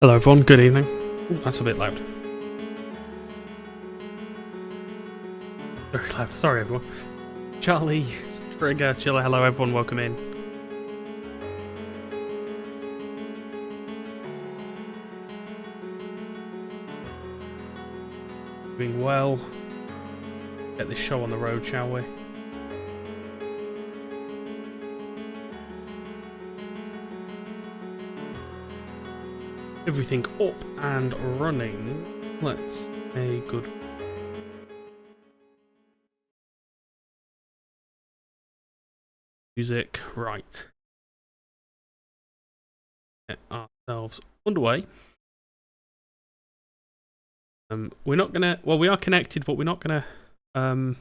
Hello everyone, good evening. Ooh, that's a bit loud. Very loud, sorry everyone. Charlie, Trigger, Chiller, hello everyone, welcome in. Doing well. Get this show on the road, shall we? Everything up and running. Let's a good music. Right. Get ourselves underway. We're not gonna. Well, we are connected, but we're not gonna. We're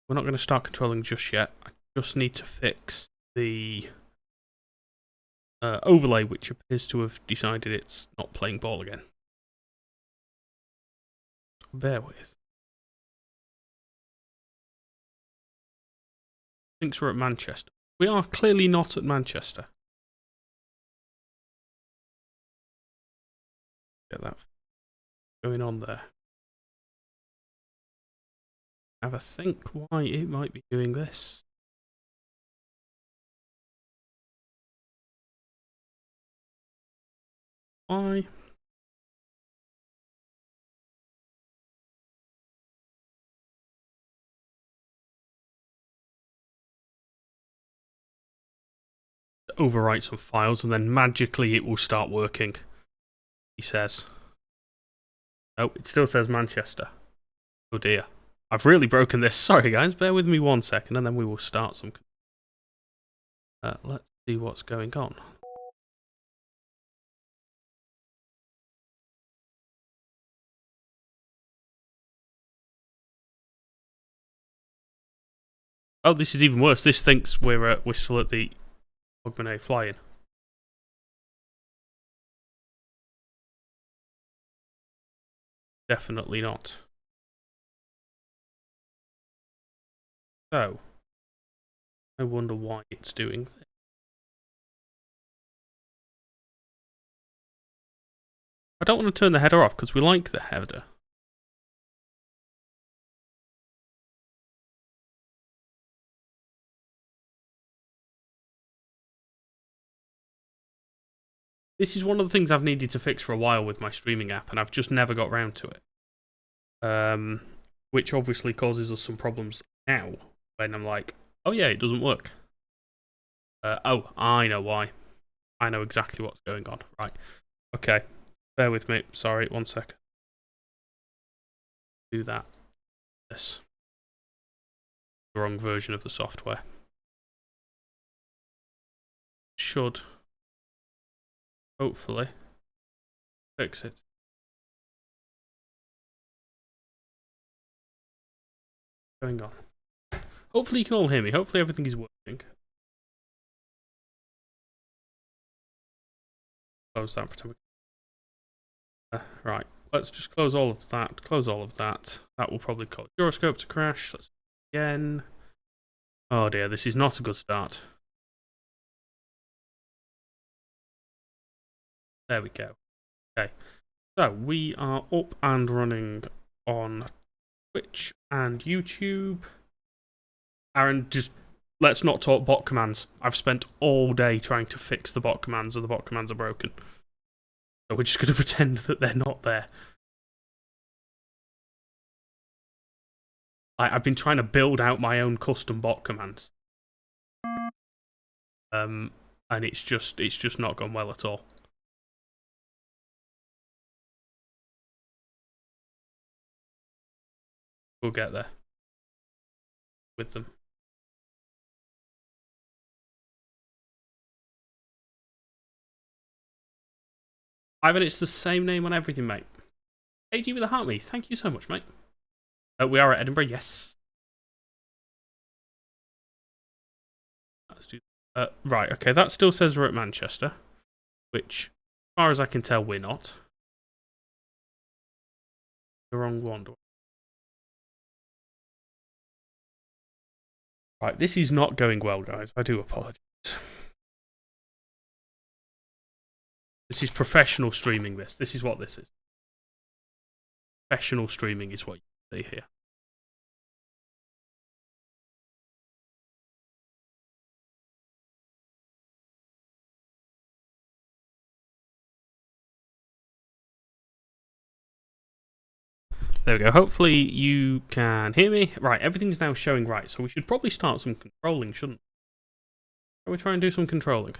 not gonna start controlling just yet. I just need to fix the overlay, which appears to have decided it's not playing ball again. Bear with. Thinks we're at Manchester. We are clearly not at Manchester. Get that going on there. Have a think why it might be doing this. Why? Overwrite some files and then magically it will start working, he says. Oh, it still says Manchester. Oh dear. I've really broken this. Sorry guys, bear with me 1 second and then we will start some. Let's see what's going on. Oh, this is even worse. This thinks we're still at the Augmented flying. Definitely not. So, I wonder why it's doing this. I don't want to turn the header off because we like the header. This is one of the things I've needed to fix for a while with my streaming app, and I've just never got round to it. Which obviously causes us some problems now, when I'm like, oh yeah, it doesn't work. Oh, I know why. I know exactly what's going on. Right. Okay. Bear with me. Sorry, 1 second. Do that. This. The wrong version of the software. Should hopefully fix it. Going on. Hopefully you can all hear me. Hopefully everything is working. Close that. Pretend right. Let's just close all of that. Close all of that. That will probably cause gyroscope to crash. Let's do it again. Oh dear, this is not a good start. There we go. Okay. So we are up and running on Twitch and YouTube. Aaron, just let's not talk bot commands. I've spent all day trying to fix the bot commands, and the bot commands are broken. So we're just going to pretend that they're not there. I've been trying to build out my own custom bot commands. And it's just not gone well at all. We'll get there with them. Ivan, it's the same name on everything, mate. AG with a heart, me. Thank you so much, mate. We are at Edinburgh, yes. Let's do. Right, okay. That still says we're at Manchester, which, as far as I can tell, we're not. The wrong one. Right, this is not going well, guys. I do apologise. This This is professional streaming. This is what this is. Professional streaming is what you see here. There we go. Hopefully you can hear me. Right, everything's now showing right, so we should probably start some controlling, shouldn't we? Shall we try and do some controlling?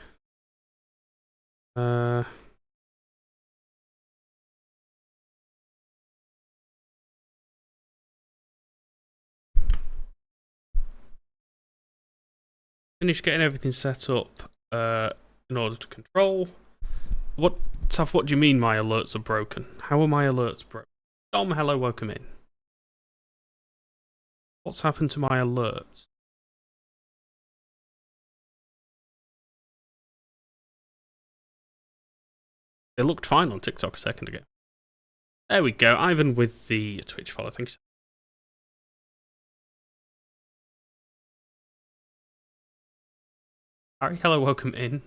Finish getting everything set up in order to control. What, Taff, what do you mean my alerts are broken? How are my alerts broken? Dom, hello, welcome in. What's happened to my alerts? They looked fine on TikTok a second ago. There we go. Ivan with the Twitch follow. Thank you. Harry, hello, welcome in.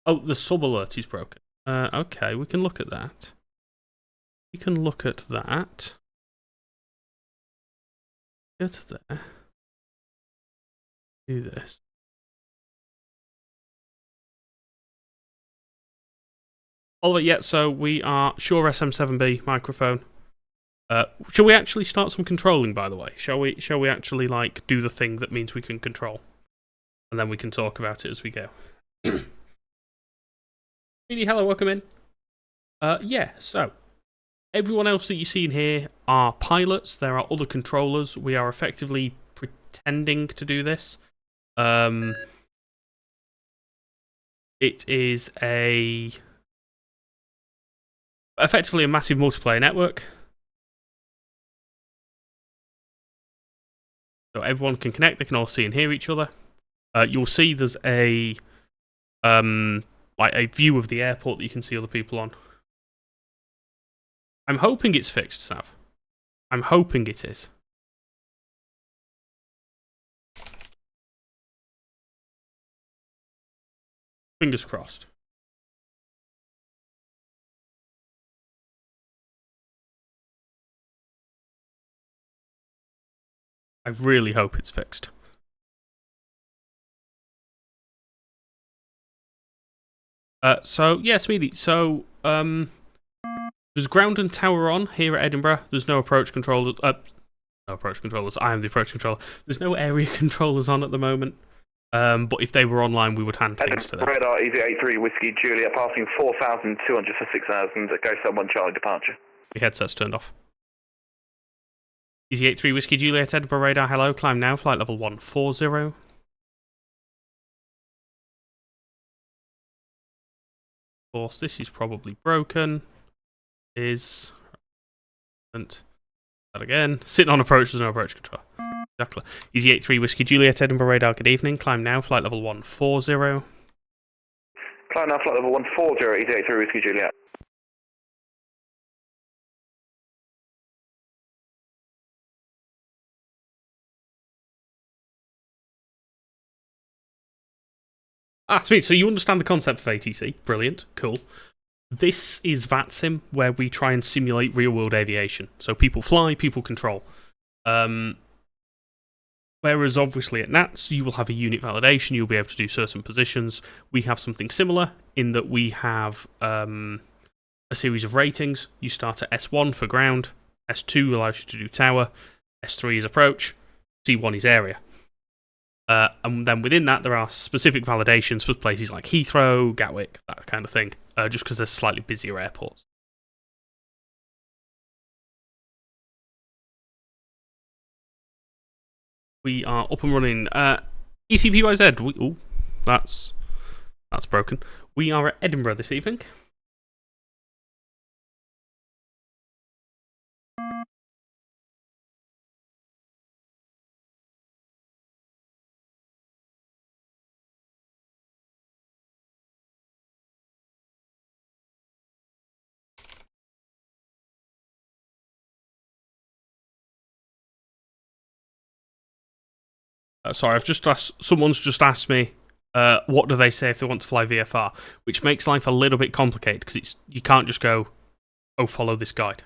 Oh, the sub alert is broken. Okay, we can look at that. We can look at that. Go to there. Do this. All right, yeah, so we are Shure SM7B microphone. Shall we actually start some controlling, by the way? Shall we actually, like, do the thing that means we can control? And then we can talk about it as we go. Hello, welcome in. Yeah, so everyone else that you see in here are pilots. There are other controllers. We are effectively pretending to do this. It is effectively a massive multiplayer network. So everyone can connect. They can all see and hear each other. You'll see there's a like a view of the airport that you can see other people on. I'm hoping it's fixed, Sav. I'm hoping it is. Fingers crossed. I really hope it's fixed. So, yeah, Speedy. So, there's ground and tower on here at Edinburgh. There's no approach controllers. No approach controllers. I am the approach controller. There's no area controllers on at the moment. But if they were online, we would hand things to them. Radar, Easy 83 Whiskey Juliet, passing 4,200 for 6,000. Go 71 Charlie, departure. The headset's turned off. Easy 83 Whiskey Juliet, Edinburgh radar. Hello, climb now. Flight level 140. Of course, this is probably broken. And that again. Sitting on approach, there's no approach control. Exactly. Easy 83 Whiskey Juliet, Edinburgh radar. Good evening. Climb now. Flight level 140. Climb now. Flight level 140. Easy 83 Whiskey Juliet. Sweet. So you understand the concept of ATC. Brilliant. Cool. This is VATSIM, where we try and simulate real-world aviation. So people fly, people control. Whereas obviously at NATS, you will have a unit validation, you'll be able to do certain positions. We have something similar in that we have a series of ratings. You start at S1 for ground, S2 allows you to do tower, S3 is approach, C1 is area. And then within that, there are specific validations for places like Heathrow, Gatwick, that kind of thing, just because they're slightly busier airports. We are up and running. ECPYZ. Ooh, that's broken. We are at Edinburgh this evening. Sorry, I've just asked. Someone's just asked me what do they say if they want to fly VFR? Which makes life a little bit complicated because you can't just go, oh, follow this guide.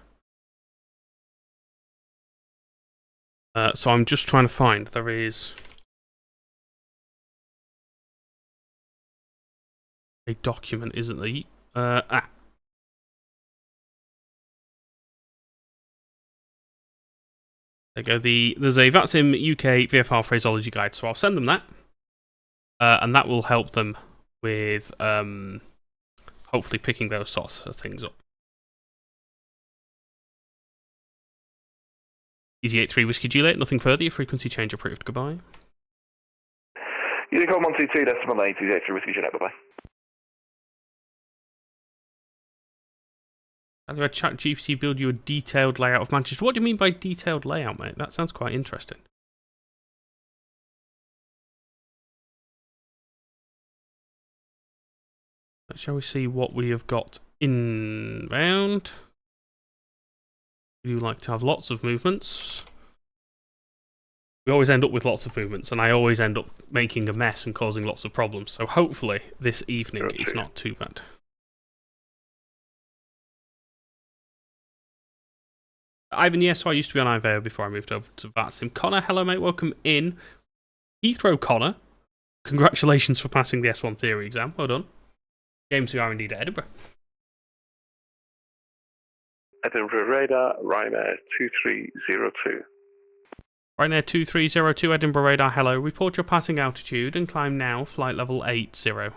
So I'm just trying to find. There is a document, isn't there? There you go. There's a VATSIM UK VFR phraseology guide, so I'll send them that. And that will help them with hopefully picking those sorts of things up. Easy 83 Whiskey Juliet, nothing further, your frequency change approved. Goodbye. Unicom 122, decimal 8, Easy 83 Whiskey Juliet, bye-bye. Have you had ChatGPT build you a detailed layout of Manchester? What do you mean by detailed layout, mate? That sounds quite interesting. Shall we see what we have got inbound? We do like to have lots of movements. We always end up with lots of movements, and I always end up making a mess and causing lots of problems. So hopefully this evening is not too bad. Ivan, yes, so I used to be on Iveo before I moved over to VATSIM. Connor, hello mate, welcome in. Heathrow Connor, congratulations for passing the S1 theory exam. Well done. Game 2 R&D to Edinburgh. Edinburgh radar, Ryanair 2302. Ryanair 2302, Edinburgh radar, hello. Report your passing altitude and climb now, flight level 80.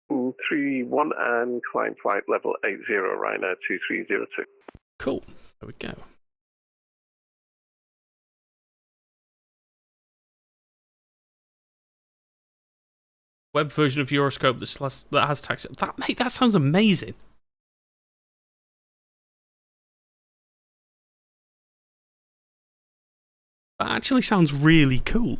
31 and climb flight level 80, Ryanair 2302. Cool, there we go. Web version of Euroscope that has tax. Mate, that sounds amazing. That actually sounds really cool.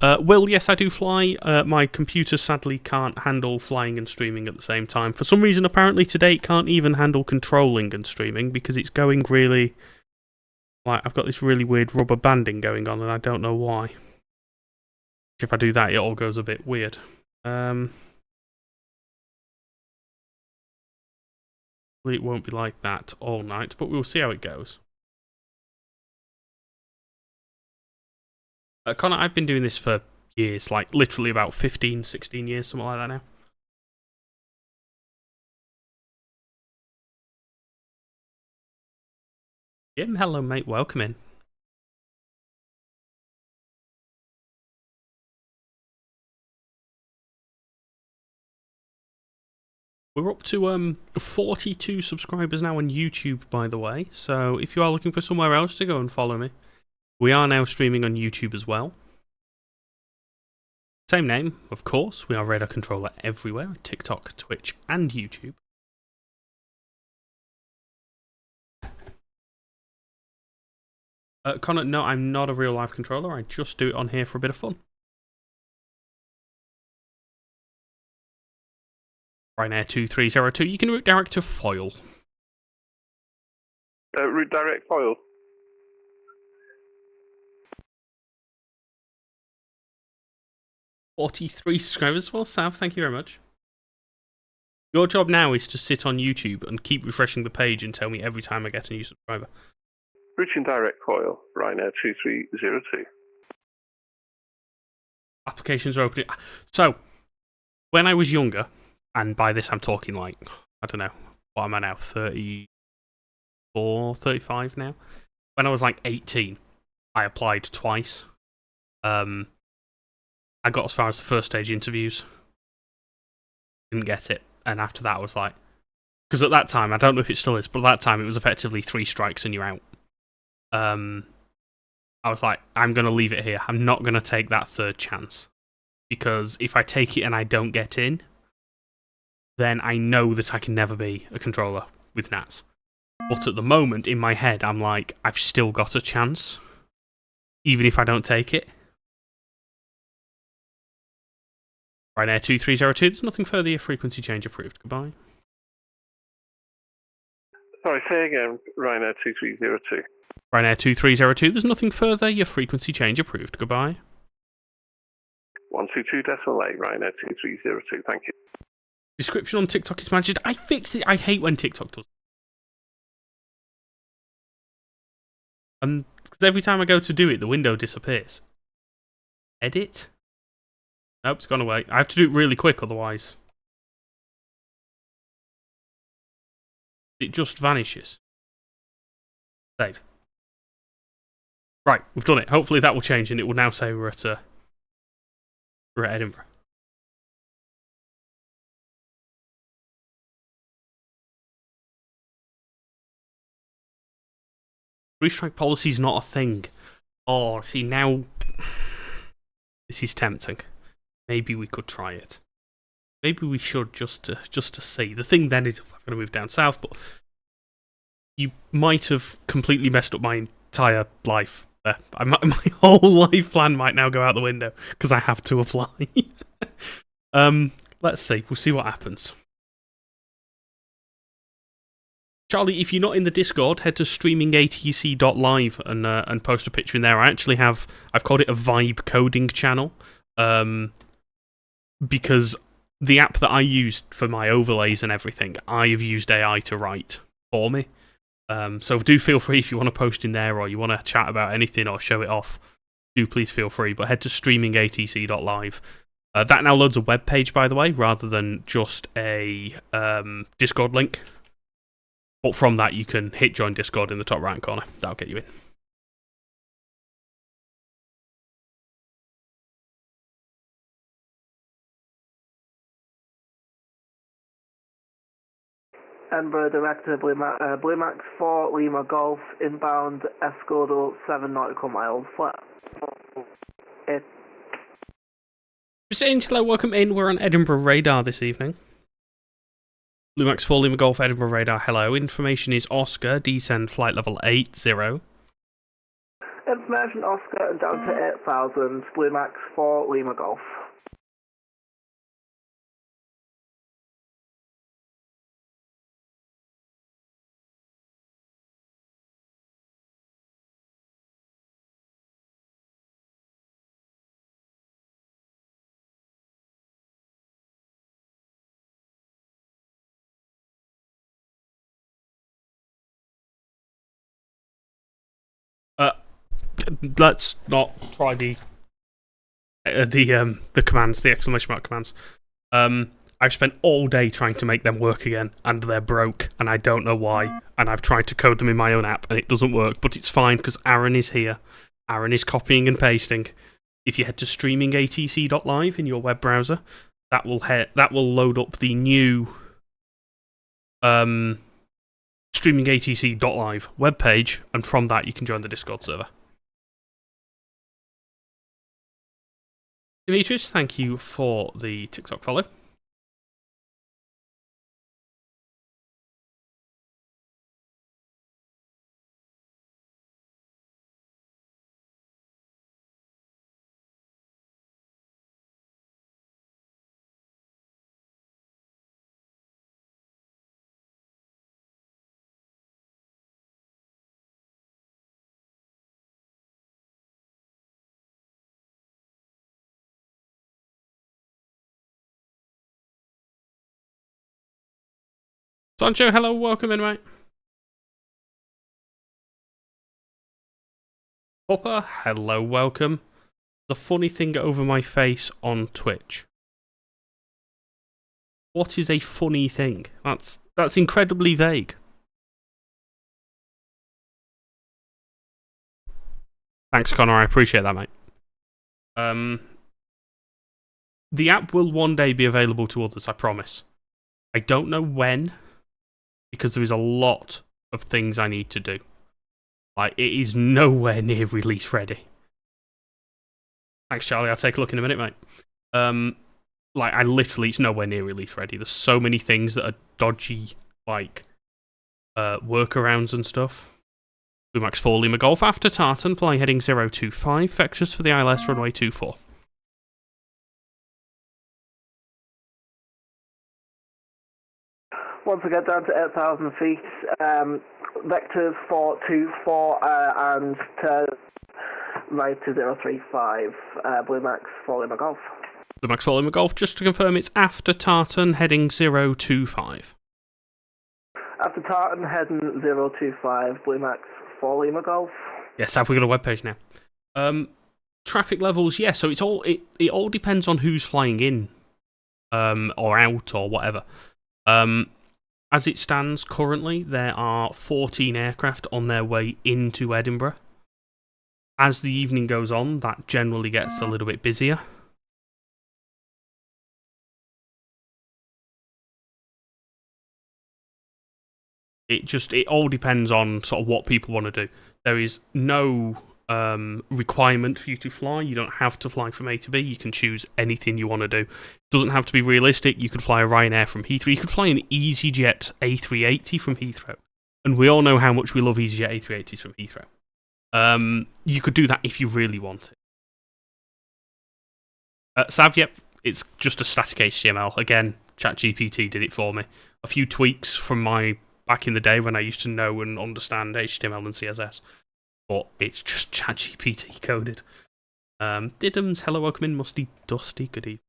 Will, yes, I do fly. My computer sadly can't handle flying and streaming at the same time. For some reason, apparently today it can't even handle controlling and streaming because it's going really... Like, I've got this really weird rubber banding going on and I don't know why. If I do that, it all goes a bit weird. It won't be like that all night, but we'll see how it goes. Connor, I've been doing this for years, like literally about 15, 16 years, something like that now. Jim, hello mate, welcome in. We're up to 42 subscribers now on YouTube, by the way, so if you are looking for somewhere else to go and follow me, we are now streaming on YouTube as well. Same name, of course, we are Radar Controller everywhere, TikTok, Twitch and YouTube. Connor, no, I'm not a real life controller, I just do it on here for a bit of fun. Ryanair 2302, you can route direct to Foyle. Route direct Foyle. $43 subscribers. Well, Sav, thank you very much. Your job now is to sit on YouTube and keep refreshing the page and tell me every time I get a new subscriber. Routing direct Foyle, Ryanair 2302. Applications are opening. So, when I was younger, and by this I'm talking like, I don't know, what am I now, 34, 35 now? When I was like 18, I applied twice. I got as far as the first stage interviews. Didn't get it. And after that I was like... Because at that time, I don't know if it still is, but at that time it was effectively 3 strikes and you're out. I was like, I'm going to leave it here. I'm not going to take that third chance. Because if I take it and I don't get in, then I know that I can never be a controller with NATs. But at the moment, in my head, I'm like, I've still got a chance. Even if I don't take it. Ryanair 2302, there's nothing further, your frequency change approved. Goodbye. Sorry, say again, Ryanair 2302. Ryanair 2302, there's nothing further, your frequency change approved. Goodbye. 122.8, Ryanair 2302, thank you. Description on TikTok is managed. I fixed it. I hate when TikTok does. And because every time I go to do it, the window disappears. Edit? Nope, it's gone away. I have to do it really quick, otherwise it just vanishes. Save. Right, we've done it. Hopefully that will change, and it will now say we're at Edinburgh. Three-strike policy is not a thing. Oh, see, now this is tempting. Maybe we could try it. Maybe we should just to see. The thing then is, I'm going to move down south, but you might have completely messed up my entire life there. My whole life plan might now go out the window because I have to apply. Let's see. We'll see what happens. Charlie, if you're not in the Discord, head to streamingatc.live and post a picture in there. I've called it a vibe coding channel, because the app that I used for my overlays and everything, I've used AI to write for me. So do feel free if you want to post in there or you want to chat about anything or show it off. Do please feel free, but head to streamingatc.live. That now loads a web page, by the way, rather than just a Discord link. But from that, you can hit join Discord in the top right corner. That'll get you in. Edinburgh Director, Blue Max 4, Lima Golf, inbound, Escudero, 7 nautical miles, flat. Mr. Angelo, welcome in. We're on Edinburgh radar this evening. Blue Max 4, Lima Golf, Edinburgh radar, hello. Information is Oscar, descend flight level 80. Information Oscar and down to 8,000, Blue Max 4, Lima Golf. Let's not try the commands, the exclamation mark commands. I've spent all day trying to make them work again, and they're broke, and I don't know why. And I've tried to code them in my own app, and it doesn't work. But it's fine because Aaron is here. Aaron is copying and pasting. If you head to streamingatc.live in your web browser, that will load up the new streamingatc.live webpage, and from that you can join the Discord server. Demetrius, thank you for the TikTok follow. Sancho, hello, welcome in, mate. Hopper, hello, welcome. The funny thing over my face on Twitch. What is a funny thing? That's incredibly vague. Thanks, Connor, I appreciate that, mate. The app will one day be available to others, I promise. I don't know when, because there is a lot of things I need to do. Like, it is nowhere near release ready. Thanks, Charlie. I'll take a look in a minute, mate. It's nowhere near release ready. There's so many things that are dodgy, workarounds and stuff. Blue Max 4, Lima Golf after Tartan, flying heading 025, vectors for the ILS runway 24. Once we get down to 8,000 feet, vectors 424 and to ride to 035, Blue Max 4 Lima Golf. The Max 4 Lima Golf, just to confirm, it's after Tartan, heading 025. After Tartan, heading 025, Blue Max 4 Lima Golf. Yes, have we got a webpage now? Traffic levels, yeah, so it all depends on who's flying in, or out, or whatever. As it stands currently, there are 14 aircraft on their way into Edinburgh. As the evening goes on, that generally gets a little bit busier. It all depends on sort of what people want to do. There is no requirement for you to fly. You don't have to fly from A to B. You can choose anything you want to do. It doesn't have to be realistic. You could fly a Ryanair from Heathrow. You could fly an EasyJet A380 from Heathrow. And we all know how much we love EasyJet A380s from Heathrow. You could do that if you really want it. Sav, yep, it's just a static HTML. Again, ChatGPT did it for me. A few tweaks from my back in the day when I used to know and understand HTML and CSS. But it's just ChatGPT coded. Diddums, hello, welcome in, Musty Dusty, good evening.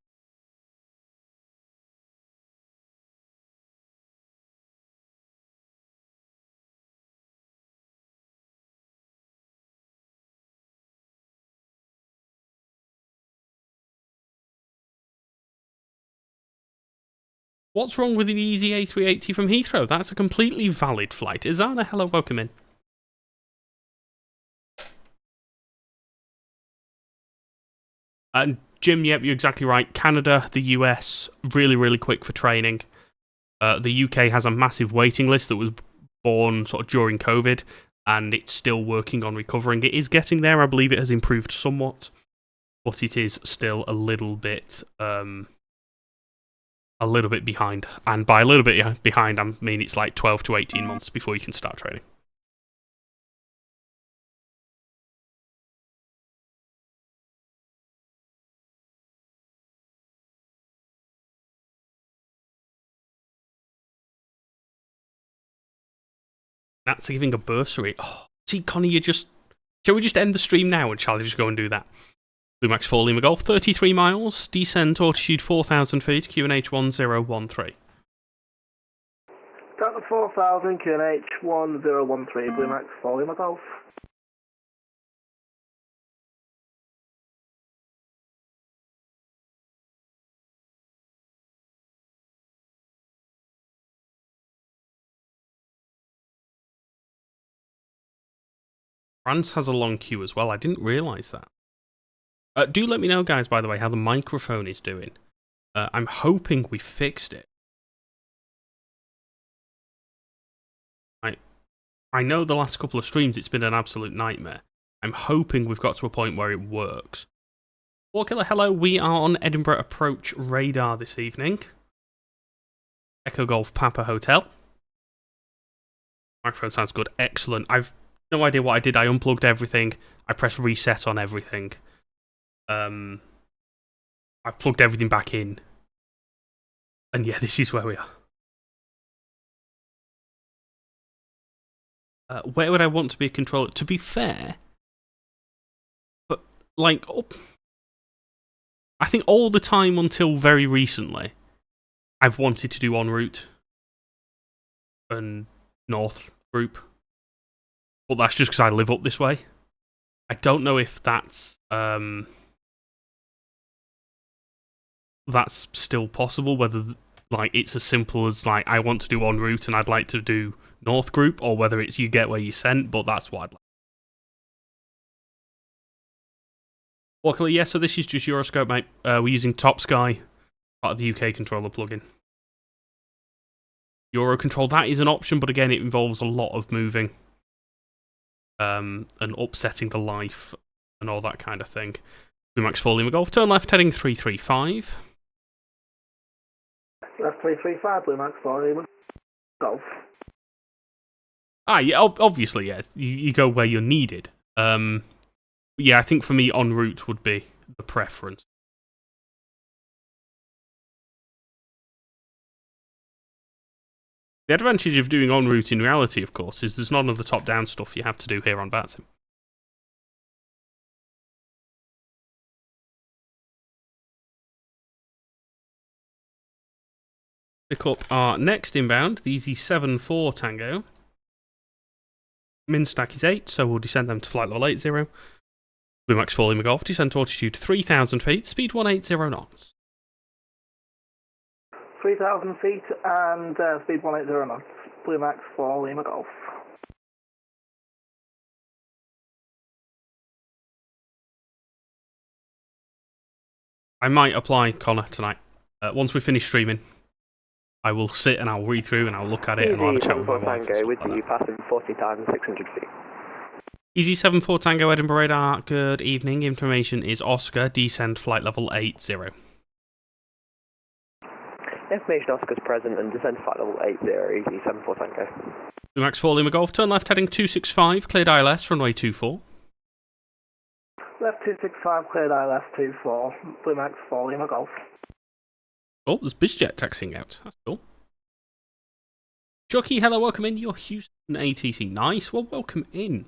What's wrong with the Easy A380 from Heathrow? That's a completely valid flight. Izana, hello, welcome in. And Jim, yep, you're exactly right. Canada, the US, really, really quick for training. The UK has a massive waiting list that was born sort of during COVID, and it's still working on recovering. It is getting there. I believe it has improved somewhat, but it is still a little bit behind. And by a little bit behind, I mean it's like 12 to 18 months before you can start training. That's giving a bursary. Oh, see, Connie, shall we just end the stream now and shall I just go and do that? Blue Max 4 Lima Golf, 33 miles, descent altitude 4,000 feet, QNH 1013. Delta 4000, QNH 1013, Blue Max 4 Lima Golf. France has a long queue as well. I didn't realise that. Do let me know, guys, by the way, how the microphone is doing. I'm hoping we fixed it. I know the last couple of streams it's been an absolute nightmare. I'm hoping we've got to a point where it works. Warkiller, hello. We are on Edinburgh Approach radar this evening. Echo Golf Papa Hotel. Microphone sounds good. Excellent. I've no idea what I did. I unplugged everything. I pressed reset on everything. I've plugged everything back in. And yeah, this is where we are. Where would I want to be a controller? To be fair, but like, I think all the time until very recently, I've wanted to do en route and North Group. But that's just because I live up this way. I don't know if that's still possible, whether like it's as simple as like I want to do en route and I'd like to do North Group, or whether it's you get where you sent, but that's what I'd like. Luckily, yeah, so this is just Euroscope, mate. We're using Top Sky, part of the UK controller plugin. Euro Control, that is an option, but again, it involves a lot of moving. And upsetting the life and all that kind of thing. Blue Max 4 Lima Golf, turn left heading 335. Left 335, Blue Max 4 Lima Golf. Ah, yeah, obviously, yeah. You go where you're needed. Yeah, I think for me, en route would be the preference. The advantage of doing en route in reality, of course, is there's none of the top-down stuff you have to do here on VATSIM. Pick up our next inbound, the EZ74 Tango. Min stack is 8, so we'll descend them to flight level 80. Blue Max 4 Lima Golf, descend to altitude 3,000 feet, speed 180 knots. 3,000 feet and speed 180 knots. Blue Max 4 Lima Golf. I might apply Connor tonight. Once we finish streaming, I will sit and I'll read through and I'll look at it and I'll have a chat with my wife. Tango with you passing 40,600 feet. EZ74 Tango Edinburgh Radar, good evening. Information is Oscar, descend flight level 80. Information Oscar's present and descend flight level 80, EZ74 Tango. Blue Max 4 Lima Golf, turn left heading 265, cleared ILS, runway 24. Left 265, cleared ILS 24. Blue Max 4 Lima Golf. Oh, there's BizJet taxiing out. That's cool. Chucky, hello, welcome in. You're Houston ATC. Nice. Well, welcome in.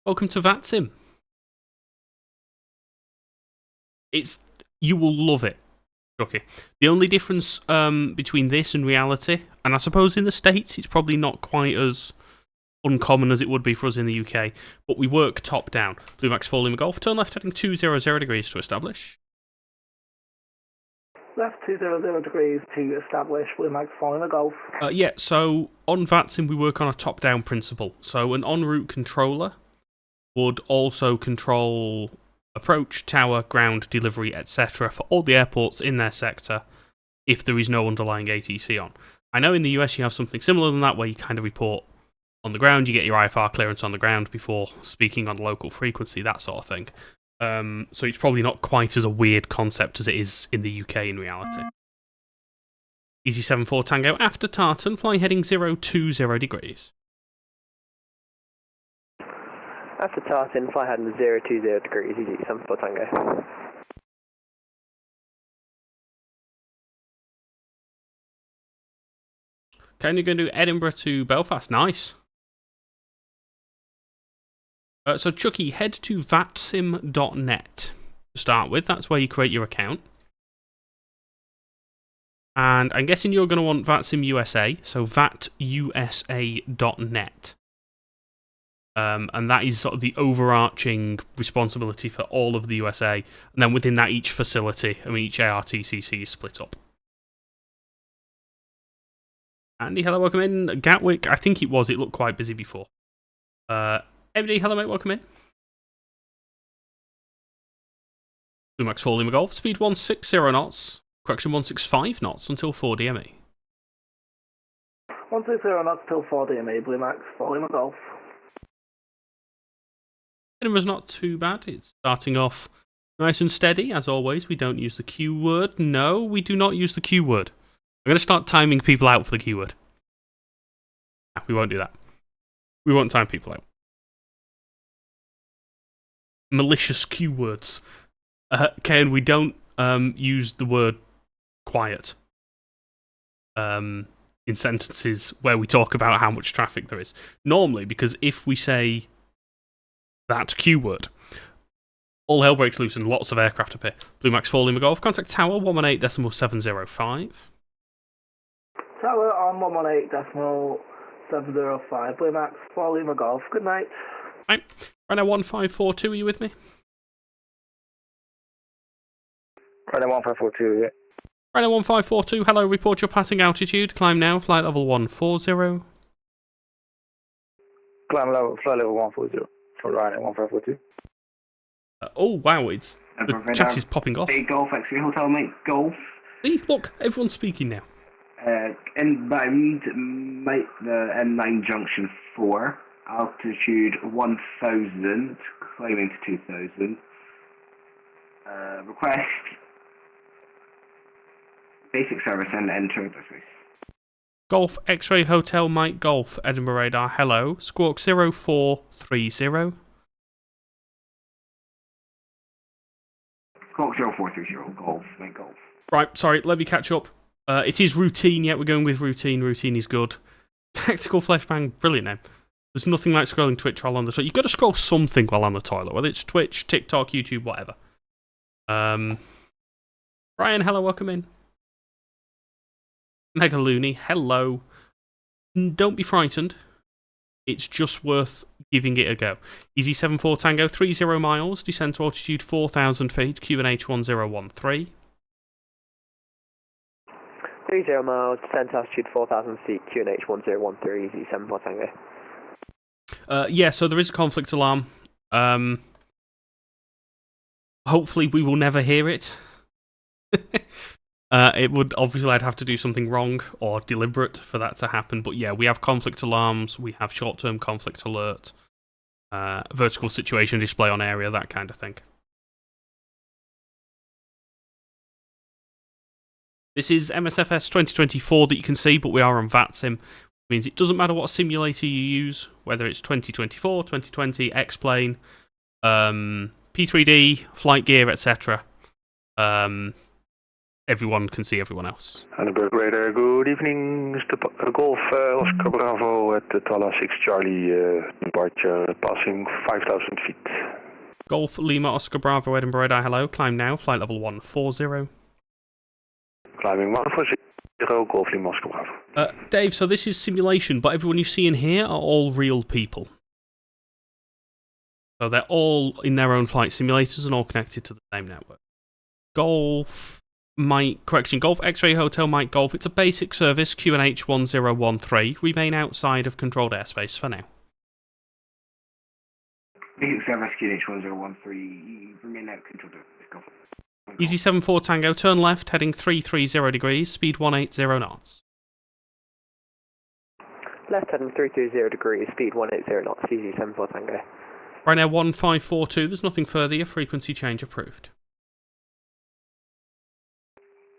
Welcome to VATSIM. You will love it, Chucky. The only difference between this and reality, and I suppose in the States it's probably not quite as uncommon as it would be for us in the UK, but we work top down. Blue Max 4 Lima Golf, turn left heading 200 degrees to establish. Left 200 degrees to establish. Blue Max 4 Lima Golf. Yeah, so on VATSIM we work on a top-down principle. So an en route controller would also control approach, tower, ground, delivery, etc. for all the airports in their sector if there is no underlying ATC on. I know in the US you have something similar than that where you kind of report on the ground, you get your IFR clearance on the ground before speaking on local frequency, that sort of thing. So it's probably not quite as a weird concept as it is in the UK in reality. EZ74 Tango after Tartan, flying heading 020 degrees. After Tartan, fly heading 020 degrees, EZ74 Tango. Okay, you're going to do Edinburgh to Belfast. Nice. So Chucky, head to vatsim.net to start with. That's where you create your account. And I'm guessing you're going to want VATSIM USA, so vatusa.net. And that is sort of the overarching responsibility for all of the USA. And then within that, each facility, each ARTCC is split up. Andy, hello, welcome in. Gatwick, I think it looked quite busy before. MD, hello mate, welcome in. Blue Max 4 Lima Golf, speed 160 knots, correction 165 knots until 4 DME. 160 knots till 4 DME, Blue Max 4 Lima Golf. Edinburgh's not too bad, it's starting off nice and steady, as always. We don't use the Q word. No, we do not use the Q word. I'm going to start timing people out for the Q word. No, we won't do that. We won't time people out. Malicious Q words. Ken, we don't use the word quiet in sentences where we talk about how much traffic there is. Normally, because if we say that Q word, all hell breaks loose and lots of aircraft appear. Blue Max 4 Lima Golf, contact tower 118.705. Tower on 118.705, Blue Max 4 Lima Golf. Good night. Right. Right now 1542, are you with me? Right now 1542, yeah. Right now 1542, hello, report your passing altitude. Climb now, flight level 140. Flight level 140, for right now 1542. Oh wow, the chat is popping off. Golf X-ray Hotel, mate, Golf. See, look, everyone's speaking now. Inbound, mate, the M9 Junction 4, altitude 1000, climbing to 2000. Request basic service and enter airspace. Golf X-ray Hotel Mike Golf Edinburgh Radar, hello, squawk 0430. Squawk 0430, Golf, Mike Golf. Right, sorry, let me catch up. It is routine, yeah, we're going with routine. Routine is good. Tactical Flashbang, brilliant name. There's nothing like scrolling Twitch while on the toilet. You've got to scroll something while on the toilet, whether it's Twitch, TikTok, YouTube, whatever. Brian, hello, welcome in. Mega Looney, hello. Don't be frightened. It's just worth giving it a go. Easy 74 Tango, 30 miles, descend to altitude 4,000 feet, QNH 1013. 30 miles, descend to altitude 4,000 feet, QNH 1013, easy 74 Tango. Yeah, so there is a conflict alarm. Hopefully we will never hear it. It would, obviously I'd have to do something wrong or deliberate for that to happen, but yeah, we have conflict alarms, we have short-term conflict alert, vertical situation display on area, that kind of thing. This is MSFS 2024 that you can see, but we are on VATSIM, which means it doesn't matter what simulator you use, whether it's 2024, 2020, X-Plane, P3D, flight gear, etc. Everyone can see everyone else. Annenberg Radar, good evening. Mr. Golf Oscar Bravo at the Tala 6 Charlie departure, passing 5,000 feet. Golf Lima Oscar Bravo Edinburgh Radar, hello. Climb now, flight level 140. Climbing 140, Golf Lima Oscar Bravo. Dave, so this is simulation, but everyone you see in here are all real people. So they're all in their own flight simulators and all connected to the same network. Golf X-Ray Hotel Mike Golf. It's a basic service, QNH 1013. Remain outside of controlled airspace for now. Basic service, QNH 1013. Remain out controlled airspace. Go. Easy 74 Tango, turn left, heading 330 degrees, speed 180 knots. Left heading 330 degrees, speed 180 knots, easy 74 Tango. Right now 1542, there's nothing further, your frequency change approved.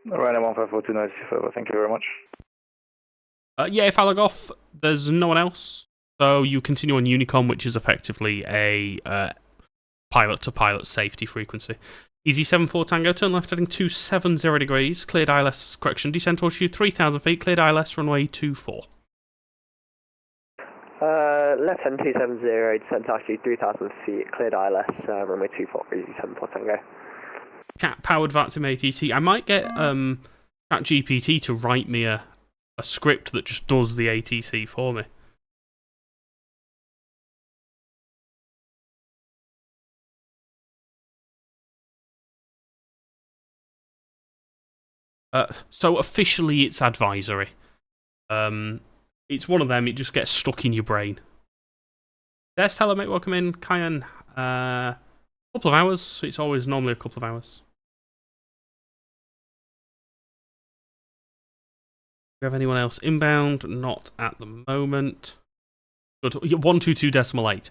Ryanair 1542, nice, thank you very much. Yeah, if I log off, there's no one else. So you continue on Unicom, which is effectively a pilot-to-pilot safety frequency. Easy 74 Tango, turn left heading 270 degrees, cleared ILS, correction, descent to altitude 3,000 feet, cleared ILS, runway 24. Left heading 270, descent to altitude 3,000 feet, cleared ILS, runway 24, easy 74 Tango. Chat-powered VATSIM ATC. I might get ChatGPT to write me a script that just does the ATC for me. So officially it's advisory. It's one of them, it just gets stuck in your brain. Yes, hello mate, welcome in. Cayenne, couple of hours. It's always normally a couple of hours. Do we have anyone else inbound? Not at the moment. Good. 122.8.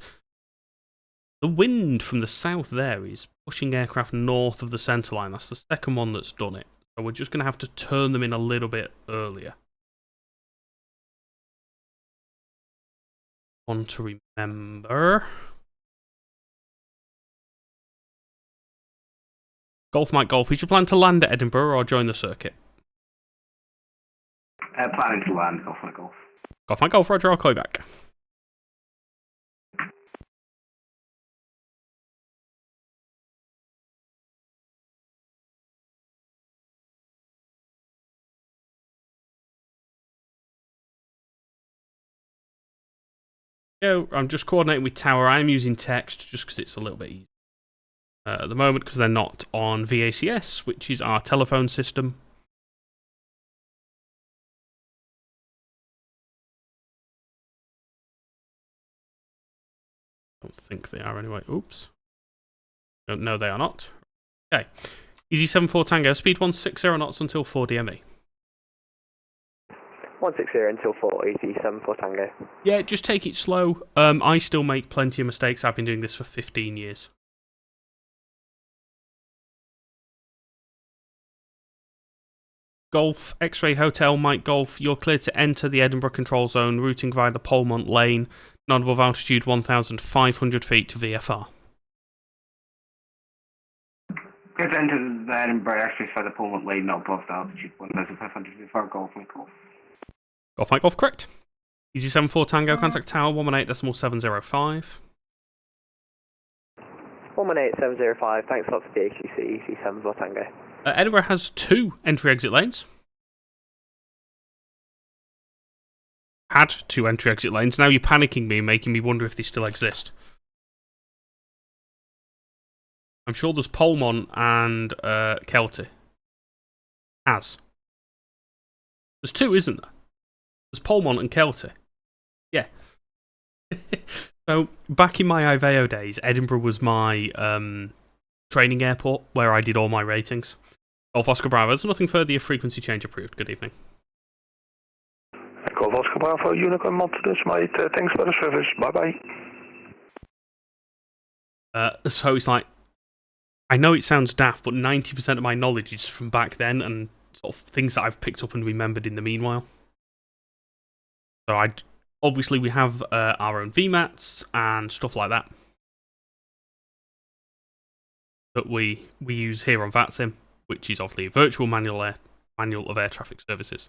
The wind from the south there is pushing aircraft north of the centreline. That's the second one that's done it. So we're just going to have to turn them in a little bit earlier. One to remember. Golf Mike Golf, is your plan to land at Edinburgh or join the circuit? Planning to land, Golf Mike Golf. Golf Mike Golf, Roger, I'll call you back. I'm just coordinating with Tower. I'm using text just because it's a little bit easier at the moment because they're not on VACS, which is our telephone system. I don't think they are anyway. Oops. No, they are not. Okay. Easy 74 Tango, speed 160 knots until 4 DME. 160 until 4, easy 74 Tango. Yeah, just take it slow. I still make plenty of mistakes. I've been doing this for 15 years. Golf, X-Ray Hotel, Mike Golf, you're cleared to enter the Edinburgh control zone, routing via the Polmont Lane, not above altitude 1,500 feet to VFR. Clear to enter the Edinburgh airspace via the Polmont Lane, not above the altitude 1,500 feet for Golf Mike Golf. Golf Mike Golf, correct. Easy 74 Tango, contact Tower 118.705. 118.705, thanks a lot for the ATC, easy 74 Tango. Edinburgh has 2 entry-exit lanes. had 2 entry-exit lanes. Now you're panicking me and making me wonder if they still exist. I'm sure there's Polmont and Kelty. There's 2, isn't there? There's Polmont and Kelty. Yeah. So, back in my Iveo days, Edinburgh was my training airport where I did all my ratings. Golf Oscar Bravo, there's nothing further, your frequency change approved. Good evening. Golf Oscar Bravo, Unicorn Montanus, mate. Thanks for the service. Bye-bye. So it's like, I know it sounds daft, but 90% of my knowledge is from back then and sort of things that I've picked up and remembered in the meanwhile. So obviously we have our own VMATs and stuff like that we use here on VATSIM, which is obviously a virtual manual of air traffic services.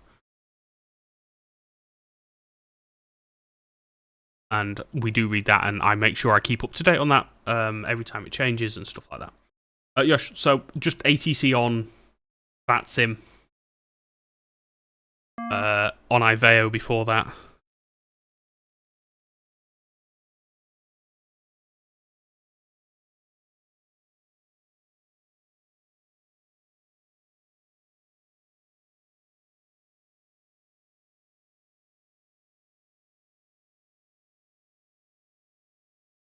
And we do read that, and I make sure I keep up to date on that every time it changes and stuff like that. Yosh, so just ATC on VATSIM, on Iveo before that.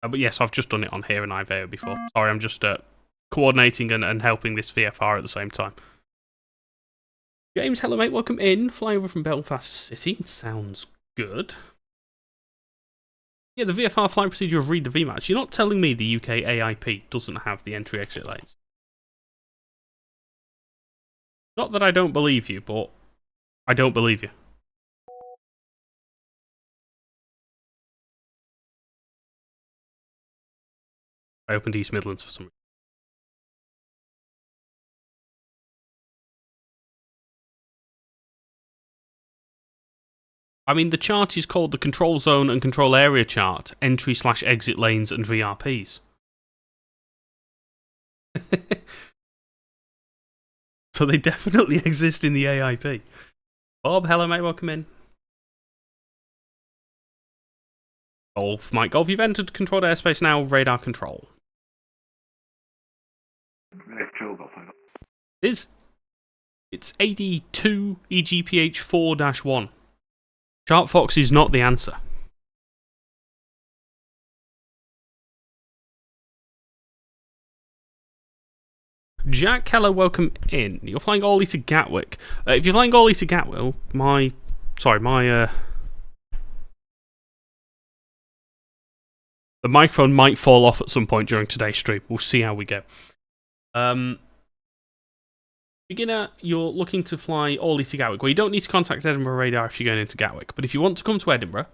But yes, I've just done it on here in Iveo before. Sorry, I'm just coordinating and helping this VFR at the same time. James, hello mate, welcome in. Flying over from Belfast City. Sounds good. Yeah, the VFR flight procedure of read the VMAX. You're not telling me the UK AIP doesn't have the entry-exit lanes. Not that I don't believe you, but I don't believe you. I opened East Midlands for some reason. I mean, the chart is called the Control Zone and Control Area Chart, Entry/Exit Lanes and VRPs. So they definitely exist in the AIP. Bob, hello mate, welcome in. Golf, Mike Golf, you've entered controlled airspace now, radar control. It's 82 EGPH 4-1. Sharp Fox is not the answer. Jack, hello, welcome in. You're flying Orly to Gatwick. If you're flying Orly to Gatwick, the microphone might fall off at some point during today's stream. We'll see how we go. Beginner, you're looking to fly Orly to Gatwick. Well, you don't need to contact Edinburgh Radar if you're going into Gatwick. But if you want to come to Edinburgh,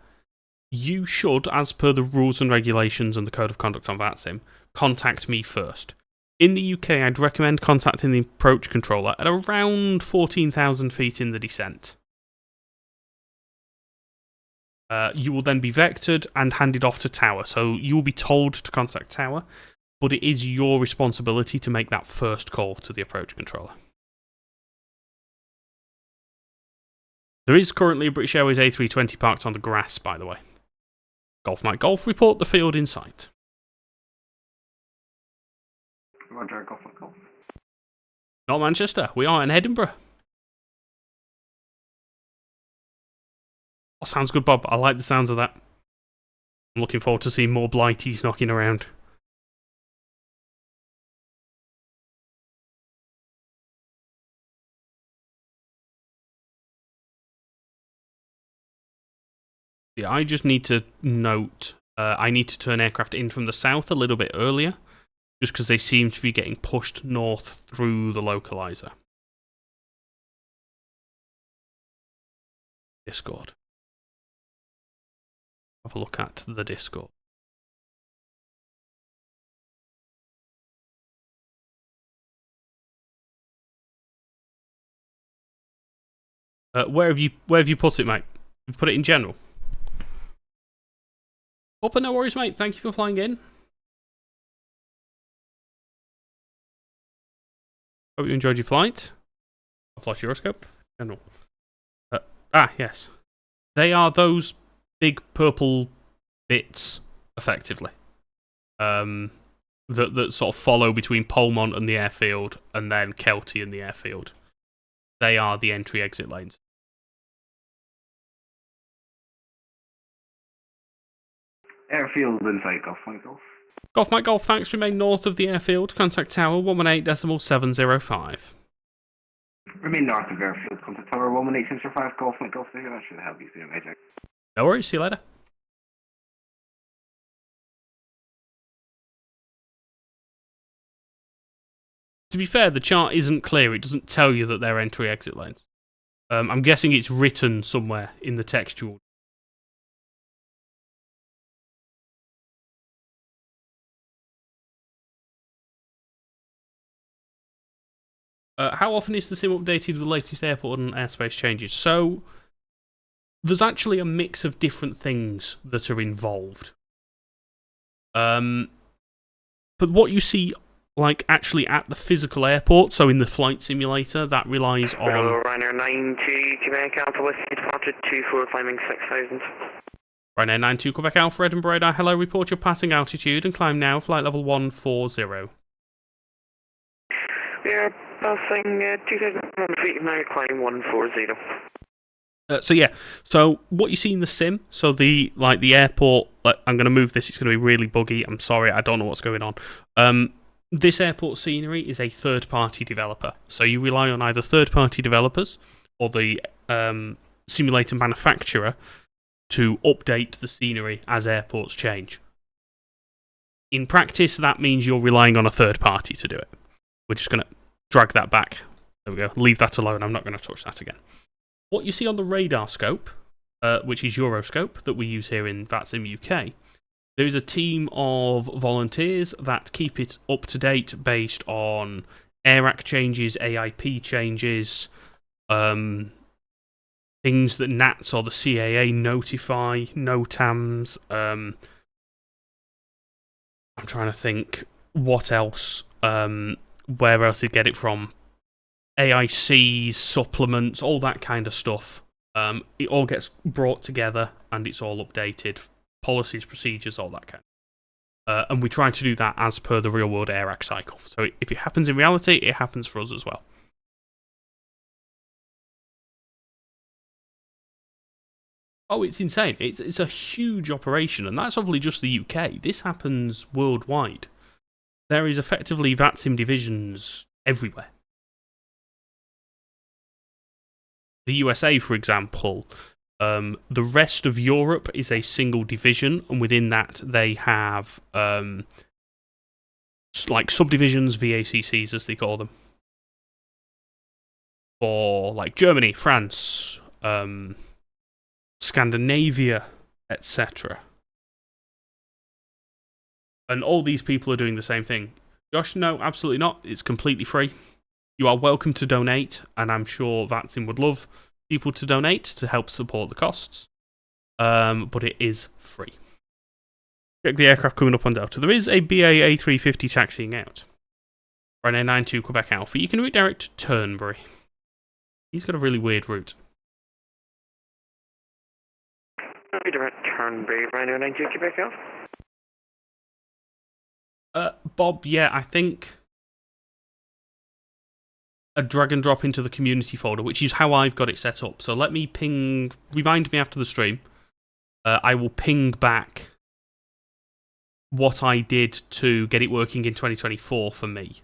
you should, as per the rules and regulations and the code of conduct on VATSIM, contact me first. In the UK, I'd recommend contacting the approach controller at around 14,000 feet in the descent. You will then be vectored and handed off to Tower. So you will be told to contact Tower, but it is your responsibility to make that first call to the approach controller. There is currently a British Airways A320 parked on the grass, by the way. Golf Mike Golf, report the field in sight. Roger, Golf Mike Golf. Not Manchester, we are in Edinburgh. Oh, sounds good, Bob. I like the sounds of that. I'm looking forward to seeing more blighties knocking around. Yeah, I just need to note, I need to turn aircraft in from the south a little bit earlier, just because they seem to be getting pushed north through the localizer. Discord. Have a look at the Discord. Where have you put it, mate? You've put it in general. Oh, but no worries, mate. Thank you for flying in. Hope you enjoyed your flight. I'll flash Euroscope. General. Yes. They are those big purple bits, effectively, that sort of follow between Polmont and the airfield, and then Kelty and the airfield. They are the entry-exit lanes. Airfield inside Golf Mike Golf. Golf Mike Golf, thanks. Remain north of the airfield. Contact tower 118.705. Remain north of airfield. Contact tower 118.705. Golf Mike Golf. That should help you through Major. No worries. See you later. To be fair, the chart isn't clear. It doesn't tell you that they're entry-exit lanes. I'm guessing it's written somewhere in the textual. How often is the sim updated with the latest airport and airspace changes? So, there's actually a mix of different things that are involved. But what you see, like, actually at the physical airport, so in the flight simulator, that relies on... Ryanair 92, Quebec Alpha Whiskey, departure 24, climbing 6,000. Ryanair 92, Quebec Alpha, Edinburgh Radar, hello, report your passing altitude and climb now, flight level 140. We are passing 2,100 feet, now climb 140. So what you see in the sim, so the airport, I'm going to move this, it's going to be really buggy, I'm sorry, I don't know what's going on. This airport scenery is a third-party developer, so you rely on either third-party developers or the simulator manufacturer to update the scenery as airports change. In practice, that means you're relying on a third party to do it. We're just going to drag that back. There we go. Leave that alone. I'm not going to touch that again. What you see on the radar scope, which is Euroscope, that we use here in VATSIM UK, there is a team of volunteers that keep it up to date based on AIRAC changes, AIP changes, things that NATS or the CAA notify, NOTAMs. I'm trying to think what else, where else they'd get it from. AICs, supplements, all that kind of stuff. It all gets brought together and it's all updated. Policies, procedures, all that kind of. And we try to do that as per the real world AIRAC cycle. So if it happens in reality, it happens for us as well. Oh, it's insane. It's a huge operation, and that's obviously just the UK. This happens worldwide. There is effectively VATSIM divisions everywhere. The USA, for example, the rest of Europe is a single division, and within that they have like subdivisions, VACCs as they call them, for like Germany, France, Scandinavia, etc. And all these people are doing the same thing. Josh, no, absolutely not. It's completely free. You are welcome to donate, and I'm sure VATSIM would love people to donate to help support the costs. But it is free. Check the aircraft coming up on Delta. There is a BA A350 taxiing out. Ryanair 92 Quebec Alpha. You can redirect to Turnberry. He's got a really weird route. Redirect Turnberry, Ryanair 92 Quebec Alpha. Bob, yeah, I think a drag and drop into the community folder, which is how I've got it set up. So let me ping, remind me after the stream. I will ping back what I did to get it working in 2024 for me.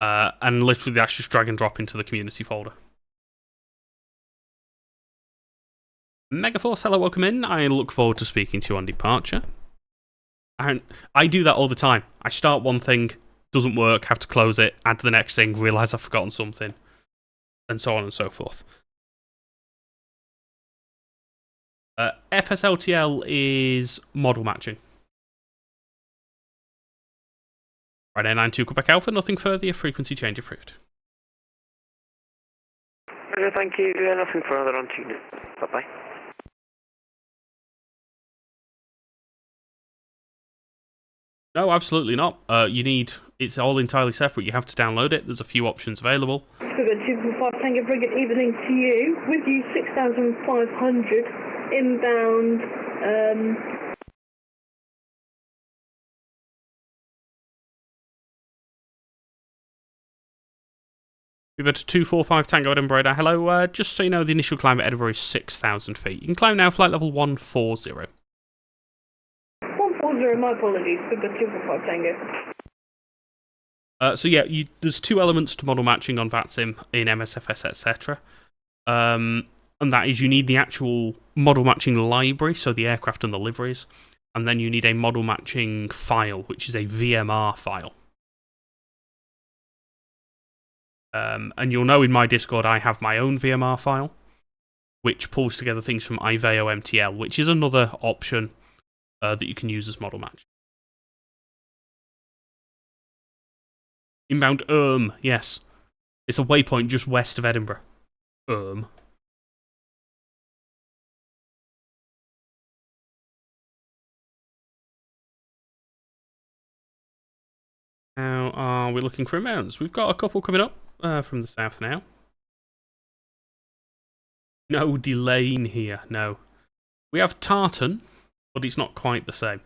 And literally that's just drag and drop into the community folder. Megaforce, hello, welcome in. I look forward to speaking to you on departure. And I do that all the time. I start one thing, doesn't work, have to close it, add to the next thing, realise I've forgotten something, and so on and so forth. FSLTL is model matching. Ryanair 92 Quebec Alpha, nothing further, your frequency change approved. Okay, thank you. Nothing further on to you. Bye-bye. No, absolutely not. It's all entirely separate. You have to download it. There's a few options available. Sugar 245 Tango, very good evening to you. With you 6,500 inbound. We've got 245 Tango Edinburgh Radar. Hello, just so you know, the initial climb at Edinburgh is 6,000 feet. You can climb now, flight level 140. 140, my apologies. Sugar 245 Tango. So yeah, there's two elements to model matching on VATSIM in MSFS, etc. And that is you need the actual model matching library, so the aircraft and the liveries, and then you need a model matching file, which is a VMR file. And you'll know in my Discord I have my own VMR file, which pulls together things from IVEO MTL, which is another option that you can use as model match. Inbound yes. It's a waypoint just west of Edinburgh. How are we looking for inbounds? We've got a couple coming up from the south now. No Delane here, no. We have Tartan, but it's not quite the same.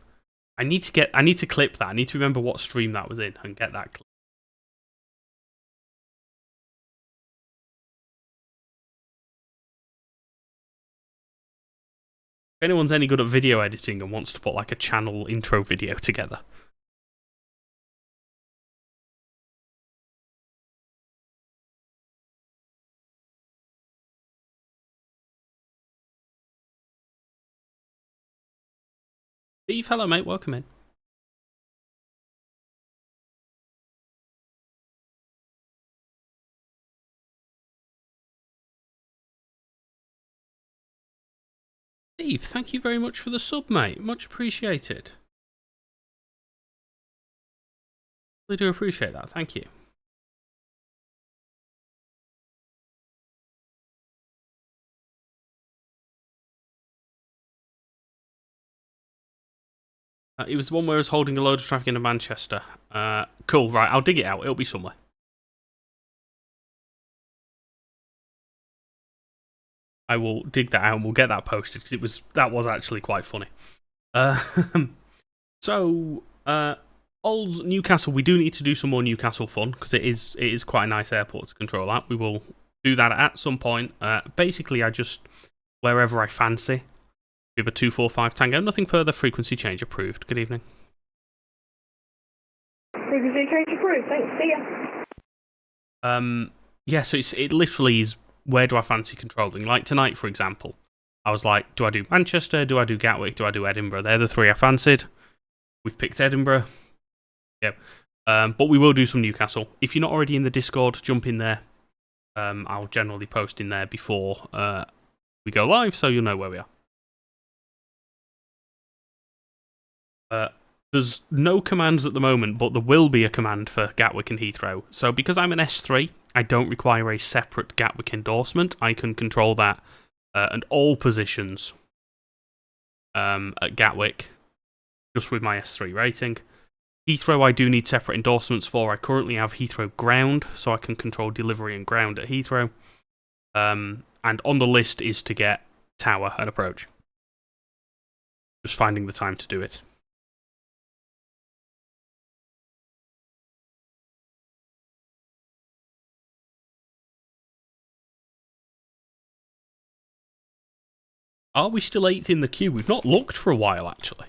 I need to clip that. I need to remember what stream that was in and get that clip. If anyone's any good at video editing and wants to put like a channel intro video together. Steve, hello mate, welcome in. Steve, thank you very much for the sub, mate. Much appreciated. Really do appreciate that, thank you. It was the one where I was holding a load of traffic into Manchester. Cool, right, I'll dig it out. It'll be somewhere. I will dig that out and we'll get that posted because that was actually quite funny. Old Newcastle, we do need to do some more Newcastle fun because it is quite a nice airport to control at. We will do that at some point. Basically, I just wherever I fancy. We have a 245 Tango. Nothing further. Frequency change approved. Good evening. Frequency change approved. Thanks. See ya. Yeah, so it literally is where do I fancy controlling? Like tonight, for example, I was like, do I do Manchester? Do I do Gatwick? Do I do Edinburgh? They're the three I fancied. We've picked Edinburgh. Yep. But we will do some Newcastle. If you're not already in the Discord, jump in there. I'll generally post in there before we go live, so you'll know where we are. There's no commands at the moment, but there will be a command for Gatwick and Heathrow. So because I'm an S3, I don't require a separate Gatwick endorsement. I can control that and all positions at Gatwick just with my S3 rating. Heathrow I do need separate endorsements for. I currently have Heathrow ground, so I can control delivery and ground at Heathrow. And on the list is to get tower and approach. Just finding the time to do it. Are we still 8th in the queue? We've not looked for a while, actually.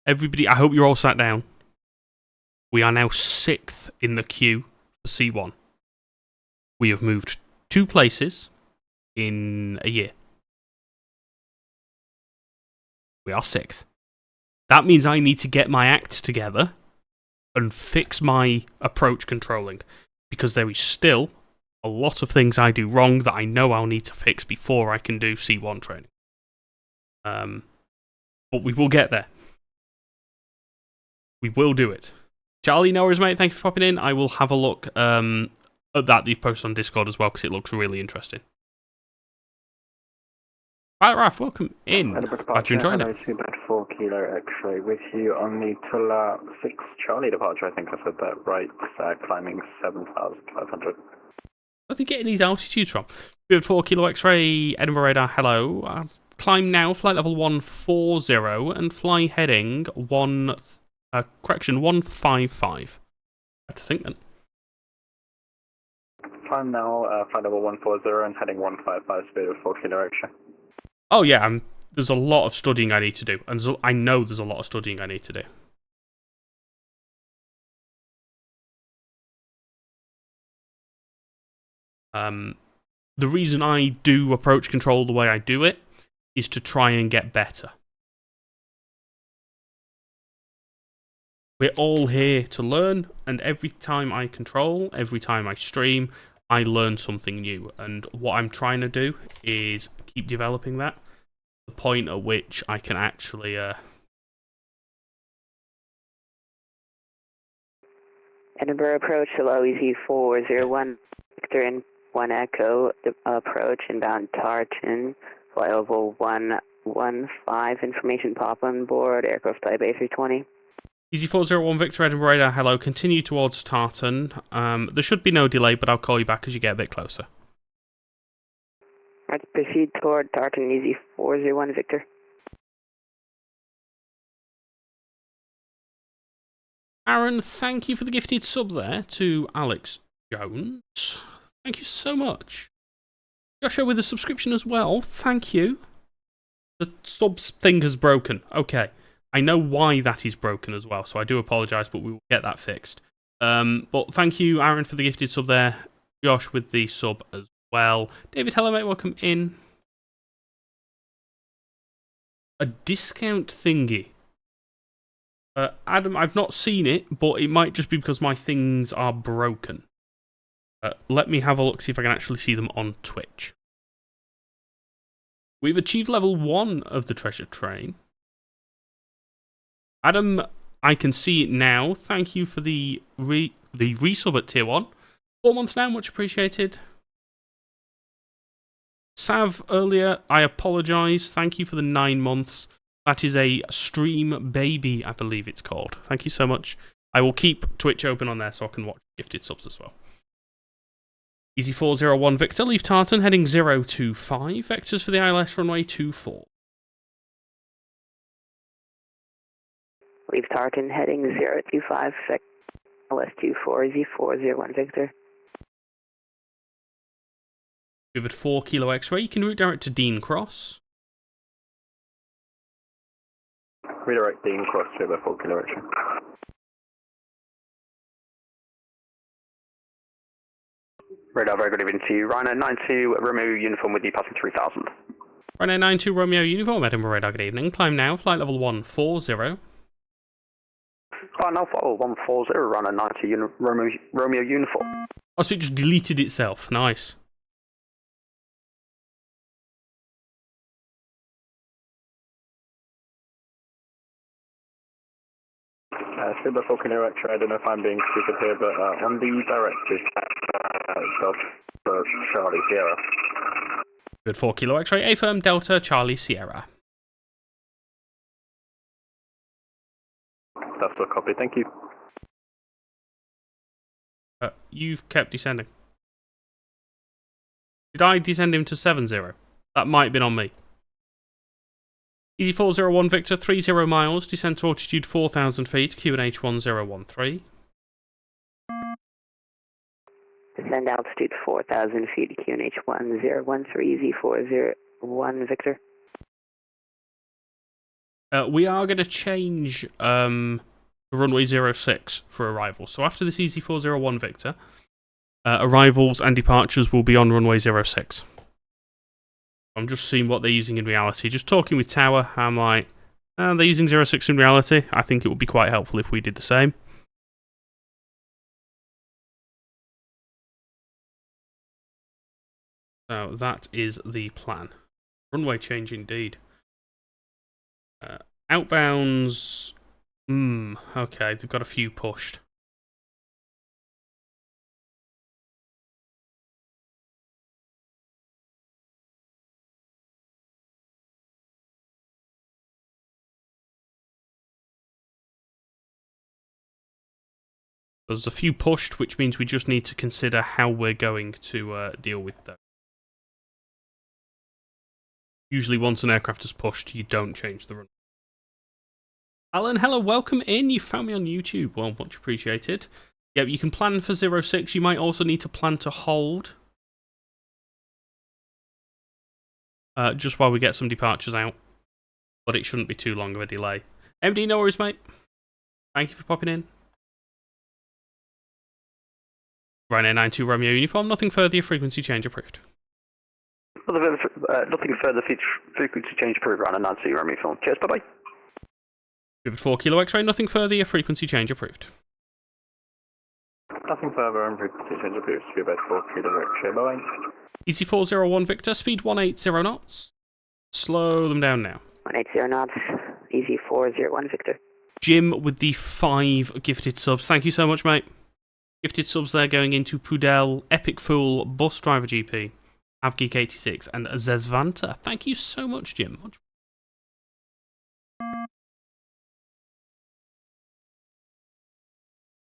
Everybody, I hope you're all sat down. We are now 6th in the queue for C1. We have moved 2 places in a year. We are 6th. That means I need to get my act together and fix my approach controlling, because there is still a lot of things I do wrong that I know I'll need to fix before I can do C1 training. But we will get there. We will do it. Charlie, no worries, mate. Thank you for popping in. I will have a look at that you've posted on Discord as well, because it looks really interesting. Hi, Raf, welcome in. Edinburgh Glad you're departure, enjoying hello, it. Super 4 Kilo X-ray with you on the Tula 6 Charlie departure, I think I said that right, climbing 7,500. Where are they getting these altitudes from? We have 4 Kilo X-ray, Edinburgh radar, hello. Climb now, flight level 140, and fly heading 155. I to think then. Climb now, flight level 140 and heading 155, speed of 4 Kilo X-ray. Oh yeah, there's a lot of studying I need to do, and I know there's a lot of studying I need to do. The reason I do approach control the way I do it is to try and get better. We're all here to learn, and every time I control, every time I stream, I learn something new. And what I'm trying to do is keep developing that. The point at which I can actually Edinburgh approach, hello, easy 401, Victor in 1 Echo, approach inbound Tartan, flight level 115, information pop on board, aircraft type A320. Easy 401 Victor Edinburgh radar, hello, continue towards Tartan. There should be no delay, but I'll call you back as you get a bit closer. Let's proceed toward Tartan, easy 401 Victor. Aaron, thank you for the gifted sub there to Alex Jones. Thank you so much. Joshua with a subscription as well. Thank you. The subs thing has broken. Okay. I know why that is broken as well, so I do apologise, but we will get that fixed. But thank you, Aaron, for the gifted sub there. Josh with the sub as well. David, hello, mate. Welcome in. A discount thingy. Adam, I've not seen it, but it might just be because my things are broken. Let me have a look, see if I can actually see them on Twitch. We've achieved level 1 of the treasure train. Adam, I can see it now. Thank you for the resub at tier 1. 4 months now, much appreciated. Sav, earlier, I apologise. Thank you for the 9 months. That is a stream baby, I believe it's called. Thank you so much. I will keep Twitch open on there so I can watch gifted subs as well. Easy 401 Victor, leave Tartan, heading 025. Vectors for the ILS runway 24. Leave Tartan, heading 025, LS24, Z401 Victor. We've at 4 Kilo X-ray. You can route direct to Dean Cross. Redirect Dean Cross to the 4 Kilo X-ray. Radar, very good evening to you. Rhino 92, Romeo uniform with you, passing 3,000. Rhino 92, Romeo uniform, Edinburgh radar, good evening. Climb now, flight level 140. Climb now, flight level 140, Rhino 90, Romeo uniform. Oh, so it just deleted itself. Nice. Super 4 Kilo X-ray, I don't know if I'm being stupid here, but on the directives, Delta Charlie Sierra. Good 4 Kilo X-ray, A firm Delta Charlie Sierra. That's a copy, thank you. You've kept descending. Did I descend him to 70? That might have been on me. Easy 401 Victor, 30 miles, descend to altitude 4,000 feet, QNH 1013. Descend altitude 4,000 feet, QNH 1013, Z401 Victor. We are going to change runway 06 for arrival. So after this Easy 401 Victor, arrivals and departures will be on runway 06. I'm just seeing what they're using in reality. Just talking with Tower, I'm like, they're using 06 in reality. I think it would be quite helpful if we did the same. So that is the plan. Runway change indeed. Outbounds. Okay, they've got a few pushed. There's a few pushed, which means we just need to consider how we're going to deal with those. Usually once an aircraft is pushed, you don't change the run. Alan, hello, welcome in. You found me on YouTube. Well, much appreciated. Yeah, you can plan for 06. You might also need to plan to hold. Just while we get some departures out. But it shouldn't be too long of a delay. MD, no worries, mate. Thank you for popping in. Ryanair 92 Romeo uniform. Nothing further. Your frequency change approved. Nothing further, frequency change approved, Ryanair 92 Romeo uniform. Cheers, bye-bye. 4 Kilo X-ray. Nothing further. Your frequency change approved. Nothing further, and frequency change approved. 4 Kilo X-ray, bye-bye. Easy 401 Victor. Speed 180 knots. Slow them down now. 180 knots. Easy 401 Victor. Jim with the 5 gifted subs. Thank you so much, mate. Gifted subs there going into Pudel, Epic Fool, Bus Driver GP, Avgeek 86, and Zezvanta. Thank you so much, Jim.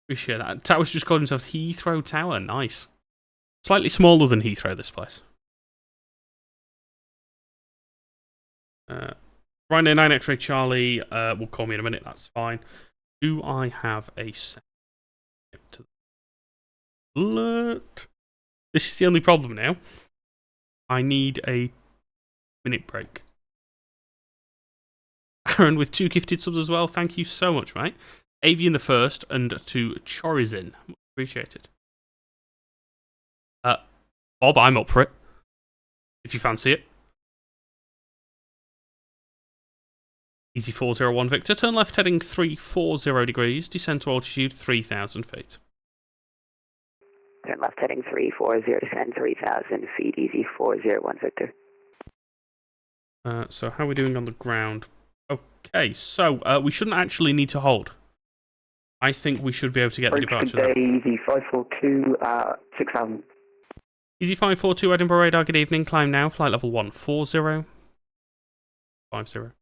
Appreciate that. Tower's just called himself Heathrow Tower. Nice. Slightly smaller than Heathrow, this place. Ryanair 9 X-Ray Charlie will call me in a minute. That's fine. Do I have a second? Alert. This is the only problem now. I need a minute break. Aaron with 2 gifted subs as well. Thank you so much, mate. Avian the first and to Chorizin. Appreciated. Bob, I'm up for it. If you fancy it. Easy 401 Victor. Turn left heading 340 degrees. Descend to altitude 3,000 feet. Turn left heading 340, descend 3,000 feet, easy 401 Victor. So how are we doing on the ground? Okay, so we shouldn't actually need to hold. I think we should be able to get the departure. Easy 542, 6,000. Easy 542 Edinburgh radar, good evening. Climb now, flight level 140. 50.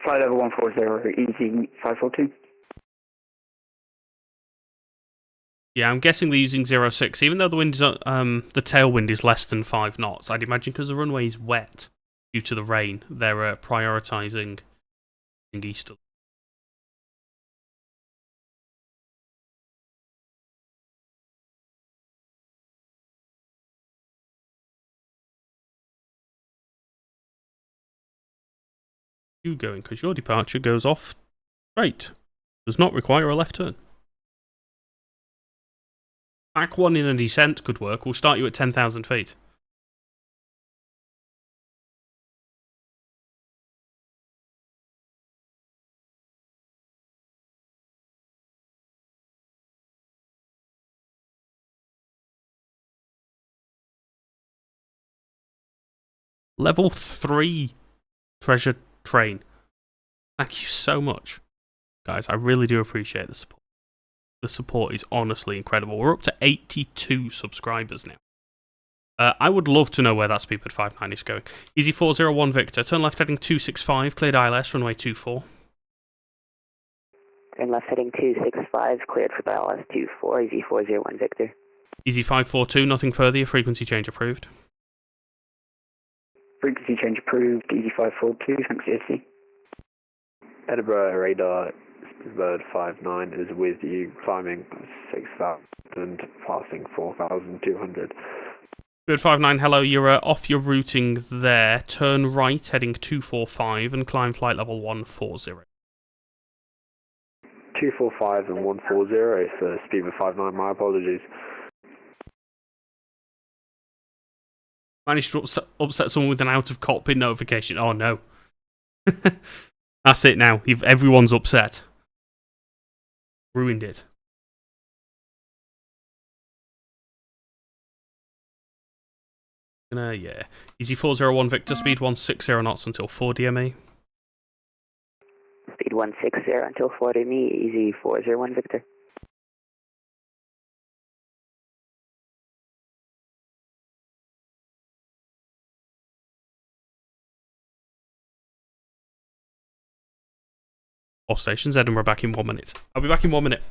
Flight level 140, easy 542. Yeah, I'm guessing they're using 06, even though the wind is, the tailwind is less than 5 knots. I'd imagine because the runway is wet due to the rain, they're prioritising easterly. You going, because your departure goes off straight. Does not require a left turn. Back 1 in a descent could work. We'll start you at 10,000 feet. Level 3 treasure train. Thank you so much. Guys, I really do appreciate the support. The support is honestly incredible. We're up to 82 subscribers now. I would love to know where that Speedbird 59 is going. Easy 401 Victor. Turn left heading 265. Cleared ILS. Runway 24. Turn left heading 265. Cleared for ILS 24. Easy 401 Victor. Easy 542. Nothing further. Your frequency change approved. Frequency change approved, easy 542, thanks ESC. Edinburgh radar, Speedbird 59 is with you, climbing 6,000, passing 4,200. Speedbird 59, hello, you're off your routing there. Turn right, heading 245, and climb flight level 140. 245 and 140 for Speedbird 59, my apologies. Managed to upset someone with an out-of-cockpit notification. Oh, no. That's it now. Everyone's upset. Ruined it. Yeah. Easy 401 Victor, speed 160 knots until 4 DME. Speed 160 until 4 DME, easy 401 Victor. All stations, Edinburgh back in 1 minute. I'll be back in 1 minute.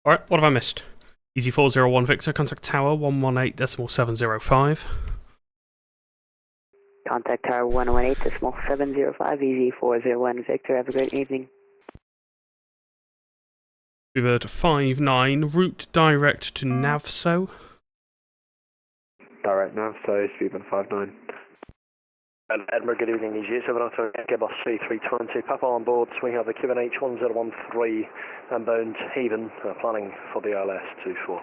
Alright, what have I missed? Easy 401 Victor, contact tower 118.705. Contact tower 118.705, easy 401 Victor. Have a great evening. Speedbird 59, route direct to Navso. Direct now, so Speedbird 59. Edinburgh, good evening, EG 702, Yankee Bus C320, Papa on board, we have the QNH 1013 and bound Haven, planning for the ILS 24.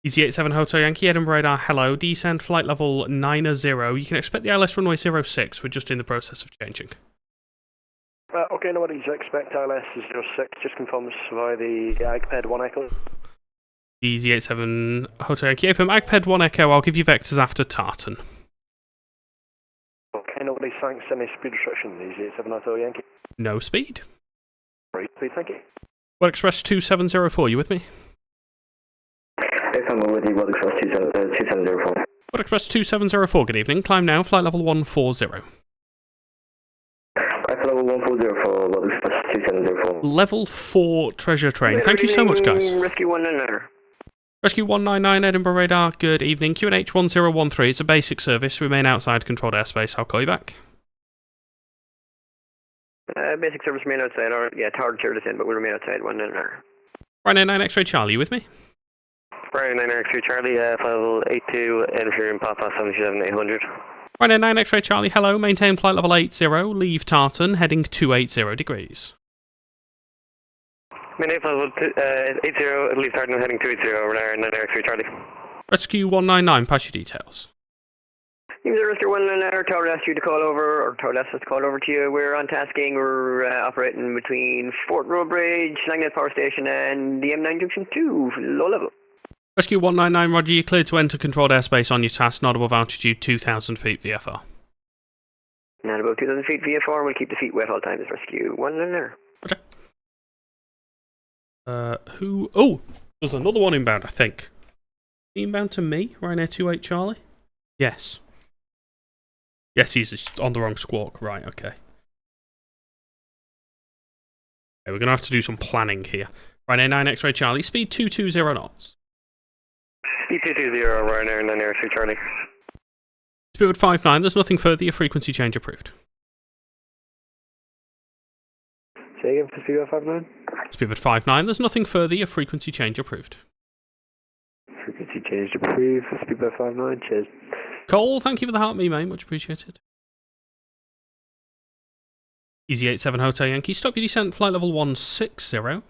Easy 87 Hotel Yankee, Edinburgh radar, hello, descend flight level 90. You can expect the ILS runway 06, we're just in the process of changing. Okay, no worries, expect ILS 06, just confirms via the AGPED 1 Echo. Easy 87 Hotel Yankee, AFM AGPED 1 Echo, I'll give you vectors after Tartan. Okay, no worries, thanks, any speed restriction, Easy 87 Hotel Yankee. No speed. Right, please, thank you. Well Express 2704, you with me? I'm with you, World Express 2704. World Express 2704, good evening, climb now, flight level 140. Flight level 140 for World Express 2704. Level 4 treasure train, thank you so much guys. Rescue 199. Rescue 199, Edinburgh radar, good evening, QNH 1013, it's a basic service, remain outside controlled airspace, I'll call you back. Basic service remain outside, or yeah, tower to descend, but we'll remain outside 199. Ryanair 9 X-ray Charlie, you with me? Ryanair 9 X-ray Charlie, flight level 82, entering Papa 77800. Ryanair 9 X-ray Charlie, hello, maintain flight level 80, leave Tartan, heading 280 degrees. Maintain flight level 80, leave Tartan, heading 280, Ryanair 9 X-ray Charlie. Rescue 199, pass your details. User Rescue 199, tower asked you to call over, or tower asked us to call over to you. We're on tasking, we're operating between Fort Road Bridge, Langnet Power Station, and the M9 Junction 2, low level. Rescue 199, roger, you're cleared to enter controlled airspace on your task, not above altitude 2,000 feet VFR. Not above 2,000 feet VFR, we'll keep the feet wet all times, Rescue 199. Roger. Who? Oh, there's another one inbound, I think. Inbound to me, Ryanair 28 Charlie? Yes. Yes, he's on the wrong squawk. Right, okay. Okay, we're going to have to do some planning here. Ryanair 9 X-ray Charlie, speed 220 knots. Speed 220, Ryanair 9 X-ray Charlie. Speedbird 59, there's nothing further, your frequency change approved. Say again for Speedbird 59? Speedbird 59, there's nothing further, your frequency change approved. Frequency change approved for Speedbird 59, cheers. Cole, thank you for the heart me, mate, much appreciated. Easy 87 Hotel Yankee, stop your descent, flight level 160. Stop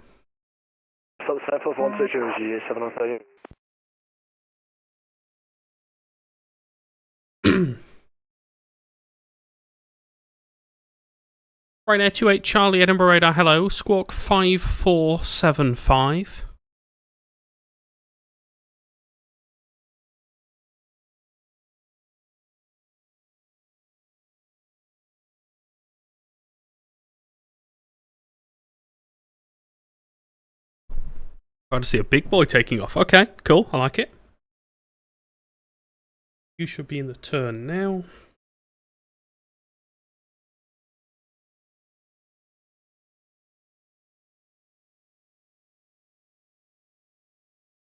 the set for 160, EG 87 Hotel Yankee. Ryanair 28 Charlie, Edinburgh radar, hello, squawk 5475. Glad to see a big boy taking off. Okay, cool, I like it. You should be in the turn now.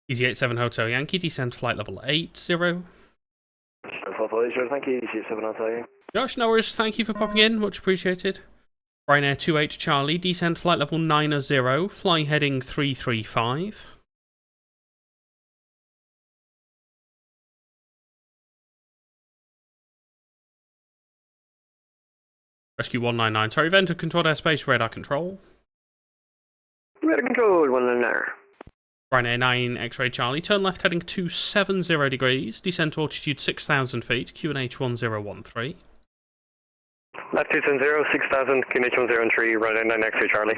Easy 87 Hotel Yankee, descend flight level 80. Thank you, EG 7 Hotel Yankee. Josh Norris, thank you for popping in, much appreciated. Ryanair 28 Charlie, descend flight level 90, fly heading 335. Rescue 199, sorry, event of controlled airspace, radar control. Radar control, 199. Ryanair 9 X-ray Charlie, turn left heading 270 degrees, descend to altitude 6,000 feet, QNH 1013. Left 270, 6,000, QNH 1013, Ryanair 9 X-ray Charlie.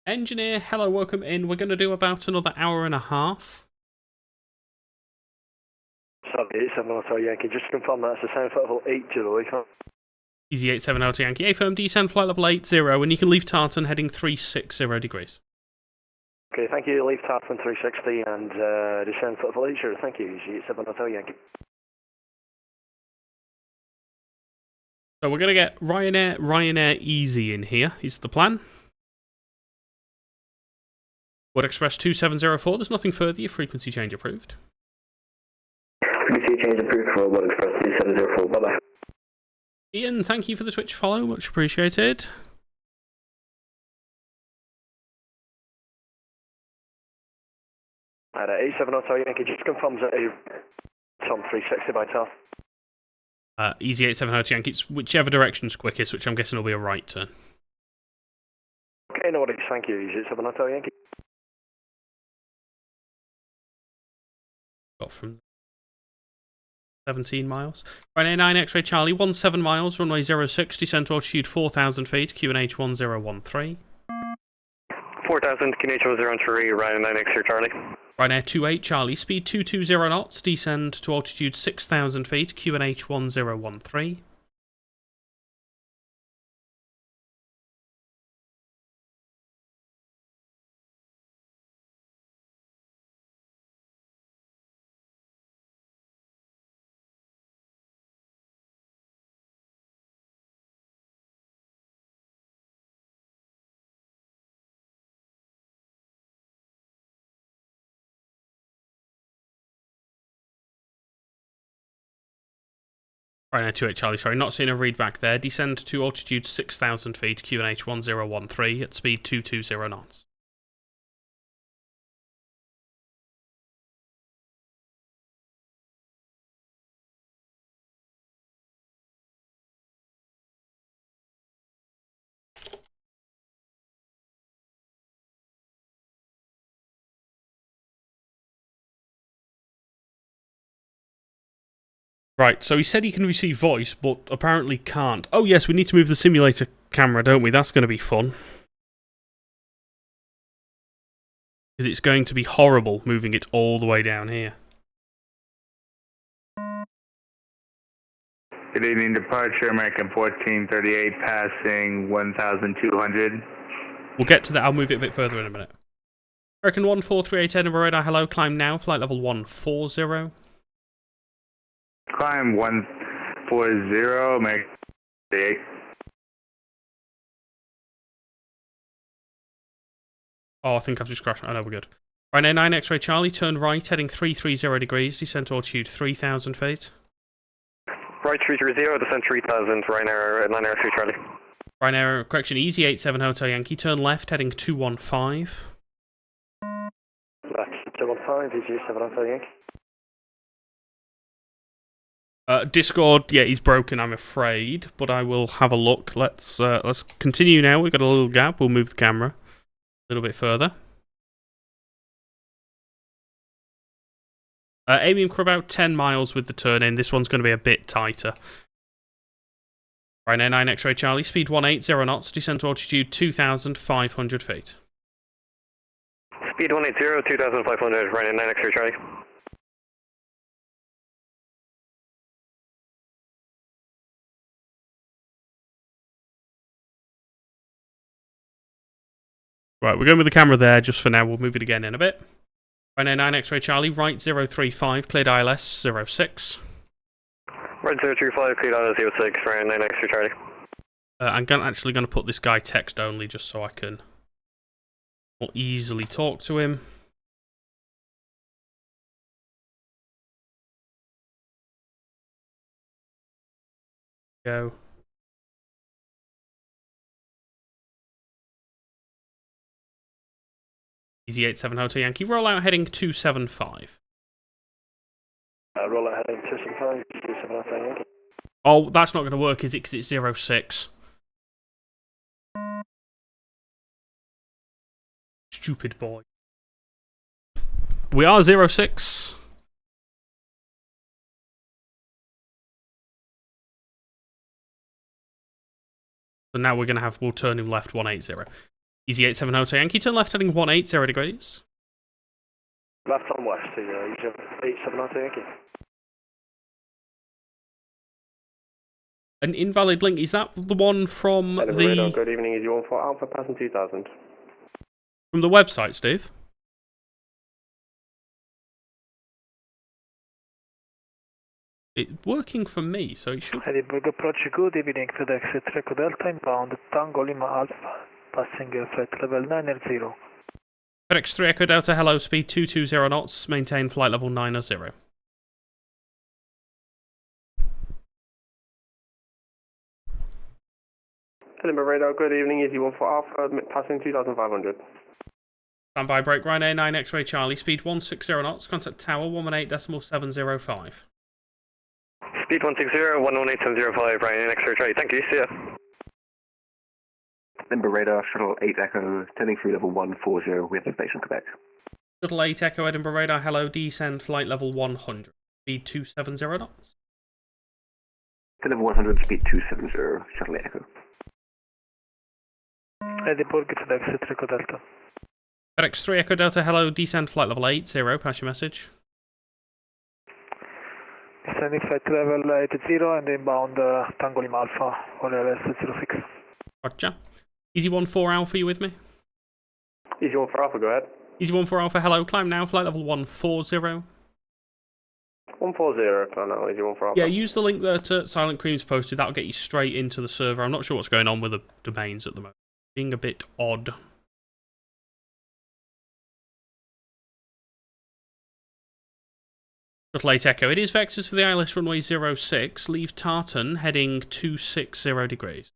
Engineer, hello, welcome in. We're going to do about another hour and a half. Sorry, 87 Hotel Yankee, just to confirm that's the sound flight level 80, you can't. Easy 87 Hotel Yankee, A-firm, descend flight level 80, and you can leave Tartan heading 360 degrees. Okay, thank you, leave Tartan 360 and descend flight level 80, thank you, EG 87 Hotel Yankee. So we're going to get Ryanair Easy in here, is the plan. Wood Express 2704, there's nothing further, your frequency change approved. Frequency change approved for Wood Express 2704, bye-bye. Ian, thank you for the Twitch follow, much appreciated. At 87 Hotel Yankee, just confirms that Tom 360 by Tal. Easy 87 Hotel Yankee, it's whichever direction's quickest, which I'm guessing will be a right turn. Okay, no worries, thank you. Easy 87 Hotel Yankee. Got from 17 miles. Ryanair 9 X-ray Charlie, 17 miles, runway 06, descent to altitude 4,000 feet, QNH 1013. 4,000, QNH 1013, Ryanair 9 X-ray Charlie. Ryanair 28 Charlie, speed 220 knots, descend to altitude 6,000 feet, QNH 1013. Ryanair 28 Charlie, sorry, not seeing a read back there. Descend to altitude 6,000 feet, QNH 1013 at speed 220 knots. Right, so he said he can receive voice, but apparently can't. Oh yes, we need to move the simulator camera, don't we? That's going to be fun. Because it's going to be horrible moving it all the way down here. Good evening, departure, American 1438, passing 1,200. We'll get to that, I'll move it a bit further in a minute. American 1438 Edinburgh Radar, hello, climb now, flight level 140. Climb 140, American 38. Oh, I think I've just crashed. Oh no, we're good. Ryanair 9 X-ray Charlie, turn right, heading 330 degrees, descent to altitude 3,000 feet. Right 330, descent 3,000, Ryanair 9 X-ray Charlie. Ryanair, correction, Easy 87 Hotel Yankee, turn left, heading 215. Left 215, Easy 87 Hotel Yankee. Discord, yeah, he's broken, I'm afraid, but I will have a look. Let's continue now. We've got a little gap. We'll move the camera a little bit further. Aiming for about 10 miles with the turn in. This one's going to be a bit tighter. Ryanair 9 X-ray Charlie, speed 180 knots, descent to altitude 2,500 feet. Speed 180, 2,500, Ryanair 9 X-ray Charlie. Right, we're going with the camera there just for now. We'll move it again in a bit. Ryanair 9 X-ray Charlie, right 035, cleared ILS 06. Right 035, cleared ILS 06, Ryanair 9 X-ray Charlie. I'm actually going to put this guy text only just so I can more easily talk to him. Go. Easy 87 Hotel Yankee, roll out heading 275. Roll out heading 275, 27 Hotel Yankee. Oh, that's not going to work, is it? Because it's 06. Stupid boy. We are 06. So now we're going to have, we'll turn him left 180. Easy 87 Hotel Yankee, turn left heading 180 degrees. Left on west, Easy 87 Hotel Yankee. An invalid link, is that the one from the... Good evening, Easy 14 Alpha, passing 2,000. From the website, Steve? It's working for me, so it should... Edinburgh approach, good evening, FedEx Echo Delta inbound, Tango Lima Alpha, passing flight level 980. FedEx 3 Echo Delta, hello, speed 220 knots, maintain flight level 90. Edinburgh Radar, good evening, Easy 1 for Alpha, passing 2,500. Standby break, Ryanair 9 X-ray Charlie, speed 160 knots, contact tower 118.705. Speed 160, 118.705, Ryanair X-ray Charlie, thank you, see ya. Edinburgh Radar, Shuttle 8 Echo, turning through level 140, we have the station Quebec. Shuttle 8 Echo Edinburgh Radar, hello, descend flight level 100, speed 270 knots. To level 100, speed 270, Shuttle 8 Echo. Edinburgh, FedEx 3 Echo Delta. FedEx 3 Echo Delta, hello, descend flight level 80, pass your message. Descending flight level 80 and inbound Tango Lima Alpha, OLS 06. Roger. Easy 1-4 Alpha, you with me? Easy 1 for Alpha, go ahead. Easy 1-4 Alpha, hello, climb now, flight level 140. 140, climb now, Easy 1 for Alpha. Yeah, use the link that Silent Cream's posted, that'll get you straight into the server. I'm not sure what's going on with the domains at the moment. Being a bit odd. Shuttle 8 Echo, it is vectors for the ILS runway 06, leave Tartan, heading 260 degrees.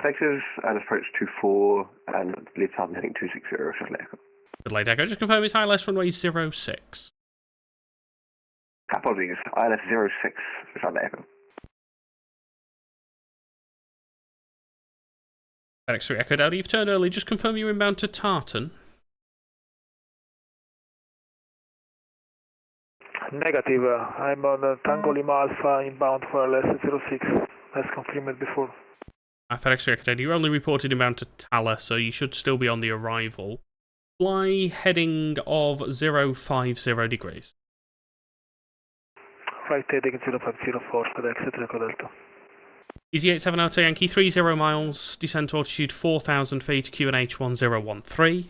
Vectors, and approach 24, and leave Tartan heading 260, Shuttle 8 Echo. Shuttle 8 Echo, just confirm it's ILS runway 06. Apologies, ILS 06, Shuttle 8 Echo. FedEx 3 Echo Delta, you've turned early, just confirm you're inbound to Tartan. Negative, I'm on Tango Lima Alpha inbound for LS 06, as confirmed before. FedEx 3 Echo Delta, you only reported inbound to Tala, so you should still be on the arrival. Fly heading of 050 degrees. Right heading 0504, FedEx 3 Echo Delta. Easy 87 Alto Yankee, 30 miles, descent to altitude 4,000 feet, QNH 1013.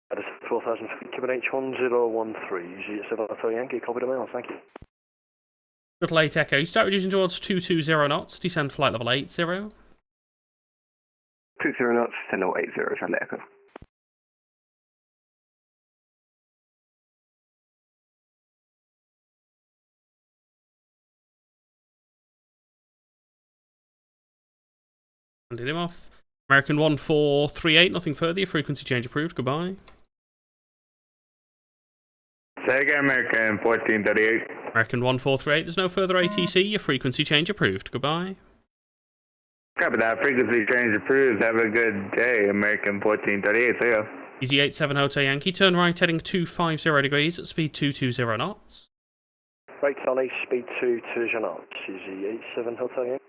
That is 4,000 feet, QNH 1013, Easy 87 Alto Yankee, copy the mails, thank you. Shuttle 8 Echo, start reducing towards 220 knots, descend flight level 80. 20 knots, 10 level 80, Shuttle 8 Echo. Handed him off. American 1438, nothing further, your frequency change approved, goodbye. Say again, American 1438. American 1438, there's no further ATC, your frequency change approved, goodbye. Copy that, frequency change approved. Have a good day, American 1438, see ya. Easy 87 Hotel Yankee, turn right heading 250 degrees at speed 220 knots. Right, Charlie, speed 220 knots, Easy 87 Hotel Yankee.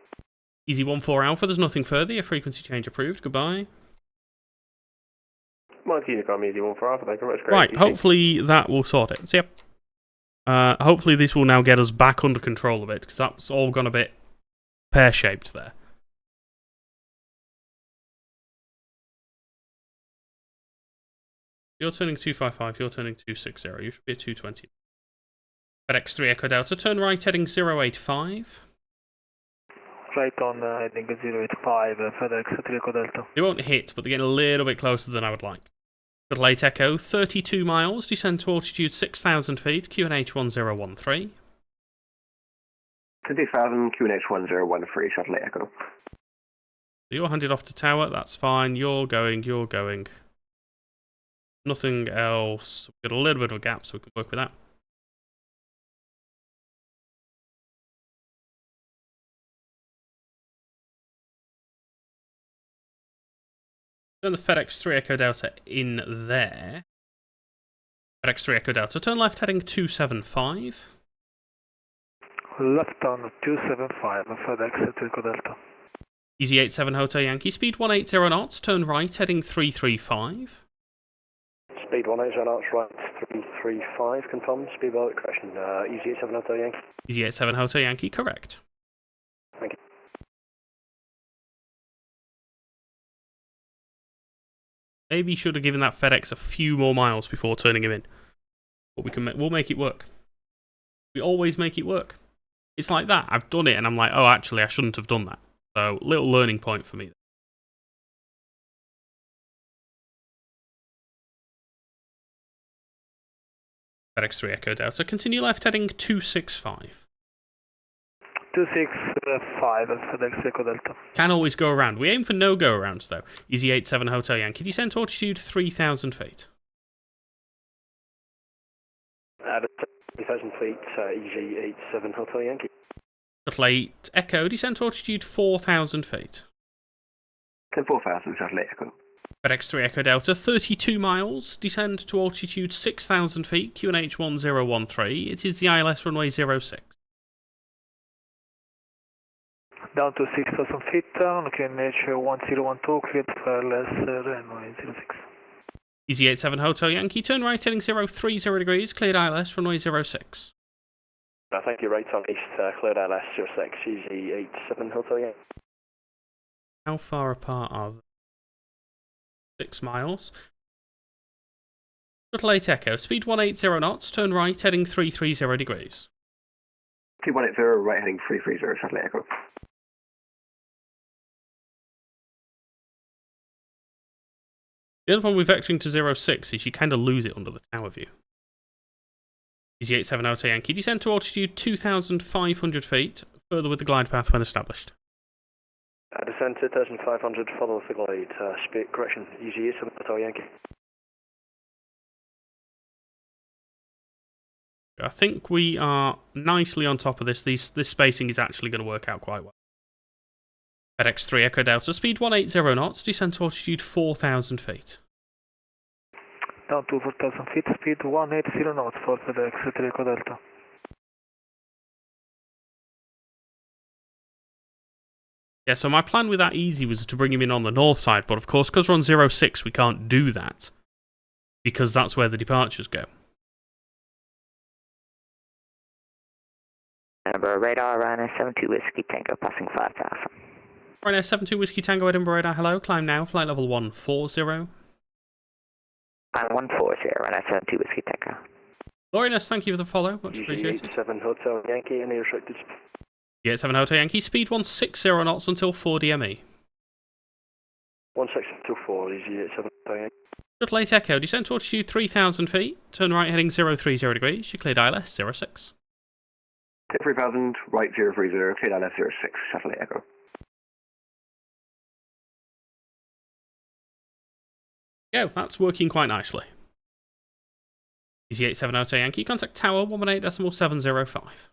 Easy 14 Alpha, there's nothing further, your frequency change approved, goodbye. Mighty Unicom, Easy 1 for Alpha, thank you very much. Right, hopefully that will sort it. So, yep. Hopefully this will now get us back under control of it, because that's all gone a bit pear-shaped there. You're turning 255, you're turning 260, you should be at 220. FedEx 3 Echo Delta, turn right heading 085. Right on heading 085, FedEx 3 Echo Delta. They won't hit, but they're getting a little bit closer than I would like. Shuttle 8 Echo, 32 miles, descend to altitude 6,000 feet, QNH 1013. 20,000, QNH 1013, Shuttle 8 Echo. You're handed off to tower, that's fine, you're going. Nothing else. We've got a little bit of a gap, so we can work with that. Turn the FedEx 3 Echo Delta in there. FedEx 3 Echo Delta, turn left heading 275. Left on 275, FedEx 3 Echo Delta. Easy 87 Hotel Yankee, speed 180 knots, turn right heading 335. Speed 180 knots, right 335, confirmed, speed belt correction, Easy 87 Hotel Yankee. Easy 87 Hotel Yankee, correct. Thank you. Maybe should have given that FedEx a few more miles before turning him in. But we'll make it work. We always make it work. It's like that. I've done it and I'm like, oh, actually, I shouldn't have done that. So, little learning point for me. FedEx 3 Echo Delta. Continue left heading 265. 265 FedEx Echo Delta. Can always go around. We aim for no go arounds though. Easy 87 Hotel Yankee. Descent altitude 3,000 feet. At 3,000 feet, Easy 87 Hotel Yankee. Shuttle 8 Echo. Descent altitude 4,000 feet. 10-4000, Shuttle 8 Echo. FedEx 3 Echo Delta, 32 miles, descend to altitude 6,000 feet, QNH 1013. It is the ILS runway 06. Down to 6,000 feet, on QNH 1012, cleared for ILS runway 06. Easy 87 Hotel Yankee, turn right heading 030 degrees, cleared ILS runway 06. Thank you, right on east, cleared ILS 06, Easy 87 Hotel Yankee. How far apart are they? 6 miles. Shuttle 8 Echo, speed 180 knots, turn right heading 330 degrees. 2180, right heading 330, Shuttle 8 Echo. The other one with vectoring to 06 is you kind of lose it under the tower view. Easy 87 Hotel Yankee, descend to altitude 2,500 feet, further with the glide path when established. Descend 2,500, follow with the glide, speed correction, Easy 87 Hotel Yankee. I think we are nicely on top of this. This spacing is actually going to work out quite well. FedEx 3 Echo Delta, speed 180 knots, descent to altitude 4,000 feet. Down to 4,000 feet, speed 180 knots for FedEx 3 Echo Delta. Yeah, so my plan with that easy was to bring him in on the north side, but of course, because we're on 06, we can't do that, because that's where the departures go. Radar, Ryanair 72 Whiskey Tango, passing 5,000. Ryanair 72 Whiskey Tango, Edinburgh Radar, hello, climb now, flight level 140. I'm 140, Ryanair 72 Whiskey Tango. Glorious, thank you for the follow, much appreciated. 87 Hotel Yankee, any restricted? Yeah, 7 Hotel Yankee, speed 160 knots until 4 DME. 1624, Easy 87 Hotel Yankee. Shuttle 8 Echo, descent to altitude 3,000 feet, turn right heading 030 degrees, you cleared ILS 06. 3,000, right 030, cleared ILS 06, Shuttle 8 Echo. Yeah, that's working quite nicely. Easy 87 Hotel Yankee, contact tower 118.705.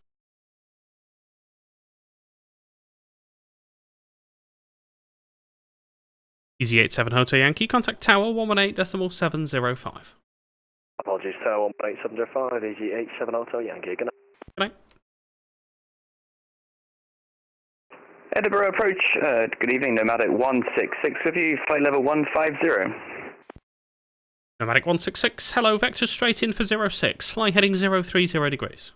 Easy 87 Hotel Yankee, contact tower 118.705. Apologies, tower 18705, Easy 87 Hotel Yankee, good night. Good night. Edinburgh approach, good evening, Nomadic 166 with you, flight level 150. Nomadic 166, hello, vector straight in for 06, fly heading 030 degrees.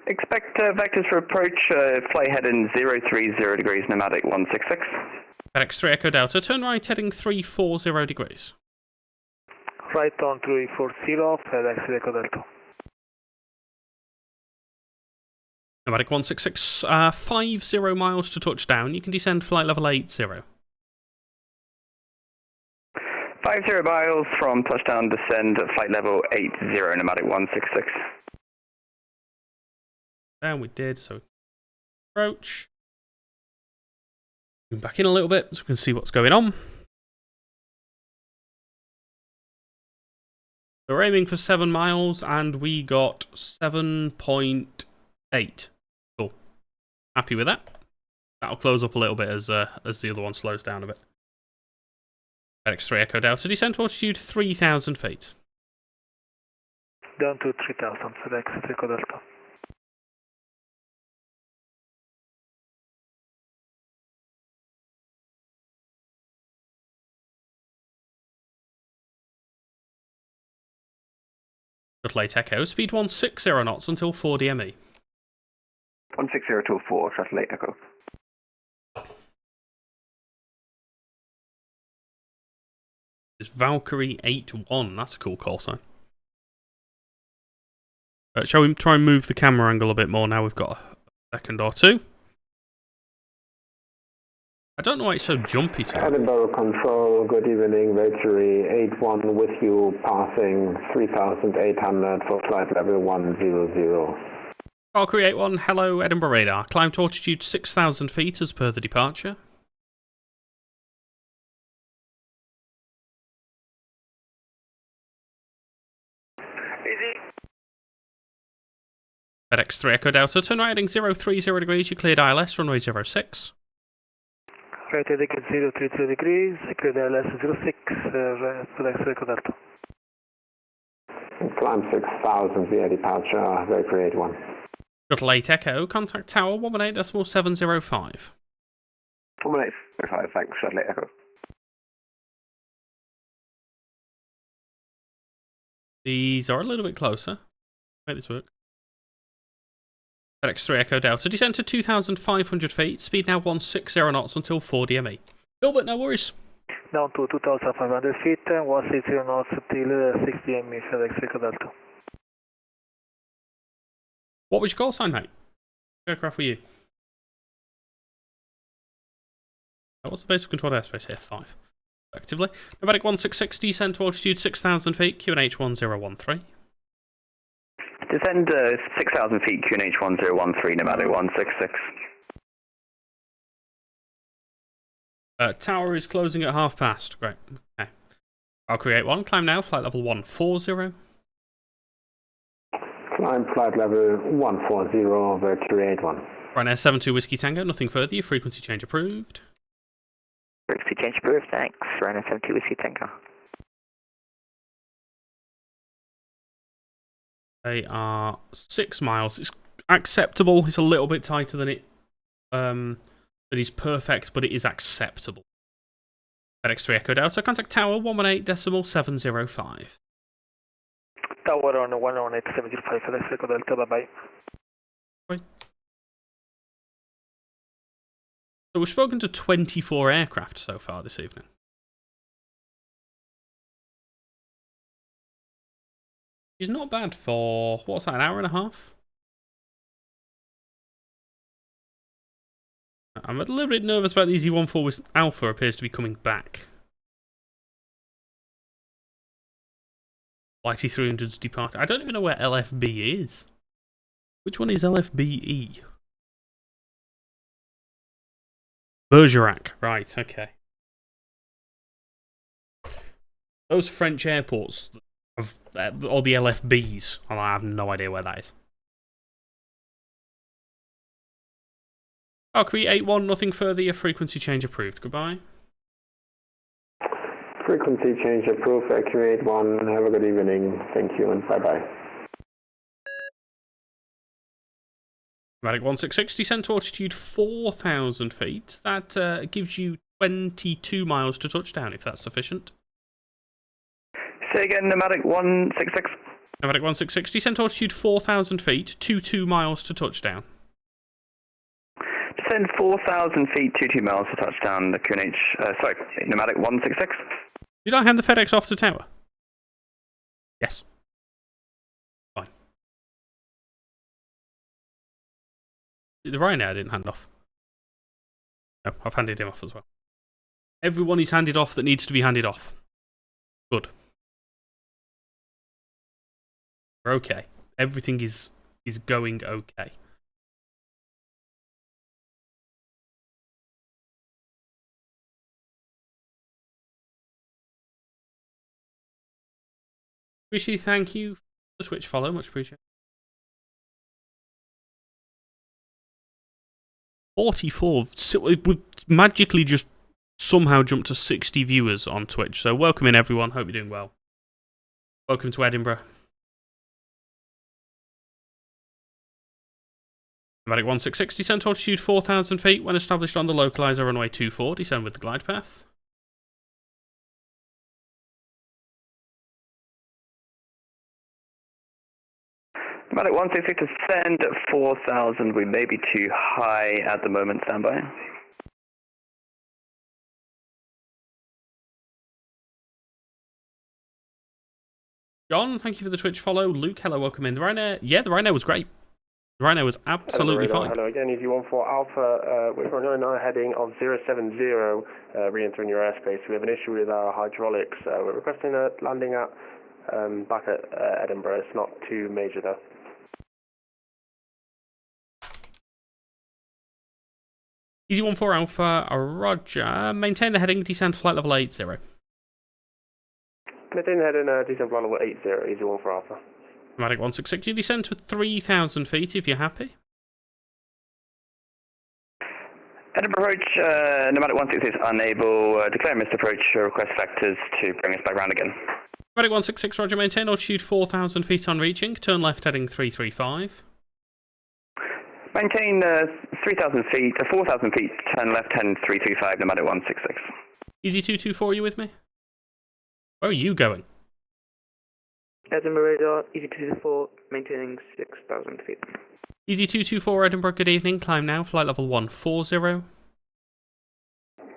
Expect vectors for approach, flight heading 030 degrees, Nomadic 166. FedEx 3 Echo Delta, turn right heading 340 degrees. Right on 340, FedEx 3 Echo Delta. Nomadic 166, 50 miles to touchdown, you can descend flight level 80. 50 miles from touchdown, descend at flight level 80, Nomadic 166. And we did, so approach. Zoom back in a little bit so we can see what's going on. So we're aiming for 7 miles and we got 7.8. Cool. Happy with that. That'll close up a little bit as the other one slows down a bit. FedEx 3 Echo Delta, descent to altitude 3,000 feet. Down to 3,000, FedEx 3 Echo Delta. Shuttle 8 Echo, speed 160 knots until 4 DME. 160 till 4, Shuttle 8 Echo. It's Valkyrie 8-1, that's a cool call sign. Shall we try and move the camera angle a bit more now we've got a second or two? I don't know why it's so jumpy today. Edinburgh Control, good evening, Victory 81 with you, passing 3,800 for flight level 100. Valkyrie 81, hello, Edinburgh Radar. Climb to altitude 6,000 feet as per the departure. Easy. FedEx 3 Echo Delta, turn right heading 030 degrees, you cleared ILS, runway 06. Right heading 030 degrees, cleared ILS 06, FedEx 3 Echo Delta. Climb 6,000 via departure, Victory 81. Shuttle 8 Echo, contact tower 118.705. 118.05, thanks, Shuttle 8 Echo. These are a little bit closer. Make this work. FedEx 3 Echo Delta, descend to 2,500 feet, speed now 160 knots until 4 DME. Gilbert, no worries. Down to 2,500 feet, 160 knots till 6 DME, FedEx 3 Echo Delta. What was your call sign, mate? What aircraft were you? What's the basic control airspace here? 5. Effectively. Nomadic 166, descend to altitude 6,000 feet, QNH 1013. Descend 6,000 feet, QNH 1013, Nomadic 166. Tower is closing at 1:30. Great. Okay. I'll create one. Climb now, flight level 140. Climb flight level 140, Victory 81. Ryanair 72 Whiskey Tango, nothing further. Your frequency change approved. Frequency change approved, thanks. Ryanair 72 Whiskey Tango. They are 6 miles. It's acceptable. It's a little bit tighter than it. It is perfect, but it is acceptable. FedEx 3 Echo Delta, contact tower 118.705. Tower on 118.705, FedEx Echo Delta, bye-bye. Bye. So we've spoken to 24 aircraft so far this evening. It's not bad for, what's that, an hour and a half? I'm a little bit nervous about the EZ-14 with Alpha appears to be coming back. YT-300's departed. I don't even know where LFB is. Which one is LFBE? Bergerac. Right, okay. Those French airports, or the LFBs, I have no idea where that is. Valkyrie 81, nothing further, your frequency change approved. Goodbye. Frequency change approved, Victory 81. Have a good evening. Thank you and bye-bye. Nomadic 166, descend to altitude 4,000 feet. That gives you 22 miles to touchdown, if that's sufficient. Say again, Nomadic 166. Nomadic 166, descend to altitude 4,000 feet, 22 miles to touchdown. Descend 4,000 feet, 22 miles to touchdown, the QNH, Nomadic 166. Did I hand the FedEx off to tower? Yes. Fine. The Ryanair didn't hand off. No, I've handed him off as well. Everyone is handed off that needs to be handed off. Good. We're okay. Everything is going okay. Rishi, thank you for the Twitch follow, much appreciated. 44. So we've magically just somehow jumped to 60 viewers on Twitch. So welcome in everyone. Hope you're doing well. Welcome to Edinburgh. Nomadic 166, descend to altitude 4,000 feet. When established on the localizer runway 24, descend with the glide path. Nomadic 166, descend 4,000. We may be too high at the moment. Stand by. John, thank you for the Twitch follow. Luke, hello, welcome in. The Ryanair, yeah, the Ryanair was great. Rhino was absolutely fine. Hello again, EZ14 Alpha. We're currently on a heading of 070, re-entering your airspace. We have an issue with our hydraulics. We're requesting a landing at back at Edinburgh. It's not too major though. EZ14 Alpha, roger. Maintain the heading, descend flight level 80. Maintain the heading, descend flight level 80, EZ14 Alpha. Pneumatic 166, you descend to 3,000 feet if you're happy. Edinburgh approach, pneumatic 166 unable, declare missed approach, request factors to bring us back round again. Pneumatic 166, roger, maintain altitude 4,000 feet on reaching, turn left heading 335. Maintain 3,000 feet, 4,000 feet, turn left heading 335, pneumatic 166. EZ224, you with me? Where are you going? Edinburgh radar, EZ224, maintaining 6,000 feet. EZ224 Edinburgh, good evening. Climb now, flight level 140.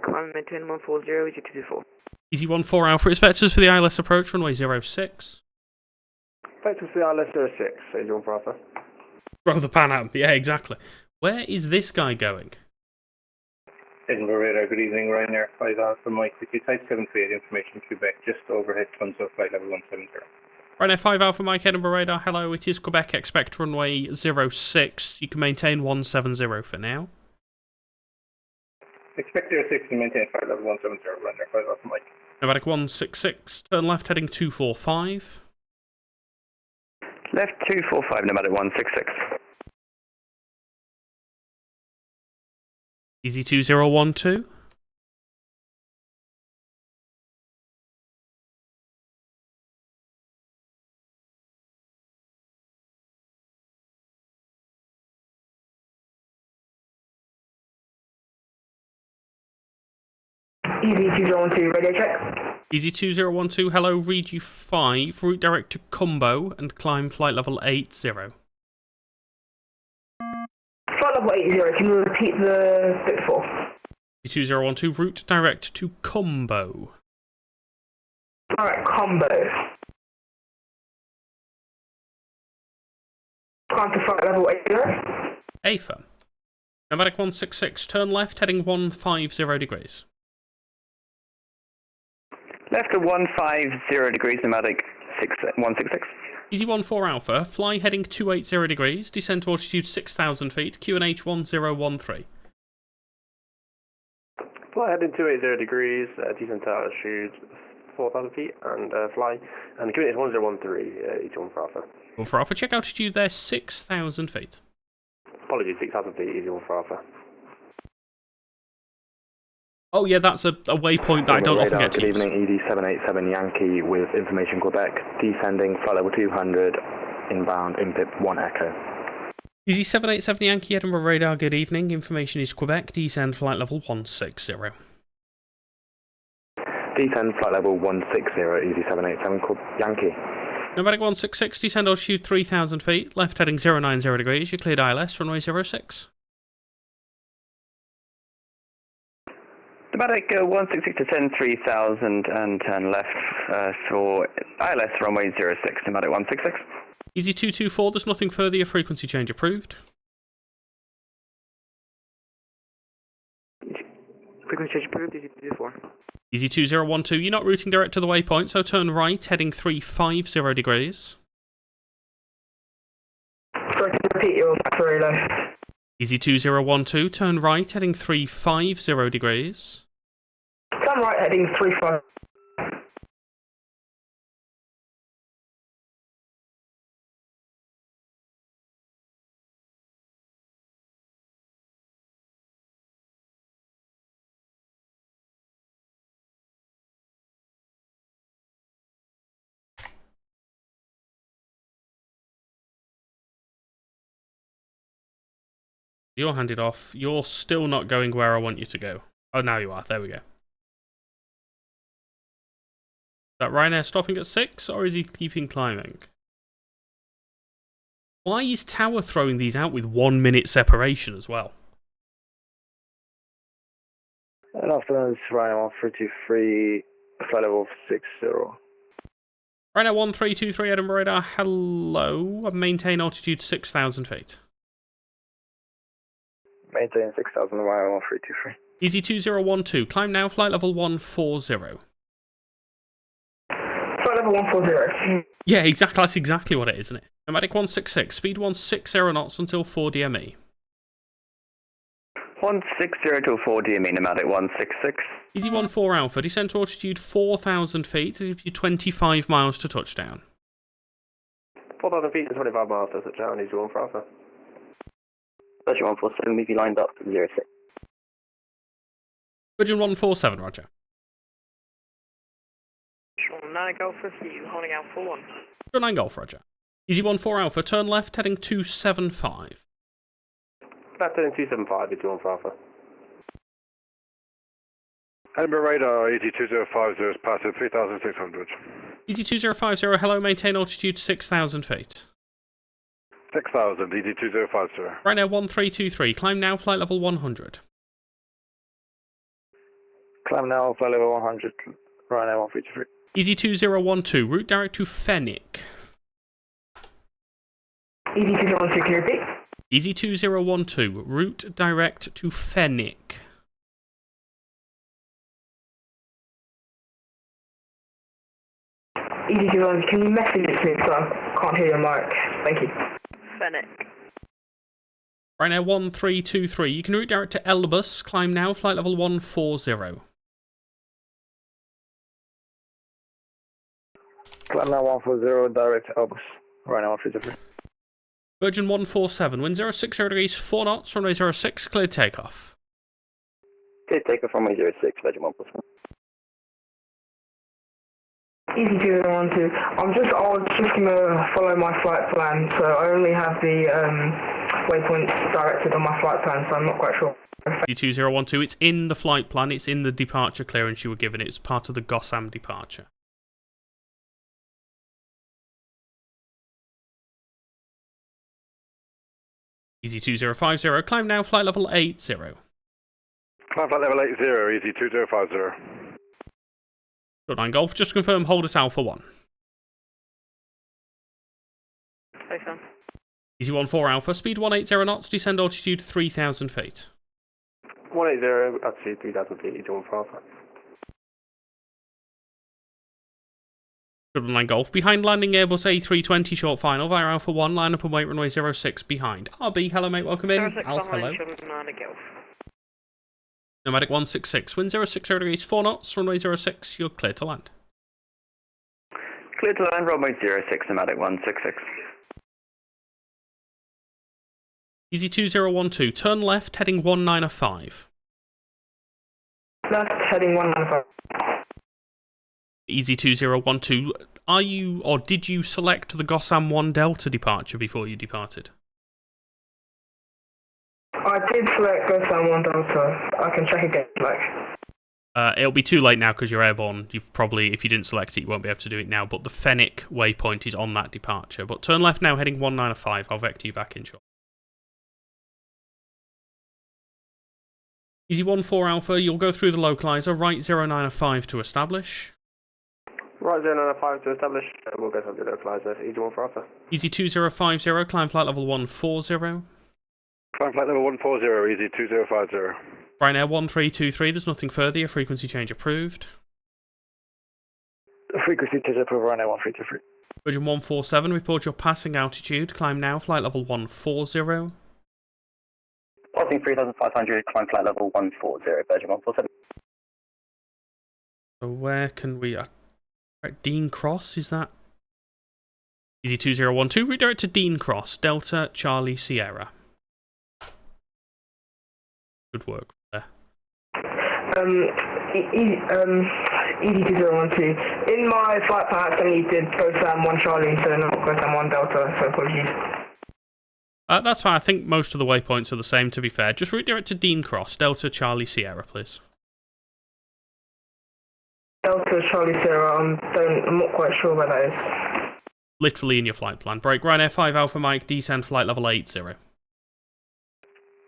Climb, maintain 140, EZ224. EZ14 Alpha, it's vectors for the ILS approach, runway 06. Vectors for the ILS 06, EZ14 Alpha. Throw the pan at him, yeah, exactly. Where is this guy going? Edinburgh radar, good evening. Ryanair 5 Alpha Mike with you. Type 738 information Quebec, just overhead Funzo, flight level 170. Ryanair 5 Alpha Mike, Edinburgh radar, hello, it is Quebec, expect runway 06. You can maintain 170 for now. Expect 06 and maintain flight level 170, Ryanair 5 Alpha Mike. Pneumatic 166, turn left heading 245. Left 245, pneumatic 166. EZ2012. EZ2012, radio check. EZ2012, hello, read you 5, route direct to Combo and climb flight level 80. Flight level 80, can you repeat the bit before? EZ2012, route direct to Combo. Alright, Combo. Climb to flight level 80. AFA. Pneumatic 166, turn left heading 150 degrees. Left to 150 degrees, pneumatic 166. EZ14 Alpha, fly heading 280 degrees, descend to altitude 6,000 feet, QNH 1013. Fly heading 280 degrees, descend to altitude 4,000 feet, and fly, and the QNH 1013, EZ1 for Alpha. Well, for Alpha, check altitude there, 6,000 feet. Apologies, 6,000 feet, EZ1 for Alpha. Oh yeah, that's a waypoint that I don't often get to use. Good evening, ED787 Yankee with information Quebec, descending flight level 200, inbound, INPIP 1 Echo. ED787 Yankee Edinburgh radar, good evening, information is Quebec, descend flight level 160. Descend flight level 160, ED787 Yankee. Pneumatic 166, descend altitude 3,000 feet, left heading 090 degrees, you cleared ILS, runway 06. Pneumatic 166 to 10, 3,000 and turn left for ILS runway 06, pneumatic 166. EZ224, there's nothing further, your frequency change approved. Frequency change approved, EZ224. EZ2012, you're not routing direct to the waypoint, so turn right, heading 350 degrees. Sorry, can you repeat your very low? EZ2012, turn right, heading 350 degrees. Turn right, heading 35. You're handed off. You're still not going where I want you to go. Oh, now you are. There we go. Is that Ryanair stopping at 6, or is he keeping climbing? Why is Tower throwing these out with 1 minute separation as well? Good afternoon, it's Ryanair 1323, flight level 60. Ryanair 1323 Edinburgh radar, hello. Maintain altitude 6,000 feet. Maintain 6,000 wire 1323. Easy 2012, climb now, flight level 140. Flight level 140. Yeah, exactly. That's exactly what it is, isn't it? Nomadic 166, speed 160 knots until 4 DME. 160 till 4 DME, Nomadic 166. Easy 14 Alpha, descend to altitude 4,000 feet, to give you 25 miles to touchdown. 4,000 feet and 25 miles to touchdown, Easy 1 for Alpha. Virgin 147, move you lined up to 06. Virgin 147, roger. Sean 9 Golf with you, holding out for 1. 9 Golf, roger. Easy 14 Alpha, turn left, heading 275. Left heading 275, Easy 1 for Alpha. Edinburgh radar, Easy 2050 is passing 3,600. Easy 2050, hello, maintain altitude 6,000 feet. 6,000, Easy 2050. Right now 1323, climb now, flight level 100. Climb now, flight level 100, right now 153. Easy 2012, route direct to Fenwick. Easy 2012, can you repeat? Easy 2012, route direct to Fenwick. Easy 2012, can you message it to me so I can't hear your mic? Thank you. Fennec. Right now 1323, you can route direct to Elbus, climb now, flight level 140. Climb now 140, direct to Elbus, right now 153. Virgin 147, wind 060 degrees, 4 knots, runway 06, cleared takeoff. Cleared takeoff, runway 06, Virgin 147. Easy 2012. I was just gonna follow my flight plan, so I only have the waypoints directed on my flight plan, so I'm not quite sure. Easy 2012, it's in the flight plan, it's in the departure clearance you were given, it's part of the Gossam departure. Easy 2050, climb now, flight level 80. Climb flight level 80, Easy 2050. 9 Golf, just confirm, hold at Alpha 1. Hey, Sam. Easy 14 Alpha, speed 180 knots, descend altitude 3,000 feet. 180, altitude 3,000 feet, Easy 1 for Alpha. 9 Golf, behind landing Airbus A320 short final via Alpha 1, line up and wait runway 06 behind. RB, hello mate, welcome in. Alpha, hello. Nomadic 166, wind 060 degrees, 4 knots, runway 06, you're clear to land. Clear to land, runway 06, Nomadic 166. Easy 2012, turn left, heading 195. Left, heading 195. Easy 2012, are you, or did you select the Gossam 1 Delta departure before you departed? I did select Gossam 1 Delta. I can check again, like. It'll be too late now because you're airborne. You've probably, if you didn't select it, you won't be able to do it now. But the Fenwick waypoint is on that departure. But turn left now, heading 195. I'll vector you back in short. Easy 14 Alpha, you'll go through the localizer, right 095 to establish. Right 095 to establish, we'll go through the localizer, Easy 1 for Alpha. Easy 2050, climb flight level 140. Climb flight level 140, Easy 2050. Right now 1323, there's nothing further, your frequency change approved. Frequency change approved, right now 1323. Virgin 147, report your passing altitude, climb now, flight level 140. Passing 3,500, climb flight level 140, Virgin 147. So where can we... right, Dean Cross, is that? Easy 2012, redirect to Dean Cross, Delta, Charlie, Sierra. Good work there. Easy 2012. In my flight plan, I accidentally did Gossam 1 Charlie, so not Gossam 1 Delta, so apologies. That's fine, I think most of the waypoints are the same, to be fair. Just redirect to Dean Cross, Delta, Charlie, Sierra, please. Delta, Charlie, Sierra, I'm not quite sure where that is. Literally in your flight plan. Break, Ryanair 5 Alpha Mike, descend flight level 80.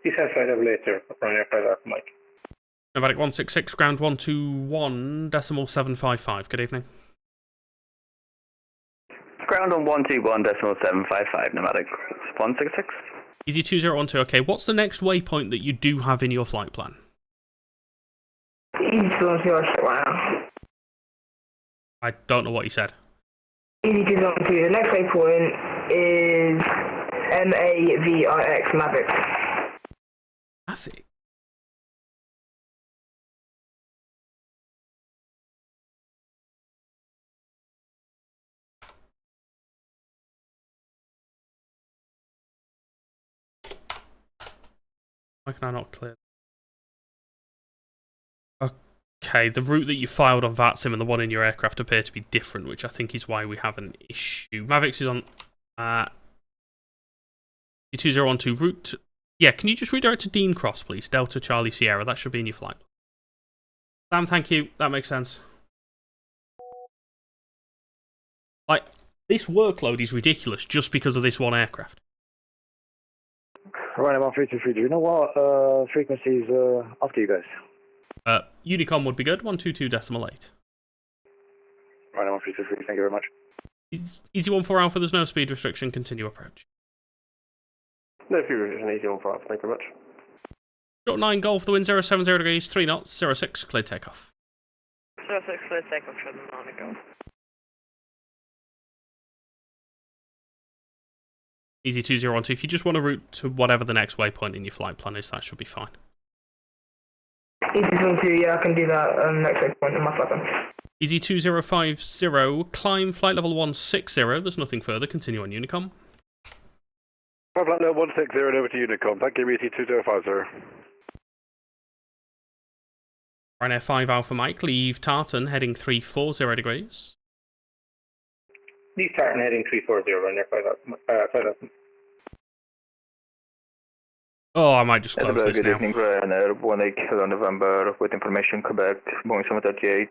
Descend flight level 80, Ryanair 5 Alpha Mike. Nomadic 166, ground 121.755. Good evening. Ground on 121.755, Nomadic 166. Easy 2012. Okay, what's the next waypoint that you do have in your flight plan? Easy 212, I'll check right now. I don't know what you said. Easy 212, the next waypoint is MAVIX, Mavic. Mavic? Why can I not clear? Okay, the route that you filed on VATSIM and the one in your aircraft appear to be different, which I think is why we have an issue. Mavics is on 2012 route. Yeah, can you just redirect to Dean Cross, please? Delta Charlie Sierra. That should be in your flight. Sam, thank you. That makes sense. Like, this workload is ridiculous just because of this one aircraft. Right, I'm on 323. Do you know what frequencies after you guys? Unicom would be good. 122.8. Right, I'm on 323. Thank you very much. Easy 14 Alpha. There's no speed restriction. Continue approach. No fewer than easy 15. Thank you very much. Short 9 Golf. The wind 070 degrees. 3 knots. 06. Clear takeoff. 06, clear takeoff from the Golf. Easy 2012. If you just want to route to whatever the next waypoint in your flight plan is, that should be fine. Easy 212, yeah, I can do that next waypoint in my flight plan. Easy 2050. Climb flight level 160. There's nothing further. Continue on Unicom. Flight level 160 over to Unicom. Thank you, ET 2050. Ryanair 5 Alpha Mike. Leave Tartan heading 340 degrees. Leave Tartan heading 340, Ryanair 5 Alpha. Oh, I might just close this good now. evening, Ryanair 18 Kilo November with information Quebec, Boeing 738,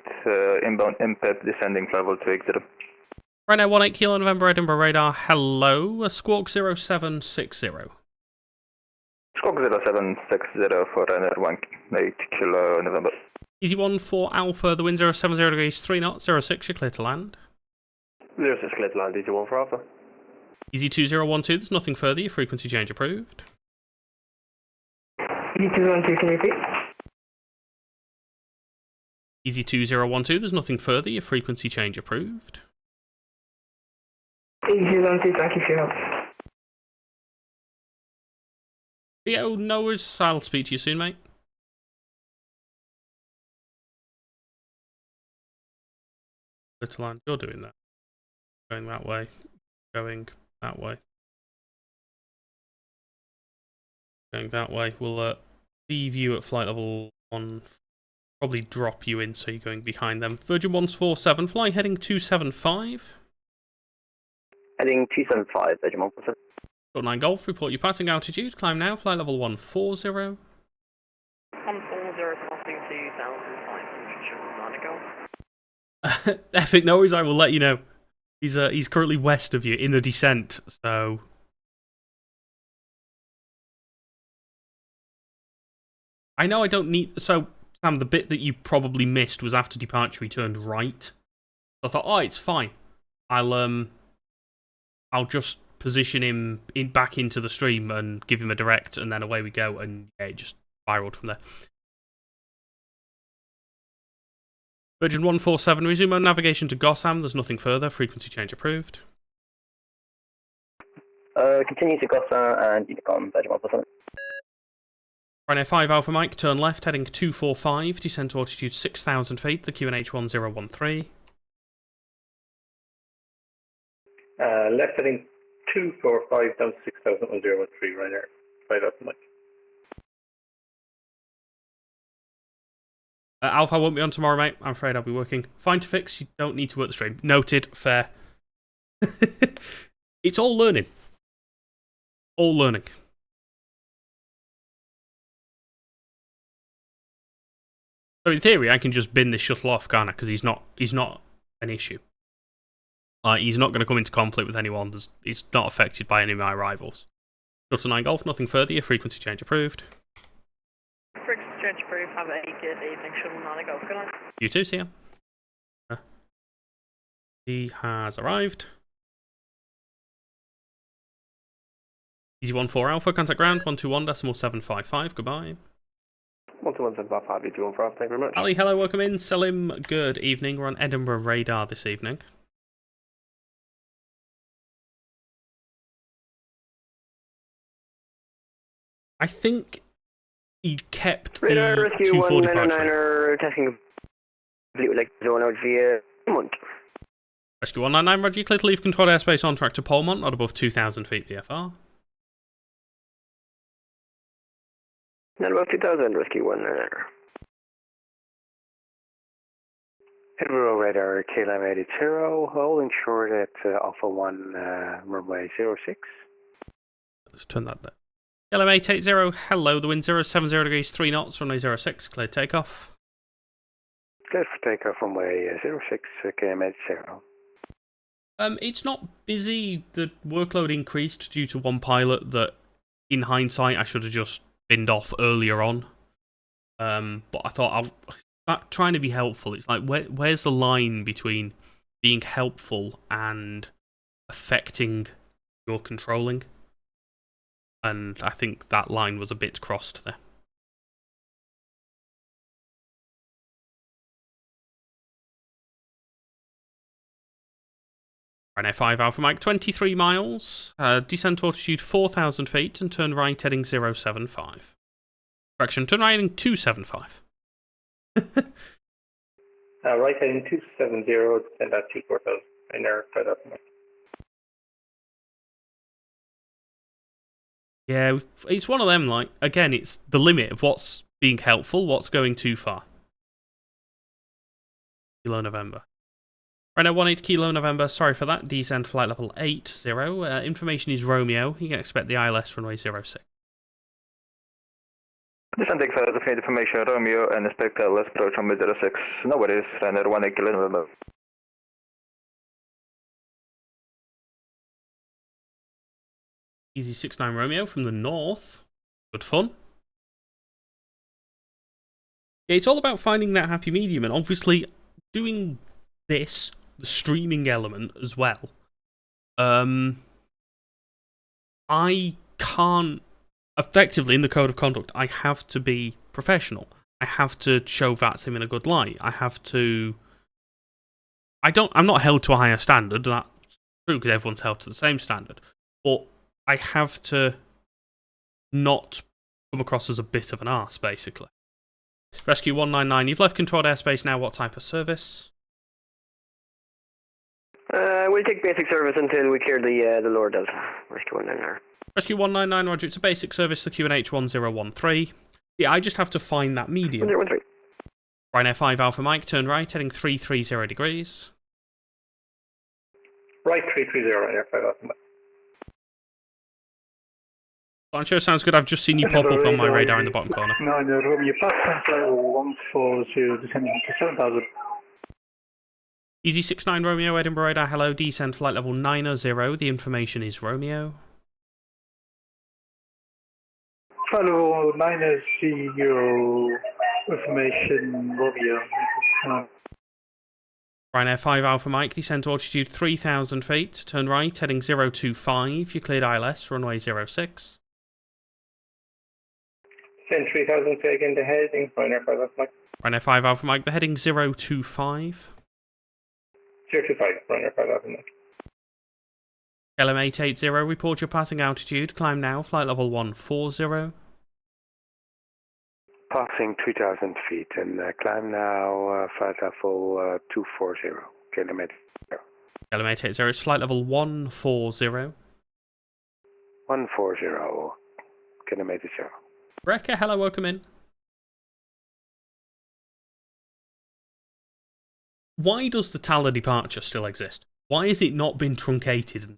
inbound IMPEP, descending level 280. Ryanair 18 Kilo November Edinburgh radar, hello, Squawk 0760. Squawk 0760 for Ryanair 18 Kilo November. Easy 14 Alpha, the wind 070 degrees, 3 knots, 06, you're clear to land. 06, clear to land, easy 14 Alpha. Easy 2012, there's nothing further, your frequency change approved. Easy 212, can you repeat? Easy 2012, there's nothing further, your frequency change approved. Easy 212, thank you for your help. Theo Noah's, I'll speak to you soon, mate. Little land, you're doing that. Going that way. Going that way. Going that way. We'll leave you at flight level 1. Probably drop you in so you're going behind them. Virgin 147, fly heading 275. Heading 275, Virgin 147. Short 9 Golf, report your passing altitude. Climb now, flight level 140. 140, crossing 2,500, Sherman Golf. Epic noise, I will let you know. He's currently west of you in the descent, so... I know I don't need... So, Sam, the bit that you probably missed was after departure he turned right. So I thought, oh, it's fine. I'll just position him back into the stream and give him a direct, and then away we go, and yeah, it just spiraled from there. Virgin 147, resume on navigation to Gossam. There's nothing further. Frequency change approved. Continue to Gossam and Unicom, Virgin 147. Ryanair 5 Alpha Mike, turn left, heading 245, descend to altitude 6,000 feet, the QNH 1013. Left heading 245 down to 6,1013, Ryanair 5 Alpha Mike. Alpha, I won't be on tomorrow, mate. I'm afraid I'll be working. Fine to fix, you don't need to work the stream. Noted, fair. It's all learning. All learning. So in theory, I can just bin this shuttle off, can't I? Because he's not an issue. He's not going to come into conflict with anyone. He's not affected by any of my rivals. Shuttle 9 Golf, nothing further. Your frequency change approved. Frequency change approved. Have a good evening, Shuttle 9 Golf. Good night. You too, see ya. He has arrived. Easy 14 Alpha, contact ground 121.755. Goodbye. 121.755, Easy 14 Alpha, thank you very much. Ali, hello, welcome in. Selim, good evening. We're on Edinburgh radar this evening. I think he kept Radar the Rescue 240 199er testing complete with like zone out via Polmont. Rescue 199, Roger, clear to leave controlled airspace on track to Polmont, not above 2,000 feet VFR. Not above 2,000, Rescue 199er. Edinburgh Radar KLM 80, holding short at Alpha 1 runway 06. Let's turn that down. KLM 880, hello, the wind 070 degrees, 3 knots, runway 06, clear takeoff. Clear for takeoff runway 06, KLM 80. It's not busy. The workload increased due to one pilot that, in hindsight, I should have just binned off earlier on. But I thought I'm trying to be helpful. It's like, where's the line between being helpful and affecting your controlling? And I think that line was a bit crossed there. Ryanair 5 Alpha Mike, 23 miles, descent altitude 4,000 feet, and turn right heading 075. Correction, turn right heading 275. Right heading 270, descend at 24,000. Ryanair 5 Alpha Mike. Yeah, it's one of them, like, again, it's the limit of what's being helpful, what's going too far. Kilo November. Right now, 18 Kilo November, sorry for that, descend flight level 80. Information is Romeo, you can expect the ILS runway 06. Descending flight of information Romeo and expect ILS approach runway 06. No worries, Ryanair 18 Kilo November. Easy 69 Romeo from the north. Good fun. Yeah, it's all about finding that happy medium, and obviously doing this, the streaming element as well. I can't, effectively in the code of conduct, I have to be professional. I have to show VATSIM in a good light. I have to. I'm not held to a higher standard. That's true because everyone's held to the same standard. But I have to not come across as a bit of an arse, basically. Rescue 199, you've left controlled airspace now. What type of service? We'll take basic service until we clear the lower delta. Rescue 199er. Rescue 199, Roger, it's a basic service, the QNH 1013. Yeah, I just have to find that medium. 1013. Ryanair 5 Alpha Mike, turn right, heading 330 degrees. Right 330, Ryanair 5 Alpha Mike. Sancho, sounds good. I've just seen you pop up on my radar in the bottom corner. No, you passed flight level 140, descending to 7,000. Easy 69 Romeo, Edinburgh radar, hello, descend flight level 90. The information is Romeo. Flight level 90, information Romeo. Ryanair 5 Alpha Mike, descent altitude 3,000 feet, turn right, heading 025, you cleared ILS, runway 06. Send 3,000 feet again to heading, Ryanair 5 Alpha Mike. Ryanair 5 Alpha Mike, the heading 025. 025, Ryanair 5 Alpha Mike. LM 880, report your passing altitude, climb now, flight level 140. Passing 3,000 feet and climb now, flight level 240, KLM 80. LM 880 is flight level 140. 140, KLM 80. Rekka, hello, welcome in. Why does the Tala departure still exist? Why has it not been truncated and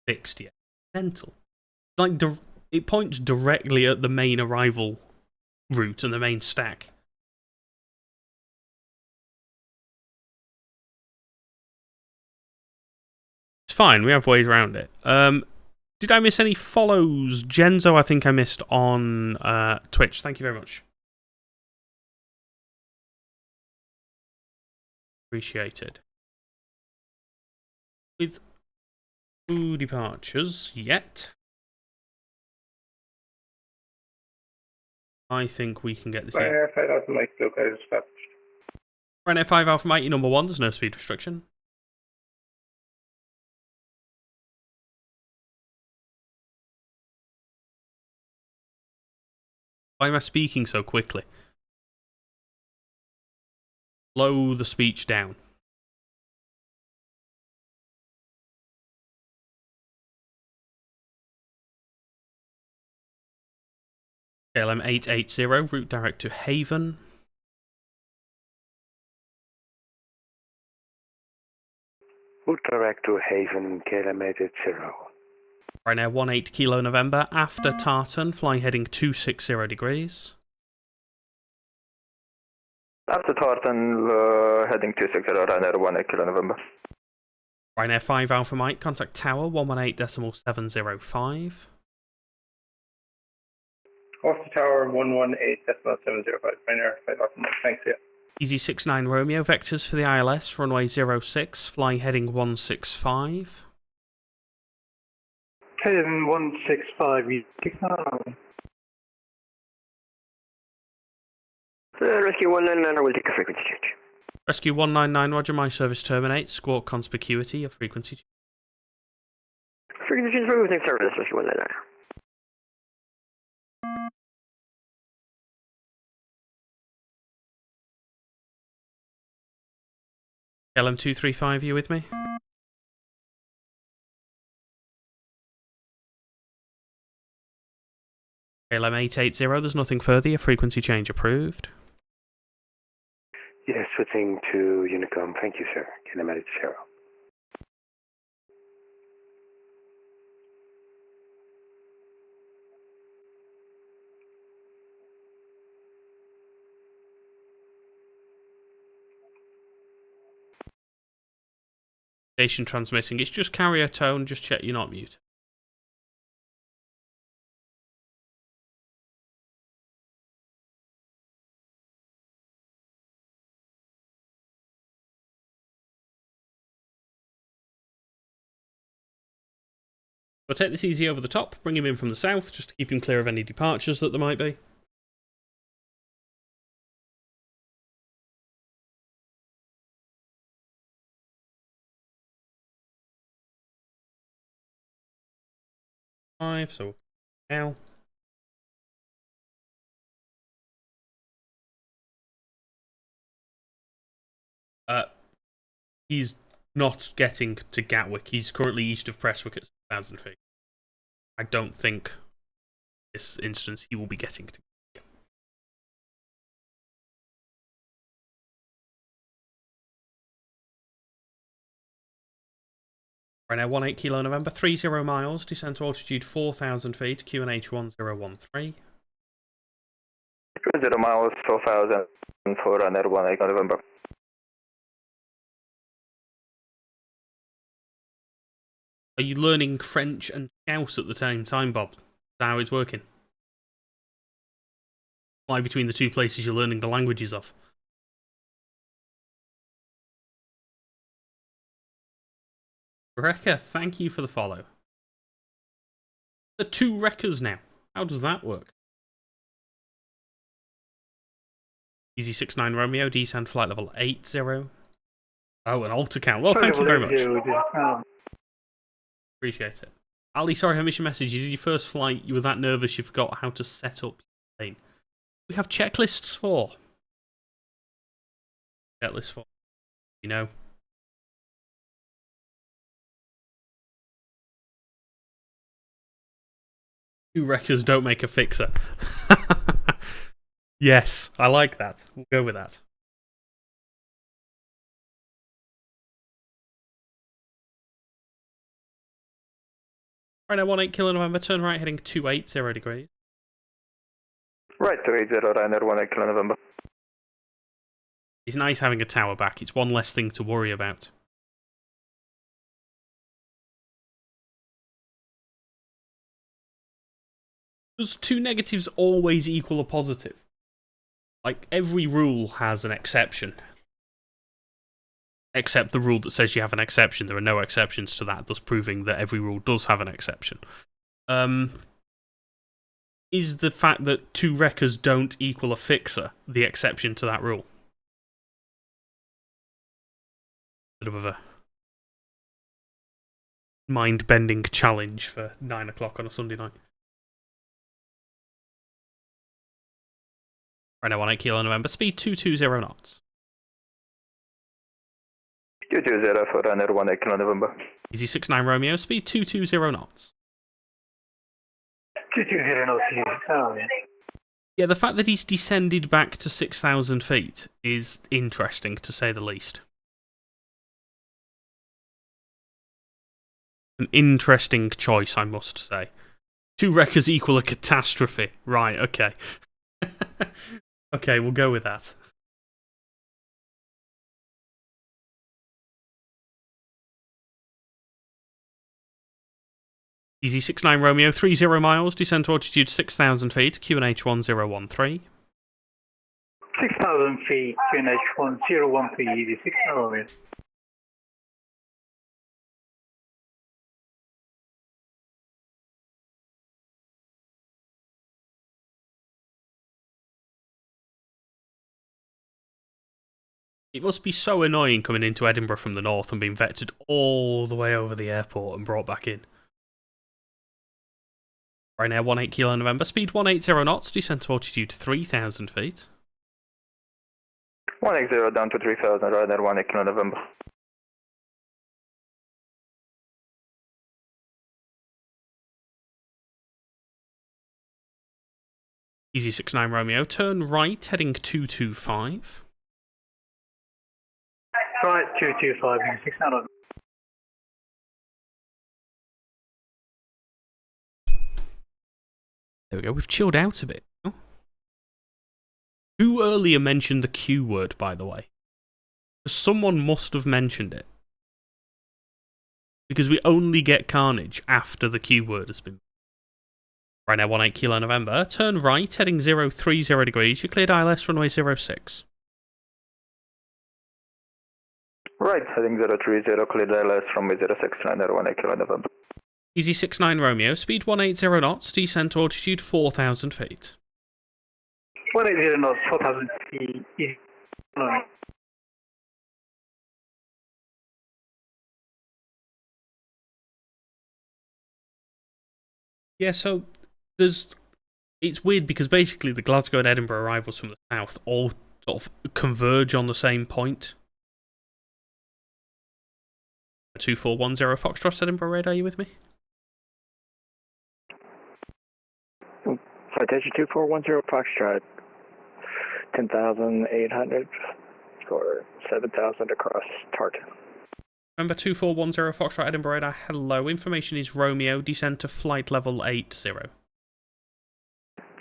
fixed yet? Mental. Like, it points directly at the main arrival route and the main stack. It's fine, we have ways around it. Did I miss any follows? Genzo, I think I missed on Twitch. Thank you very much. Appreciated. With 2 departures yet. I think we can get this. Ryanair 5 Alpha Mike, localized established. Ryanair 5 Alpha Mike, number 1, there's no speed restriction. Why am I speaking so quickly? Slow the speech down. KLM 880, route direct to Haven. Route direct to Haven, KLM 880. Ryanair 18 Kilo November, after Tartan, fly heading 260 degrees. After Tartan, heading 260, Ryanair 18 Kilo November. Ryanair 5 Alpha Mike, contact tower 118.705. Off the tower 118.705. Ryanair 5 Alpha Mike, thanks, yeah. Easy 69 Romeo, vectors for the ILS, runway 06, fly heading 165. Heading 165, Rescue 199 will take a frequency change. Rescue 199, roger, my service terminates. Squawk conspicuity of frequency change. Frequency change for within service, Rescue 199. LM235, you with me? KLM 880, there's nothing further, your frequency change approved. Yes, switching to Unicom. Thank you, sir. KLM 880. Station transmitting, it's just carrier tone, just check you're not muted. We'll take this easy over the top, bring him in from the south, just to keep him clear of any departures that there might be. So now. He's not getting to Gatwick. He's currently east of Prestwick at 6,000 feet. I don't think this instance he will be getting to. Ryanair 18 Kilo November, 30 miles, descent to altitude 4,000 feet, QNH 1013. 0 miles, 4,000 for Ryanair 18 November. Are you learning French and Scouse at the same time, Bob? Is that how it's working? Fly between the two places you're learning the languages of. Rekka, thank you for the follow. There are 2 Rekkas now. How does that work? Easy 69 Romeo, descent flight level 80. Oh, an alter count. Well, thank you very much. Appreciate it. Ali, sorry I missed your message. You did your first flight, you were that nervous you forgot how to set up your plane. We have checklists for. Checklist for. You know. Two wreckers don't make a fixer. Yes, I like that. We'll go with that. Right now, 18 Kilo November, turn right heading 280 degrees. Right, 280, Ryanair 18 Kilo November. It's nice having a tower back. It's one less thing to worry about. Does 2 negatives always equal a positive? Like, every rule has an exception. Except the rule that says you have an exception. There are no exceptions to that, thus proving that every rule does have an exception. is the fact that 2 wreckers don't equal a fixer the exception to that rule? Bit of a mind-bending challenge for 9 o'clock on a Sunday night. Right now, 18 Kilo November, speed 220 knots. 220 for runner 18 Kilo November. Easy 69 Romeo, speed 220 knots. 220 knots, easy 69. Yeah, the fact that he's descended back to 6,000 feet is interesting, to say the least. An interesting choice, I must say. 2 wreckers equal a catastrophe. Right, okay. Okay, we'll go with that. Easy 69 Romeo, 30 miles, descent to altitude 6,000 feet, QNH 1013. 6,000 feet, QNH 1013, easy 69 Romeo. It must be so annoying coming into Edinburgh from the north and being vectored all the way over the airport and brought back in. Right now, 18 Kilo November, speed 180 knots, descent to altitude 3,000 feet. 180 down to 3,000, right there, 18 Kilo November. Easy 69 Romeo, turn right, heading 225. Right, 225, 69. There we go, we've chilled out a bit. Oh. Who earlier mentioned the Q word, by the way? Someone must have mentioned it. Because we only get carnage after the Q word has been. Right now, 18 Kilo November, turn right, heading 030 degrees, you cleared ILS runway 06. Right, heading 030, cleared ILS runway 06, runner 18 Kilo November. Easy 69 Romeo, speed 180 knots, descent to altitude 4,000 feet. 180 knots, 4,000 feet, easy. Yeah, so it's weird because basically the Glasgow and Edinburgh arrivals from the south all sort of converge on the same point. 2410 Foxtrot Edinburgh radar, are you with me? Citation 2410 Foxtrot, 10,800 for 7,000 across Tartan. Remember 2410 Foxtrot Edinburgh radar, hello, information is Romeo, descend to flight level 80.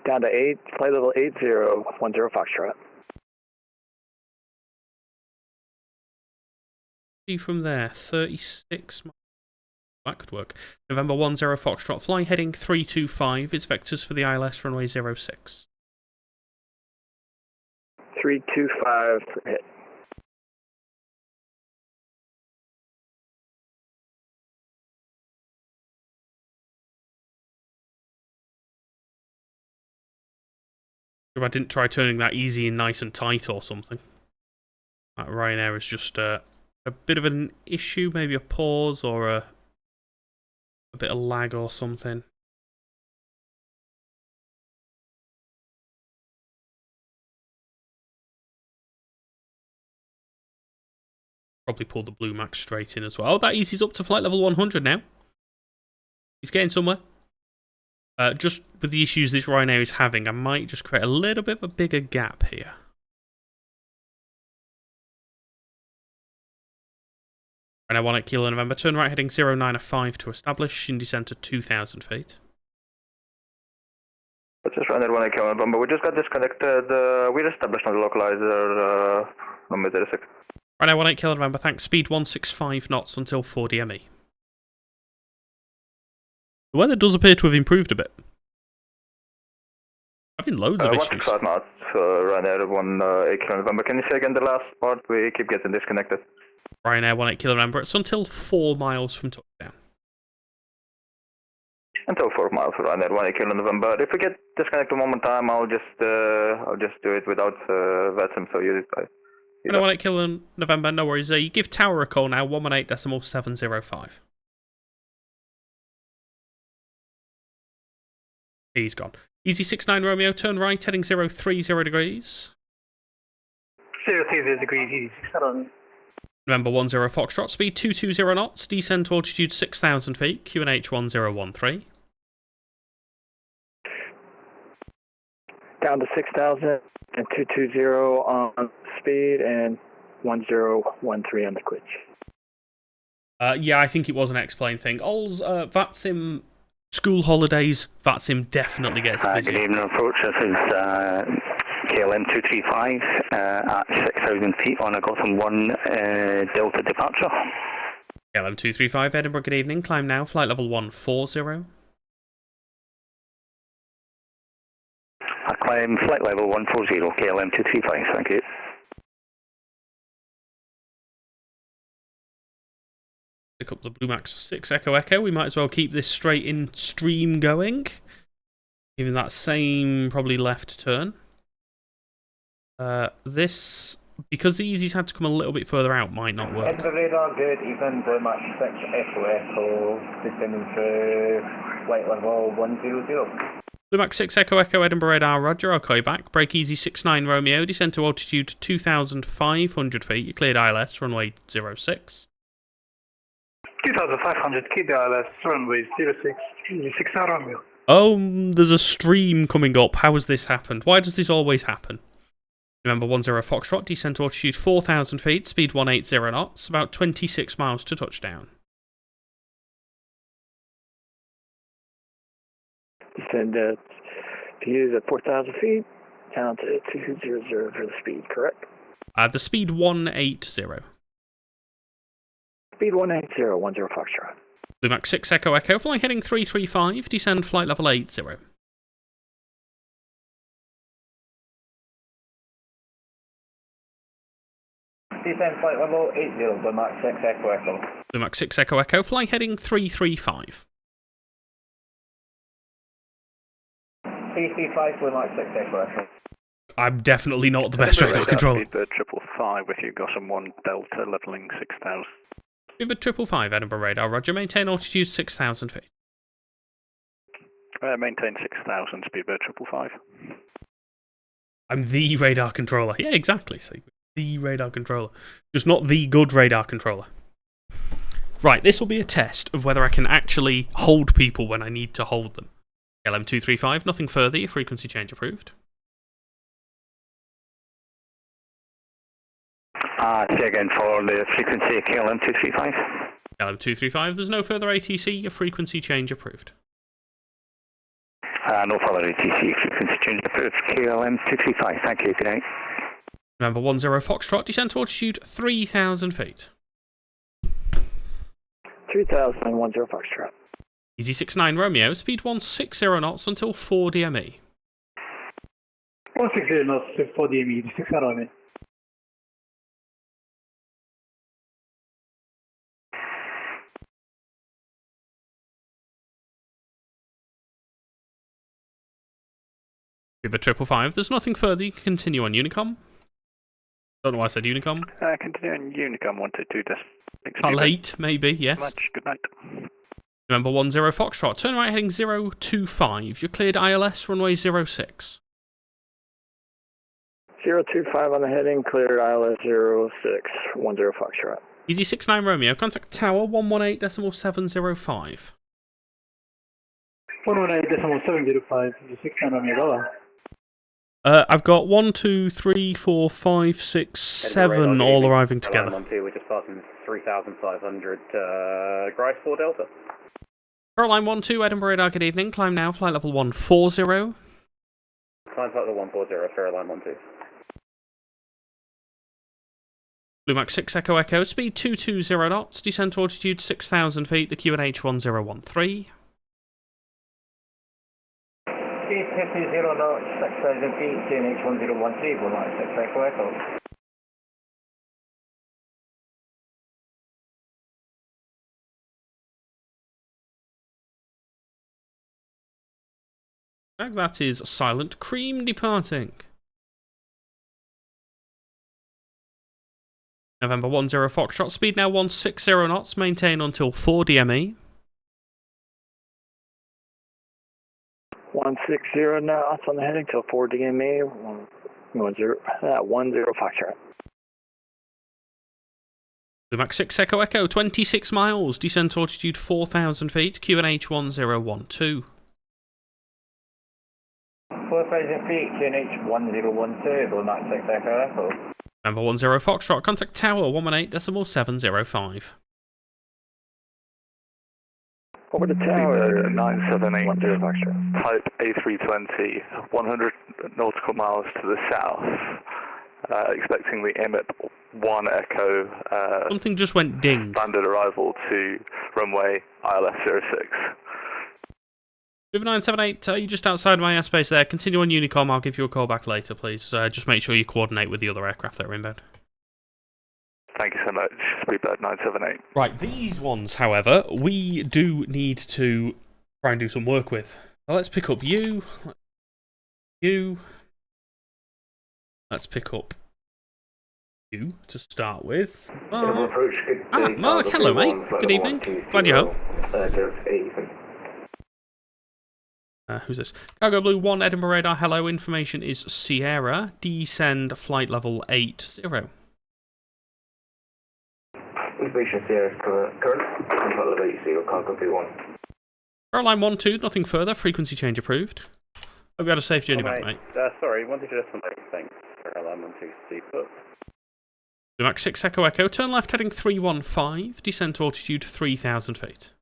Down to 8, flight level 8010 Foxtrot. See from there, 36 miles. That could work. November 10 Foxtrot, fly heading 325, it's vectors for the ILS runway 06. 325 for hit. If I didn't try turning that easy and nice and tight or something. That Ryanair is just a bit of an issue, maybe a pause or a bit of lag or something. Probably pulled the Blue Max straight in as well. Oh, that eases up to flight level 100 now. He's getting somewhere. Just with the issues this Ryanair is having, I might just create a little bit of a bigger gap here. Right now, 18 Kilo November, turn right heading 095 to establish, in descent to 2,000 feet. Just runner 18 Kilo November, we just got disconnected, we're established on the localizer, number 06. Right now, 18 Kilo November, thanks, speed 165 knots until 40 ME. The weather does appear to have improved a bit. Having loads of issues. 165 knots, Ryanair 18 Kilo November. Can you say again the last part? We keep getting disconnected. Ryanair 18 Kilo November, it's until 4 miles from touchdown. until 4 miles around at 1 kilo November. If we get disconnected one more time, I'll just do it without VATSIM. So you. 1 kilo November, no worries. You give Tower a call now. 118.705. He's gone. Easy 69 Romeo, turn right, heading 030 degrees. 030 degrees, easy 67. November 10 Foxtrot, speed 220 knots, descend to altitude 6,000 feet, QNH 1013. Down to 6,000 and 220 on speed and 1013 on the quitch. Yeah, I think it was an explained thing. All's VATSIM school holidays, VATSIM definitely gets busy. Good evening, approach. This is KLM 235 at 6,000 feet on a Gotham 1 Delta departure. KLM 235, Edinburgh, good evening. Climb now, flight level 140. I climb flight level 140, KLM 235, thank you. Pick up the Blue Max 6 Echo Echo. We might as well keep this straight in stream going. Even that same, probably left turn. This, because the Easy's had to come a little bit further out, might not work. Edinburgh radar, good evening, Blue Max 6 Echo Echo, descending through flight level 100. Blue Max 6 Echo Echo, Edinburgh radar, roger, I'll call you back. Break Easy 69 Romeo, descend to altitude 2,500 feet. You cleared ILS, runway 06. 2,500, keep the ILS, runway 06, easy 6 Romeo. Oh, there's a stream coming up. How has this happened? Why does this always happen? November 10 Foxtrot, descend to altitude 4,000 feet, speed 180 knots, about 26 miles to touchdown. Descend to use at 4,000 feet, down to 200 for the speed, correct? The speed 180. Speed 180, 10 Foxtrot. Blue Max 6 Echo Echo, fly heading 335, descend flight level 80. Descend flight level 80, Blue Max 6 Echo Echo. Blue Max 6 Echo Echo, fly heading 335. 335, Blue Max 6 Echo Echo. I'm definitely not the best radar controller. Speedbird 555 with you, Gotham 1 Delta, levelling 6,000. Speedbird 555, Edinburgh radar, roger, maintain altitude 6,000 feet. Maintain 6,000, Speedbird 555. I'm the radar controller. Yeah, exactly. So, the radar controller. Just not the good radar controller. Right, this will be a test of whether I can actually hold people when I need to hold them. LM235, nothing further, your frequency change approved. Say again for the frequency, KLM 235. KLM 235, there's no further ATC, your frequency change approved. No further ATC, frequency change approved, KLM 235, thank you, good night. November 10 Foxtrot, descend to altitude 3,000 feet. 3,010 Foxtrot. Easy 69 Romeo, speed 160 knots until 4 DME. 160 knots to 4 DME, 6 Romeo. Speedbird 555, there's nothing further, you can continue on Unicom. Don't know why I said Unicom. Continue on Unicom 122. Late, maybe, yes. Much, good night. November 10 Foxtrot, turn right heading 025. You're cleared ILS, runway 06. 025 on the heading, cleared ILS 06, 10 Foxtrot. Easy 69 Romeo, contact tower 118.705. 118.705, easy 69 Romeo. I've got 1, 2, 3, 4, 5, 6, 7 all arriving together. We're just passing 3,500, Grice 4 Delta. Caroline 12, Edinburgh radar, good evening. Climb now, flight level 140. Climb flight level 140, Caroline 12. Blue Max 6 Echo Echo, speed 220 knots, descend to altitude 6,000 feet, the QNH 1013. Speed 220 knots, 6,000 feet, QNH 1013, Blue Max 6 Echo Echo. That is Silent Cream departing. November 10 Foxtrot, speed now 160 knots, maintain until 4 DME. 160 knots on the heading till 4 DME, 10 Foxtrot. Max 6 Echo Echo, 26 miles, descent altitude 4,000 feet, QNH 1012. 4,000 feet, QNH 1012, Max 6 Echo Echo. November 10 Foxtrot, contact tower 118.705. Over the tower, 978, type A320, 100 nautical miles to the south. Expecting the EMIP 1 Echo. Something just went ding. Standard arrival to runway ILS 06. River 978, are you just outside my airspace there? Continue on Unicom, I'll give you a call back later, please. Just make sure you coordinate with the other aircraft that are inbound. Thank you so much, Speedbird 978. Right, these ones, however, we do need to try and do some work with. So let's pick up you. Let's pick up you to start with. Mark, hello mate. Good evening. Glad you're home. Who's this? Cargo Blue 1 Edinburgh Radar. Hello, information is Sierra. Descend flight level 80. Information Sierra is current. Flight level 80, Cargo Blue 1. Caroline 1-2, nothing further. Frequency change approved. Hope you had a safe journey back, mate. Sorry, 1-2 thanks. Caroline 1-2, seatbelt. Max 6 Echo Echo, turn left heading 315, descent altitude 3,000 feet.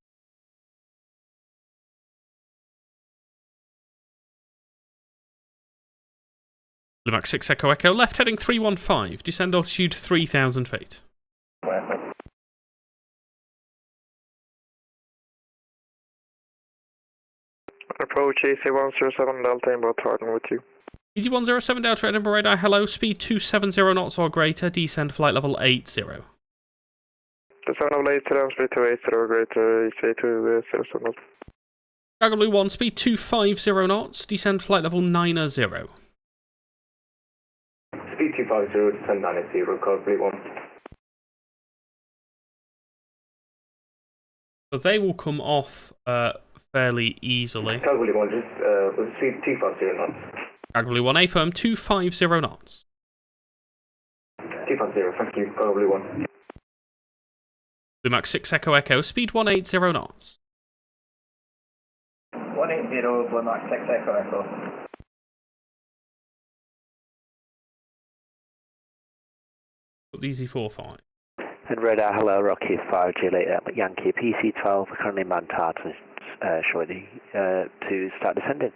Max 6 Echo Echo, left heading 315, descend altitude 3,000 feet. Approach AC107 Delta inbound targeting with you. Easy 107 Delta Edinburgh Radar, hello, speed 270 knots or greater, descend flight level 80. Descend level 80, speed 280 or greater, ECA 207. Cargo Blue 1, speed 250 knots, descend flight level 90. Speed 250, descend 90, Cargo Blue 1. So they will come off fairly easily. Cargo Blue 1, just was speed 250 knots. Cargo Blue 1, A firm 250 knots. 250, thank you, Cargo Blue 1. Blue Max 6 Echo Echo, speed 180 knots. 180, Blue Max 6 Echo Echo. Put the Easy 45. And Radar, hello, Rocky 5 Juliet Yankee, PC-12, currently manned tartan, shortly to start descending.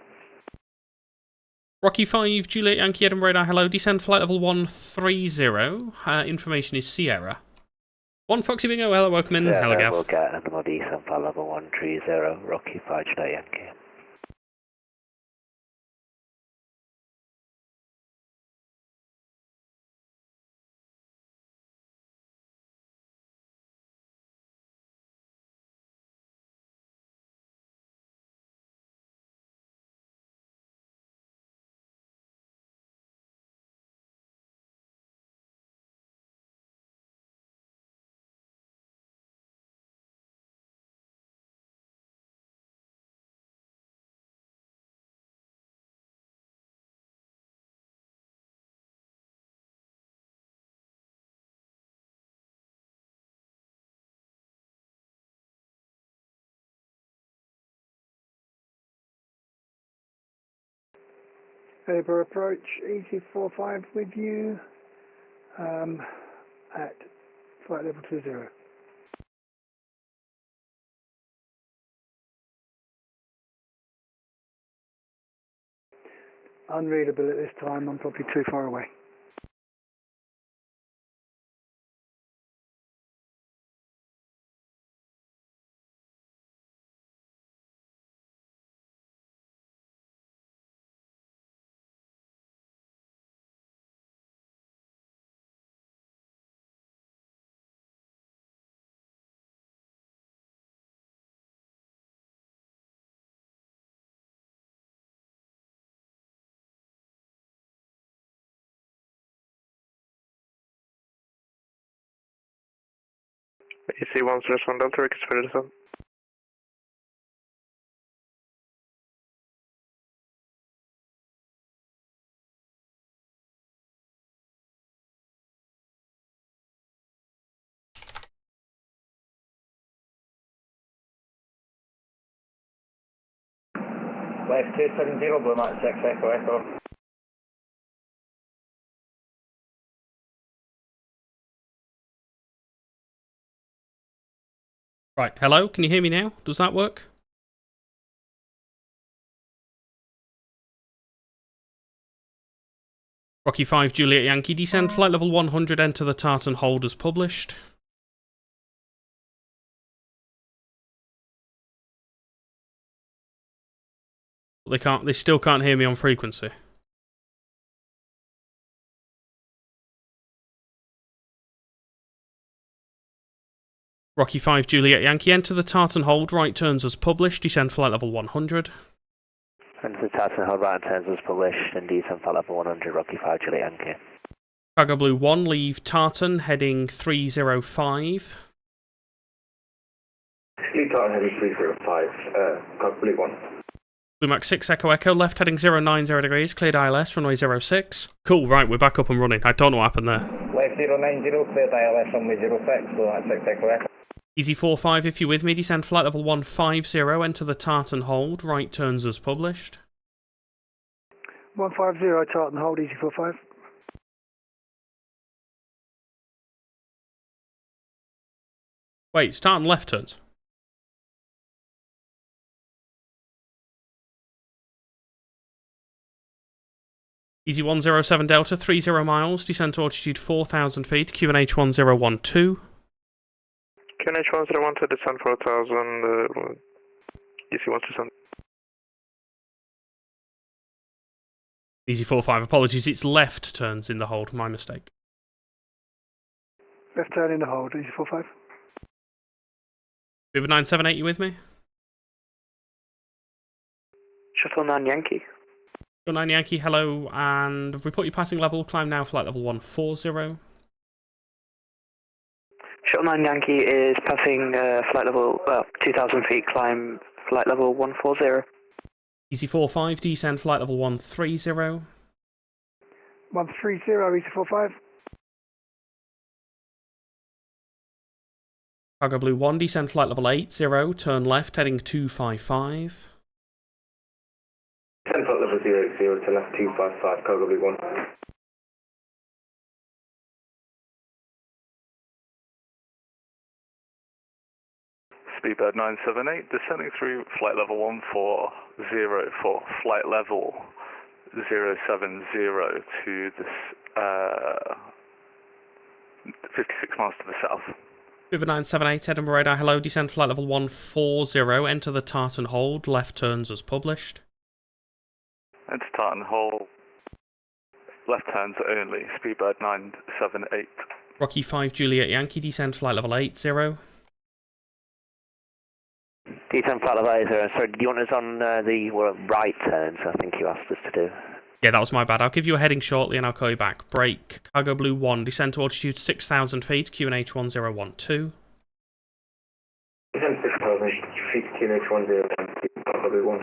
Rocky 5 Juliet Yankee Edinburgh Radar, hello, descend flight level 130, information is Sierra. 1 Foxy Bingo, hello, welcome in, hello Gav. We'll get animal descent flight level 130, Rocky 5 Juliet Yankee. Edinburgh approach, Easy 45 with you at flight level 20. Unreadable at this time, I'm probably too far away. EC 107 Delta, request for descent. Left 270, Blue Max 6 Echo Echo. Right, hello, can you hear me now? Does that work? Rocky 5 Juliet Yankee, descend flight level 100, enter the tartan hold as published. They still can't hear me on frequency. Rocky 5 Juliet Yankee, enter the tartan hold, right turns as published, descend flight level 100. Enter the tartan hold, right turns as published, and descend flight level 100, Rocky 5 Juliet Yankee. Chicago Blue 1, leave tartan, heading 305. Leave tartan heading 305, Chicago Blue 1. Blue Max 6 Echo Echo, left heading 090 degrees, cleared ILS, runway 06. Cool, right, we're back up and running. I don't know what happened there. Left 090, cleared ILS, runway 06, Blue Max 6 Echo Echo. Easy 45 if you're with me, descend flight level 150, enter the tartan hold, right turns as published. 150, tartan hold, easy 45. Wait, it's tartan left turns. Easy 107 Delta, 30 miles, descend to altitude 4,000 feet, QNH 1012. QNH 1012, descend 4,000, EC 127. Easy 45, apologies, it's left turns in the hold, my mistake. Left turn in the hold, easy 45. Uber 978, you with me? Shuttle 9 Yankee. Shuttle 9 Yankee, hello, and have we put your passing level? Climb now, flight level 140. Shuttle 9 Yankee is passing flight level 2,000 feet, climb flight level 140. Easy 45, descend flight level 130. 130, easy 45. Chicago Blue 1, descend flight level 80, turn left, heading 255. Descend flight level 080 to left 255, Chicago Blue 1. Speedbird 978, descending through flight level 140 for flight level 070 to this 56 miles to the south. Uber 978, Edinburgh Radar, hello, descend flight level 140, enter the tartan hold, left turns as published. Enter tartan hold, left turns only, Speedbird 978. Rocky 5 Juliet Yankee, descend flight level 80. Descend flight level 80, sorry, do you want us on the right turns, I think you asked us to do? Yeah, that was my bad. I'll give you a heading shortly and I'll call you back. Break. Chicago Blue 1, descend to altitude 6,000 feet, QNH 1012. Descend 6,000 feet, QNH 1012, Chicago Blue 1.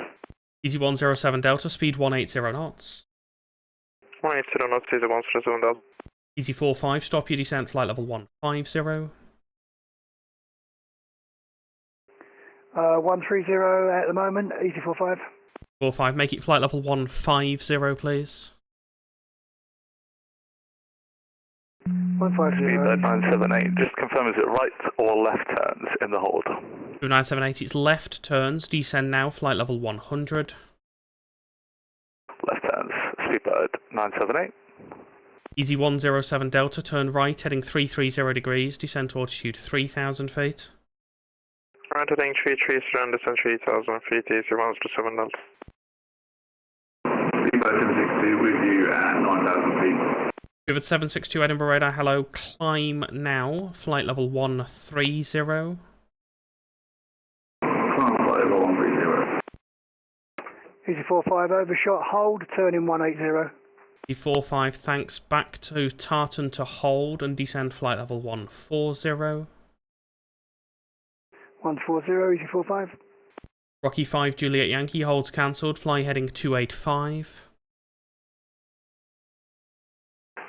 Easy 107 Delta, speed 180 knots. 180 knots, easy 107 Delta. Easy 45, stop your descent, flight level 150. 130 at the moment, easy 45. 45, make it flight level 150, please. 150. Speedbird 978, just confirm, is it right or left turns in the hold? 978, it's left turns, descend now, flight level 100. Left turns, Speedbird 978. Easy 107 Delta, turn right, heading 330 degrees, descend to altitude 3,000 feet. Right heading 33, surround descend 3,000 feet, easy 107 Delta. Speedbird 762 with you at 9,000 feet. Uber 762 Edinburgh Radar, hello, climb now, flight level 130. Climb flight level 130. Easy 45, overshot, hold, turn in 180. Easy 45, thanks, back to tartan to hold and descend flight level 140. 140, easy 45. Rocky 5 Juliet Yankee holds cancelled, fly heading 285.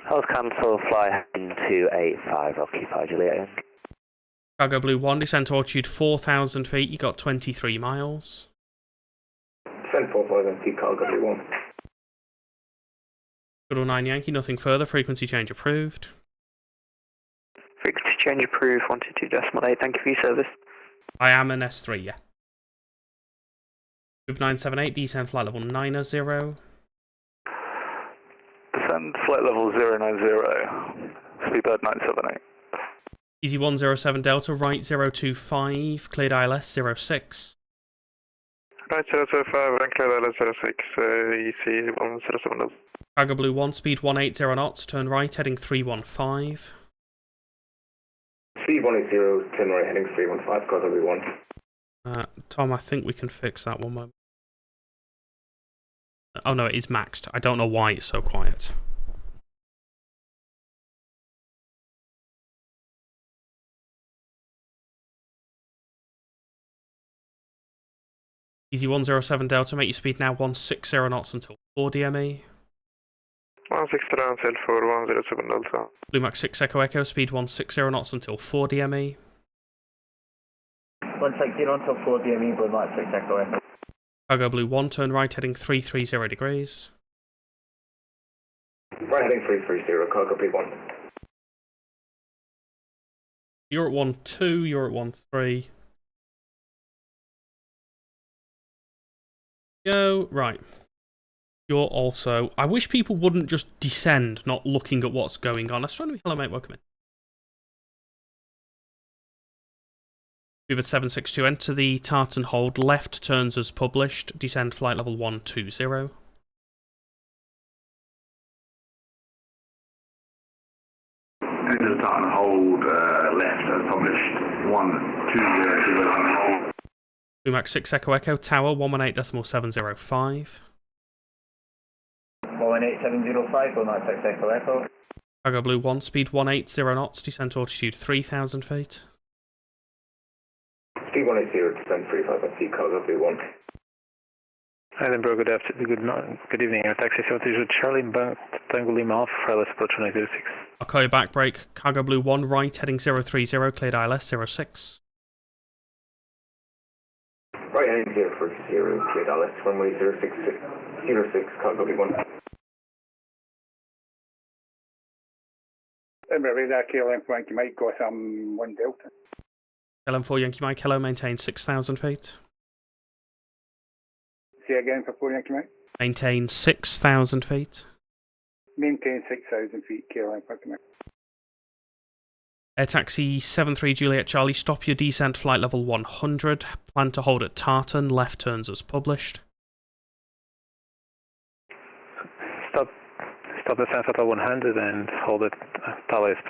Hold cancel, fly heading 285, Rocky 5 Juliet Yankee. Cargo Blue 1, descent altitude 4,000 feet, you got 23 miles. Descent 4,000 feet, Cargo Blue 1. Shuttle 9 Yankee, nothing further, frequency change approved. Frequency change approved, 122.8, thank you for your service. I am an S3, yeah. 978, descend flight level 90. Descend flight level 090, speedbird 978. Easy 107 Delta, right 025, cleared ILS 06. Right 025, and cleared ILS 06, EC 107 Delta. Cargo Blue 1, speed 180 knots, turn right, heading 315. Speed 180, turn right, heading 315, Cargo Blue 1. Tom, I think we can fix that one moment. Oh no, it is maxed. I don't know why it's so quiet. Easy 107 Delta, make your speed now 160 knots until 4 DME. 160 until 4107 Delta. Blue Max 6 Echo Echo, speed 160 knots until 4 DME. 160 until 4 DME, Blue Max 6 Echo Echo. Cargo Blue 1, turn right, heading 330 degrees. Right heading 330, Cargo Blue 1. You're at 1-2, you're at 1-3. Go, right. You're also... I wish people wouldn't just descend, not looking at what's going on. Astronomy, hello mate, welcome in. Uber 762, enter the tartan hold, left turns as published, descend flight level 120. Enter the tartan hold, left as published, 120. Umax 6 Echo Echo, tower 118.705. 118.705, Umax 6 Echo Echo. Cargo Blue 1, speed 180 knots, descent altitude 3,000 feet. Speed 180, descent 3,000 feet, Cargo Blue 1. Edinburgh, good evening. Taxi 72 Charlie Bank, Tango Lima Alpha, ILS approach 906. I'll call you back, break. Cargo Blue 1, right, heading 030, cleared ILS 06. Right heading 030, cleared ILS, runway 06, Cargo Blue 1. Edinburgh, radar, KLM, Yankee Mike, got 1 Delta. LM4 Yankee Mike, hello, maintain 6,000 feet. Say again for 4 Yankee Mike. Maintain 6,000 feet. Maintain 6,000 feet, KLM, Yankee Mike. Air Taxi 73 Juliet Charlie, stop your descent flight level 100. Plan to hold at tartan, left turns as published. Stop descent at 100 and hold it, published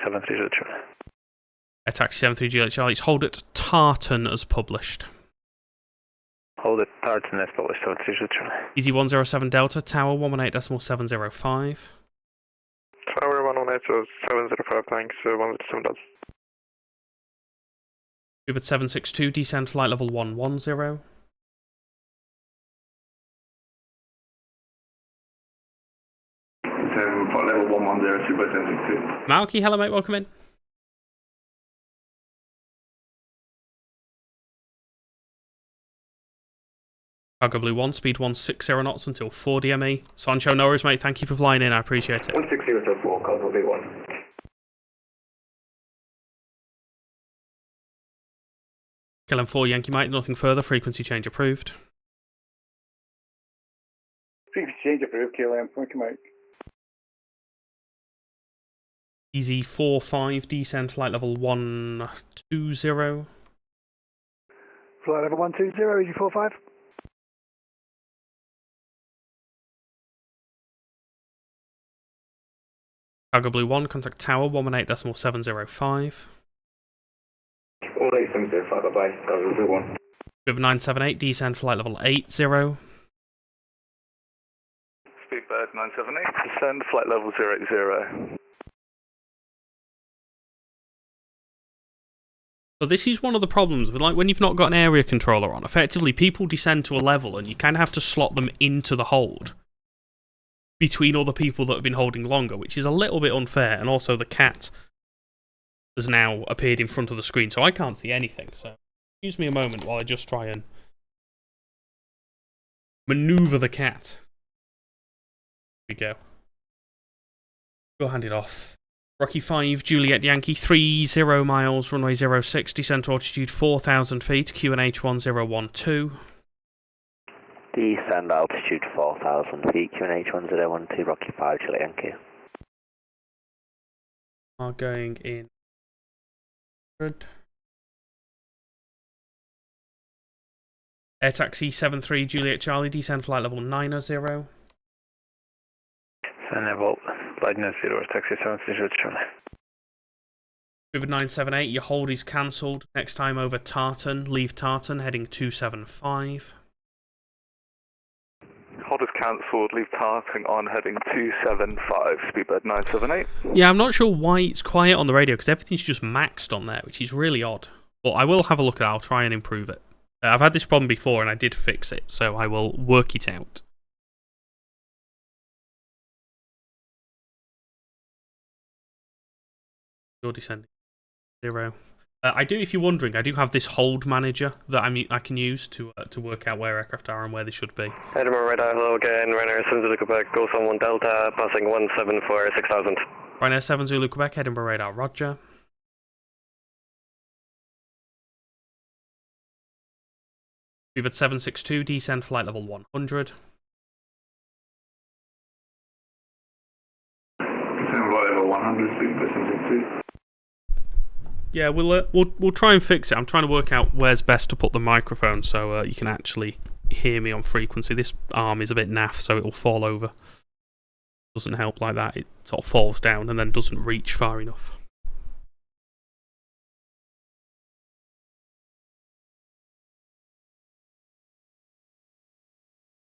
73 Juliet Charlie. Air Taxi 73 Juliet Charlie, hold at tartan as published. Hold it, tartan as published 73 Juliet Charlie. Easy 107 Delta, tower 118.705. Tower 118.705, thanks, 107 Delta. Uber 762, descend flight level 110. Flight level 110, Super 762. Malky, hello mate, welcome in. Cargo Blue 1, speed 160 knots until 4 DME. Sancho, no worries mate, thank you for flying in, I appreciate it. 160 to 4, Cargo Blue 1. KLM4 Yankee Mike, nothing further, frequency change approved. Frequency change approved, KLM, Yankee Mike. Easy 45, descend flight level 120. Flight level 120, easy 45. Cargo Blue 1, contact tower 118.705. 18705, bye-bye, Cargo Blue 1. Uber 978, descend flight level 80. Speedbird 978, descend flight level 080. So this is one of the problems with, like, when you've not got an area controller on. Effectively, people descend to a level and you kind of have to slot them into the hold between other people that have been holding longer, which is a little bit unfair. And also the cat has now appeared in front of the screen, so I can't see anything. So excuse me a moment while I just try and maneuver the cat. Here we go. Go hand it off. Rocky 5, Juliet Yankee, 30 miles, runway 06, descent altitude 4,000 feet, QNH 1012. Descend altitude 4,000 feet, QNH 1012, Rocky 5, Juliet Yankee. Are going in. Good. Air taxi 73, Juliet Charlie, descend flight level 90. Send level, flight 90, taxi 73, Juliet Charlie. River 978, your hold is cancelled. Next time over Tartan, leave Tartan, heading 275. Hold is cancelled, leave Tartan on heading 275, speedbird 978. Yeah, I'm not sure why it's quiet on the radio, because everything's just maxed on there, which is really odd. But I will have a look at it, I'll try and improve it. I've had this problem before and I did fix it, so I will work it out. You're descending. 0. I do, if you're wondering, I do have this hold manager that I can use to work out where aircraft are and where they should be. Edinburgh Radar, hello again, Ryanair 7 Zulu Quebec, goes on 1 Delta, passing 174, 6,000. Ryanair 7 Zulu Quebec, Edinburgh Radar, roger. We've at 762, descend flight level 100. Descend flight level 100, speed by 762. Yeah, we'll try and fix it. I'm trying to work out where's best to put the microphone so you can actually hear me on frequency. This arm is a bit naff, so it will fall over. Doesn't help like that. It sort of falls down and then doesn't reach far enough.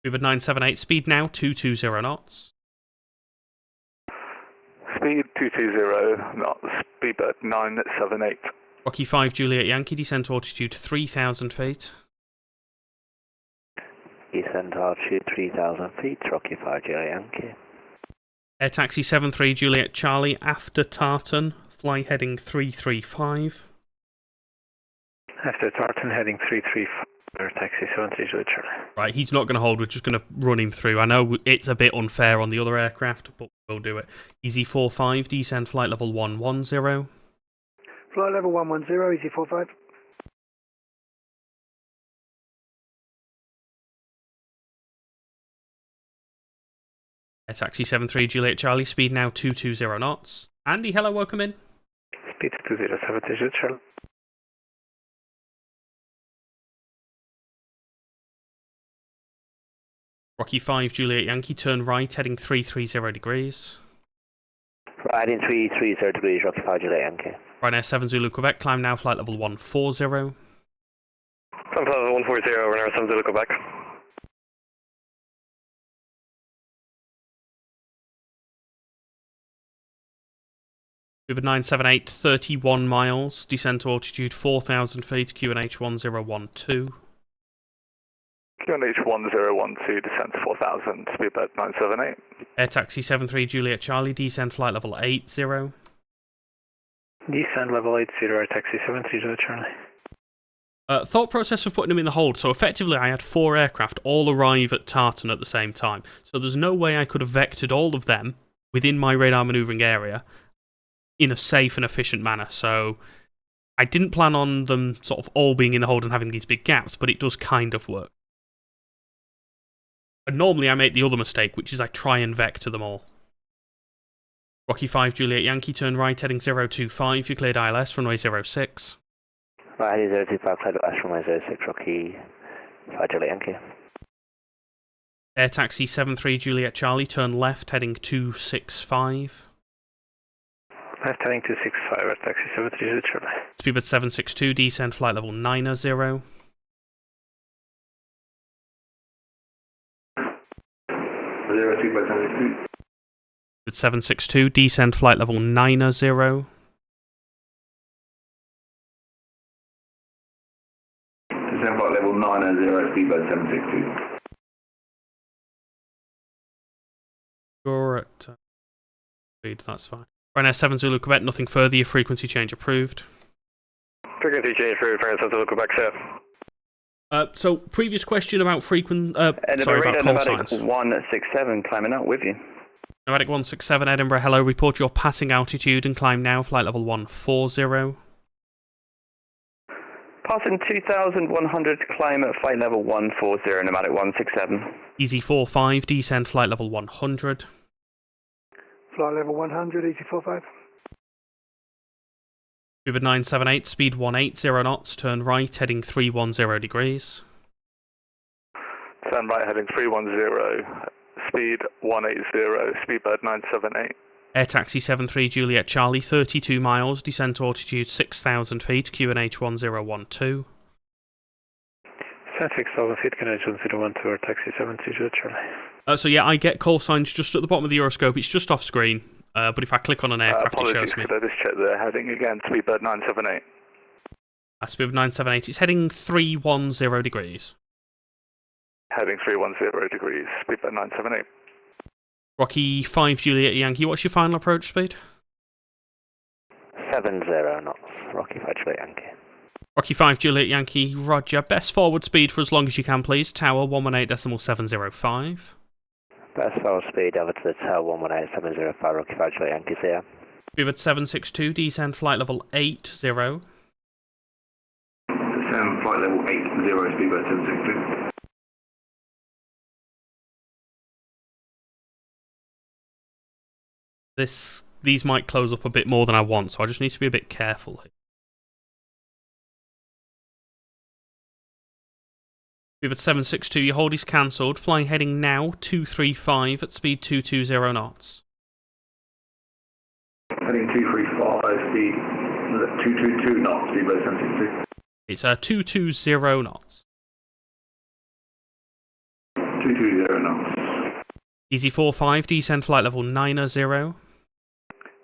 We've at 978, speed now 220 knots. Speed 220 knots, speedbird 978. Rocky 5, Juliet Yankee, descent altitude 3,000 feet. Descent altitude 3,000 feet, Rocky 5, Juliet Yankee. Air taxi 73, Juliet Charlie, after Tartan, fly heading 335. After Tartan, heading 335. Taxi 73, Juliet Charlie. Right, he's not going to hold, we're just going to run him through. I know it's a bit unfair on the other aircraft, but we'll do it. Easy 45, descend flight level 110. Flight level 110, easy 45. Air taxi 73, Juliet Charlie, speed now 220 knots. Andy, hello, welcome in. Speed 207, Juliet Charlie. Rocky 5, Juliet Yankee, turn right, heading 330 degrees. Right in 330 degrees, Rocky 5, Juliet Yankee. Ryanair 7 Zulu Quebec, climb now, flight level 140. Climb level 140, Ryanair 7 Zulu Quebec. Uber 978, 31 miles, descent to altitude 4,000 feet, QNH 1012. QNH 1012, descent to 4,000, speedbird 978. Air taxi 73 Juliet Charlie, descent flight level 80. Descent level 80, air taxi 73 Juliet Charlie. Thought process for putting them in the hold. So effectively I had 4 aircraft all arrive at Tartan at the same time. So there's no way I could have vectored all of them within my radar maneuvering area in a safe and efficient manner. So I didn't plan on them sort of all being in the hold and having these big gaps, but it does kind of work. And normally I make the other mistake, which is I try and vector them all. Rocky 5 Juliet Yankee, turn right, heading 025, you cleared ILS, runway 06. Right, 025, cleared ILS, runway 06, Rocky 5 Juliet Yankee. Air taxi 73 Juliet Charlie, turn left, heading 265. Left heading 265, air taxi 73 Juliet Charlie. Speedbird 762, descent flight level 90. 02 by 762. With 762, descend flight level 90. Descend flight level 900, speedbird 762. You're at speed, that's fine. Ryanair 7 Zulu Quebec, nothing further, your frequency change approved. Frequency change approved, Ryanair 7 Zulu Quebec, sir. So, previous question about sorry, about call Nomadic signs. 167, climbing up with you. Nomadic 167, Edinburgh, hello, report your passing altitude and climb now, flight level 140. Passing 2,100, climb at flight level 140, Nomadic 167. Easy 45, descend flight level 100. Flight level 100, easy 45. Uber 978, speed 180 knots, turn right, heading 310 degrees. Turn right, heading 310, speed 180, speedbird 978. Air taxi 73 Juliet Charlie, 32 miles, descent to altitude 6,000 feet, QNH 1012. 6,000 feet, QNH 1012, Air taxi 73 Juliet Charlie. So yeah, I get call signs just at the bottom of the Euroscope, it's just off screen. But if I click on an aircraft, it shows me. Could I just check the heading again? Speedbird 978. Speedbird 978. It's heading 310 degrees. Heading 310 degrees. Speedbird 978. Rocky 5 Juliet Yankee. What's your final approach speed? 70 knots. Rocky 5 Juliet Yankee. Rocky 5 Juliet Yankee. Roger. Best forward speed for as long as you can, please. Tower 118.705. Best forward speed over to the tower 118.705, Rocky 5 Juliet Yankees here. Speedbird 762, descend flight level 80. Descend flight level 80, speedbird 762. These might close up a bit more than I want, so I just need to be a bit careful here. Speedbird 762, your hold is cancelled. Flying heading now, 235 at speed 220 knots. Heading 235, speed 222 knots, speedbird 762. It's 220 knots. 220 knots. Easy 45, descend flight level 90.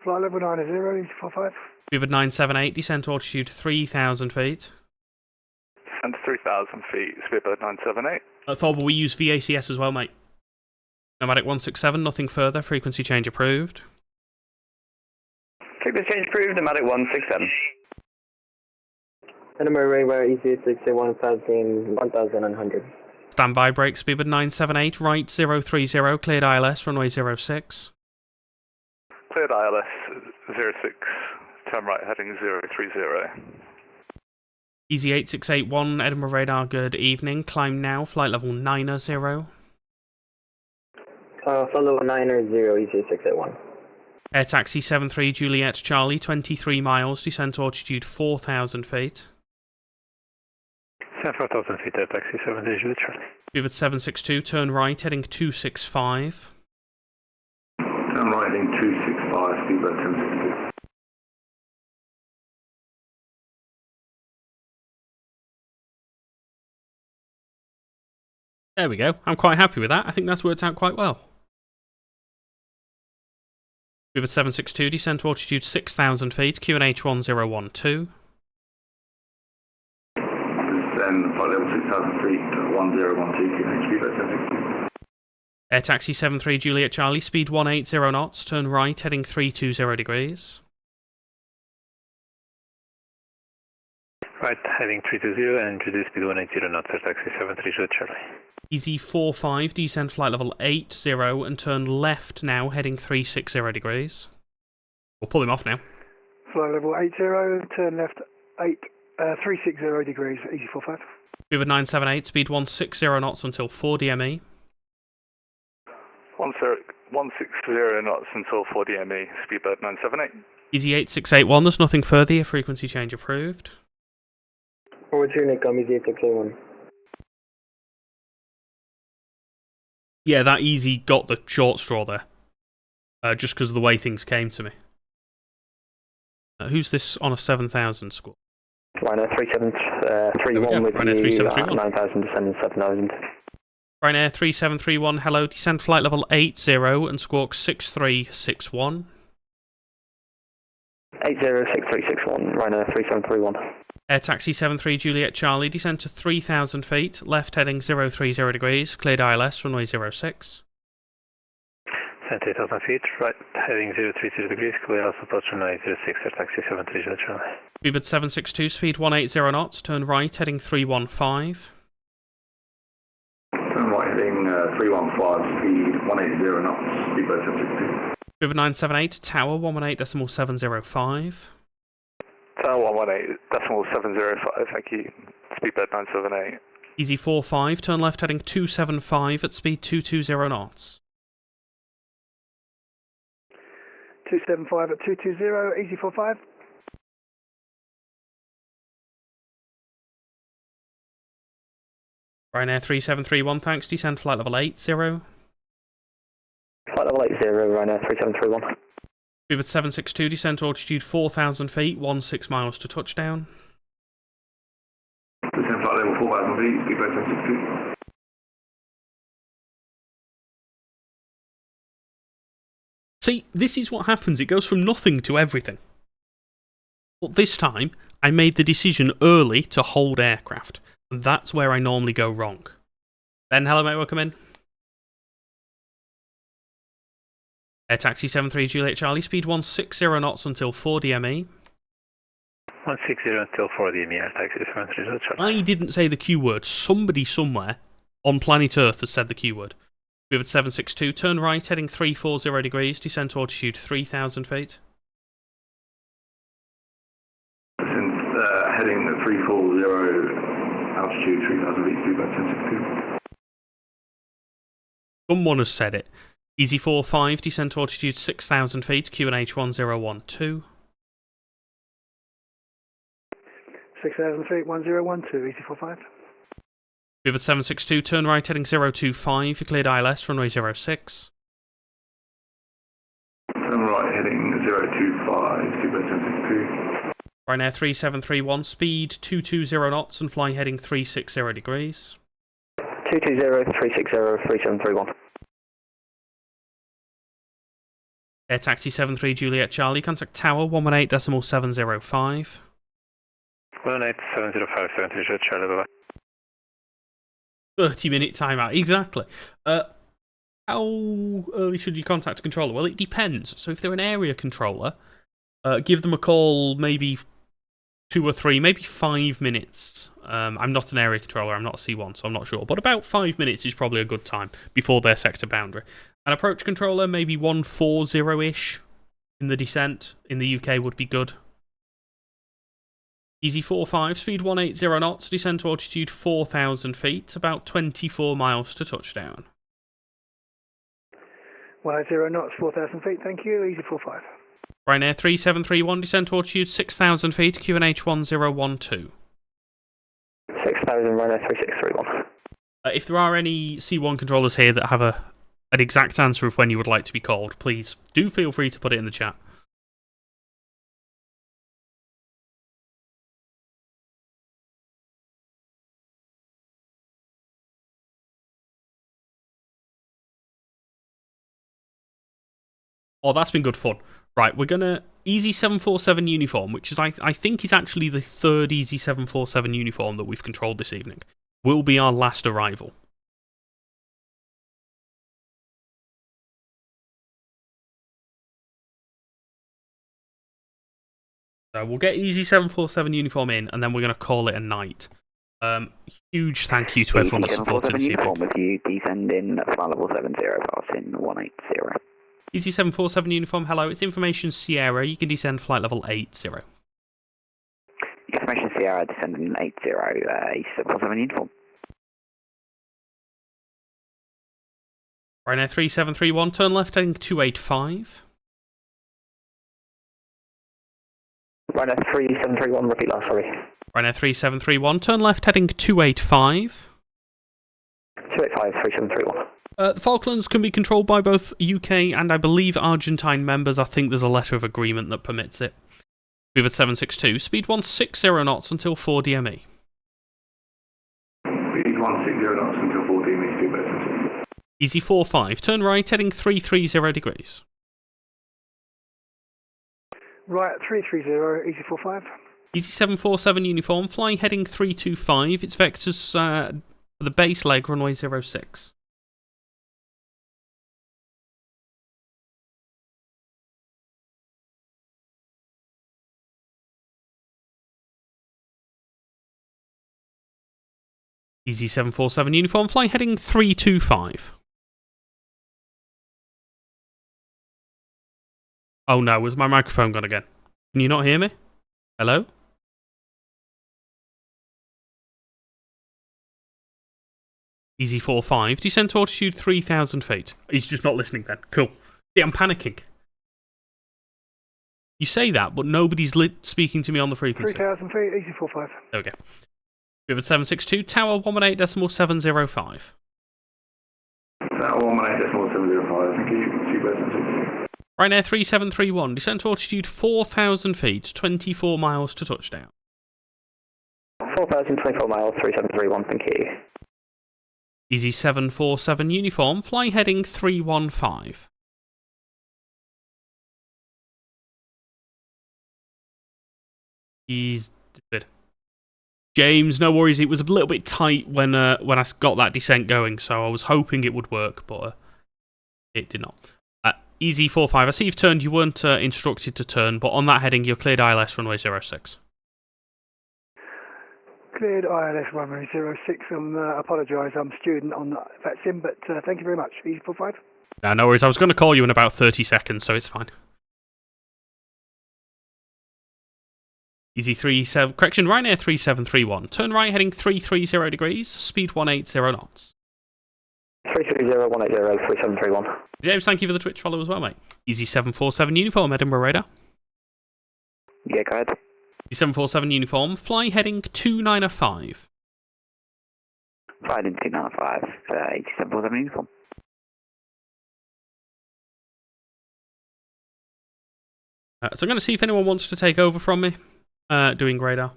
Flight level 90, easy 45. Speedbird 978, descend to altitude 3,000 feet. And 3,000 feet, speedbird 978. Thorble, we use VACS as well, mate. Nomadic 167, nothing further, frequency change approved. Frequency change approved, Nomadic 167. Edinburgh Radar EC6 at 1,100. Standby brake, speedbird 978, right 030, cleared ILS, runway 06. Cleared ILS 06, turn right, heading 030. Easy 8681, Edinburgh Radar, good evening. Climb now, flight level 90. Flight level 90, easy 681. Air taxi 73 Juliet Charlie, 23 miles, descent to altitude 4,000 feet. 4,000 feet, Air taxi 73 Juliet Charlie. Speedbird 762, turn right, heading 265. Turn right, heading 265, speedbird 762. There we go. I'm quite happy with that. I think that's worked out quite well. Speedbird 762, descent to altitude 6,000 feet, QNH 1012. Descend flight level 6,000 feet, 1012, QNH, speedbird 762. Air taxi 73 Juliet Charlie, speed 180 knots, turn right, heading 320 degrees. Right, heading 320 and introduce speed 180 knots, Air taxi 73 Juliet Charlie. Easy 45, descend flight level 80 and turn left now, heading 360 degrees. We'll pull him off now. Flight level 80, turn left 360 degrees, easy 45. Speedbird 978, speed 160 knots until 4 DME. 160 knots until 4 DME, speedbird 978. Easy 8681, there's nothing further, your frequency change approved. Forward to Nicom, easy 8681. Yeah, that easy got the short straw there. Just because of the way things came to me. Who's this on a 7,000 score? Ryanair 3731 with Ryanair you 3731. 9,000, descending 7,000. Ryanair 3731, hello, descend flight level 80 and squawk 6361. 806361, Ryanair 3731. Air Taxi 73 Juliet Charlie, descend to 3,000 feet, left heading 030 degrees, cleared ILS, runway 06. 78,000 feet, right heading 030 degrees, clear also approach runway 06, Air Taxi 73 Juliet Charlie. Speedbird 762, speed 180 knots, turn right heading 315. Turn right heading 315, speed 180 knots, Speedbird 762. Speedbird 978, tower 118.705. Tower 118.705, thank you. Speedbird 978. Easy 45, turn left heading 275 at speed 220 knots. 275 at 220, easy 45. Ryanair 3731, thanks, descend flight level 80. Flight level 80, Ryanair 3731. Speedbird 762, descend to altitude 4,000 feet, 16 miles to touchdown. Descend flight level 4,000 feet, Speedbird 762. See, this is what happens. It goes from nothing to everything. But this time, I made the decision early to hold aircraft. And that's where I normally go wrong. Ben, hello mate, welcome in. Air Taxi 73 Juliet Charlie, speed 160 knots until 4 DME. 160 until 4 DME, Air Taxi 73 Juliet Charlie. I didn't say the Q word. Somebody somewhere on planet Earth has said the Q word. Speedbird 762, turn right, heading 340 degrees, descend to altitude 3,000 feet. Descend heading 340, altitude 3,000 feet, Speedbird 762. Someone has said it. Easy 45, descend to altitude 6,000 feet, QNH 1012. 6,000 feet, 1012, easy 45. Speedbird 762, turn right heading 025, you cleared ILS, runway 06. Turn right heading 025, Speedbird 762. Ryanair 3731, speed 220 knots and fly heading 360 degrees. 220, 360, 3731. Air Taxi 73 Juliet Charlie, contact tower 118.705. 118.705, 73 Juliet Charlie, bye-bye. 30-minute timeout, exactly. How early should you contact a controller? Well, it depends. So if they're an area controller, give them a call maybe 2 or 3, maybe 5 minutes. I'm not an area controller, I'm not a C1, so I'm not sure. But about 5 minutes is probably a good time before their sector boundary. An approach controller, maybe 140-ish in the descent in the UK would be good. Easy 45, speed 180 knots, descend to altitude 4,000 feet, about 24 miles to touchdown. 180 knots, 4,000 feet, thank you, easy 45. Ryanair 3731, descend to altitude 6,000 feet, QNH 1012. 6,000, Ryanair 3631. If there are any C1 controllers here that have an exact answer of when you would like to be called, please do feel free to put it in the chat. Oh, that's been good fun. Right, we're going to... Easy 747 uniform, which is I think is actually the third Easy 747 uniform that we've controlled this evening, will be our last arrival. So we'll get Easy 747 uniform in, and then we're going to call it a night. Huge thank you to everyone that supported this evening. Uniform with you, descend in flight level 70, passing 180. Easy 747 uniform, hello, it's Information Sierra, you can descend flight level 80. Information Sierra, descending 80, East 747 uniform. Ryanair 3731, turn left heading 285. Ryanair 3731, repeat last, sorry. Ryanair 3731, turn left heading 285. 285, 3731. The Falklands can be controlled by both UK and I believe Argentine members. I think there's a letter of agreement that permits it. Speedbird 762, speed 160 knots until 4 DME. Speed 160 knots until 4 DME, Speedbird 762. Easy 45, turn right heading 330 degrees. Right, 330, easy 45. Easy 747 uniform, flying heading 325. It's vectors for the base leg, runway 06. Easy 747 uniform, flying heading 325. Oh no, was my microphone gone again? Can you not hear me? Hello? Easy 45, descend to altitude 3,000 feet. He's just not listening then. Cool. See, I'm panicking. You say that, but nobody's speaking to me on the frequency. 3,000 feet, easy 45. There we go. We have a 762, tower 118.705. Tower 118.705, thank you. Ryanair 3731, descend to altitude 4,000 feet, 24 miles to touchdown. 4,024 miles, 3731, thank you. Easy 747 uniform, flying heading 315. He's disappeared. James, no worries. It was a little bit tight when I got that descent going, so I was hoping it would work, but it did not. Easy 45. I see you've turned. You weren't instructed to turn, but on that heading, you're cleared ILS runway 06. Cleared ILS runway 06. I apologise, I'm a student on VATSIM, but thank you very much. Easy 45. No worries. I was going to call you in about 30 seconds, so it's fine. Easy 37. Correction, Ryanair 3731. Turn right heading 330 degrees, speed 180 knots. 330, 180, 3731. James, thank you for the Twitch follow as well, mate. Easy 747 uniform, Edinburgh radar. Yeah, go ahead. Easy 747 uniform, flying heading 295. Flying in 295, 8747 uniform. So I'm going to see if anyone wants to take over from me, doing radar.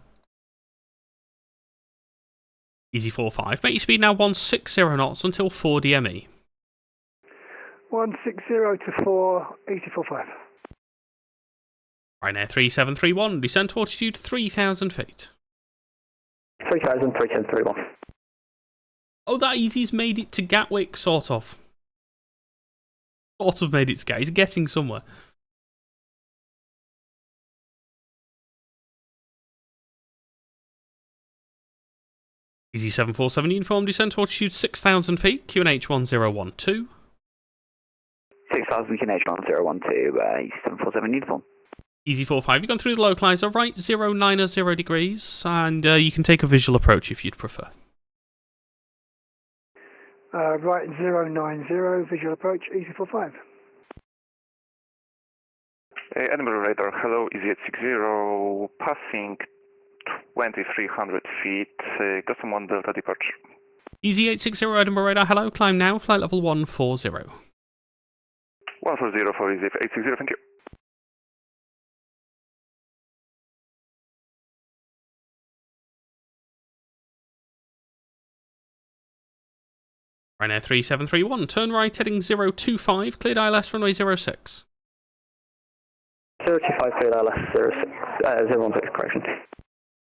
Easy 45. Make your speed now 160 knots until 4 DME. 160 to 4, easy 45. Ryanair 3731, descend to altitude 3,000 feet. 3,331. Oh, that easy's made it to Gatwick, sort of. Sort of made it to Gatwick. He's getting somewhere. Easy 747 uniform, descend to altitude 6,000 feet, QNH 1012. 6,000 QNH 1012, easy 747 uniform. Easy 45, you've gone through the localizer, right 090 degrees, and you can take a visual approach if you'd prefer. Right 090, visual approach, easy 45. Edinburgh radar, hello, easy 860, passing 2,300 feet, got some 1 Delta departure. Easy 860 Edinburgh radar, hello, climb now, flight level 140. 140 for easy 860, thank you. Ryanair 3731, turn right heading 025, cleared ILS runway 06. 025 cleared ILS 016, correction.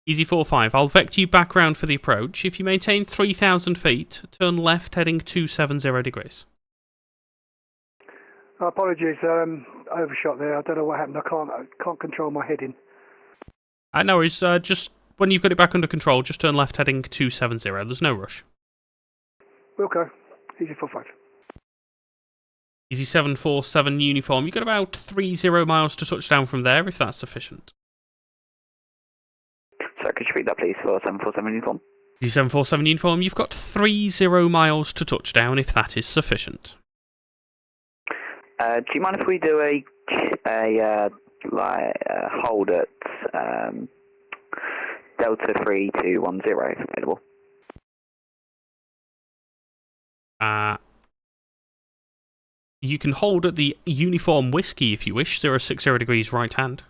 Easy 45, I'll vector you back round for the approach. If you maintain 3,000 feet, turn left heading 270 degrees. Apologies, overshot there. I don't know what happened. I can't control my heading. No worries, just when you've got it back under control, just turn left heading 270. There's no rush. Wilco, easy 45. Easy 747 uniform. You've got about 30 miles to touchdown from there, if that's sufficient. Sorry, could you read that please for 747 uniform? Easy 747 uniform. You've got 30 miles to touchdown, if that is sufficient. Do you mind if we do a hold at Delta 3210 if available? You can hold at the uniform whiskey if you wish, 060 degrees right hand.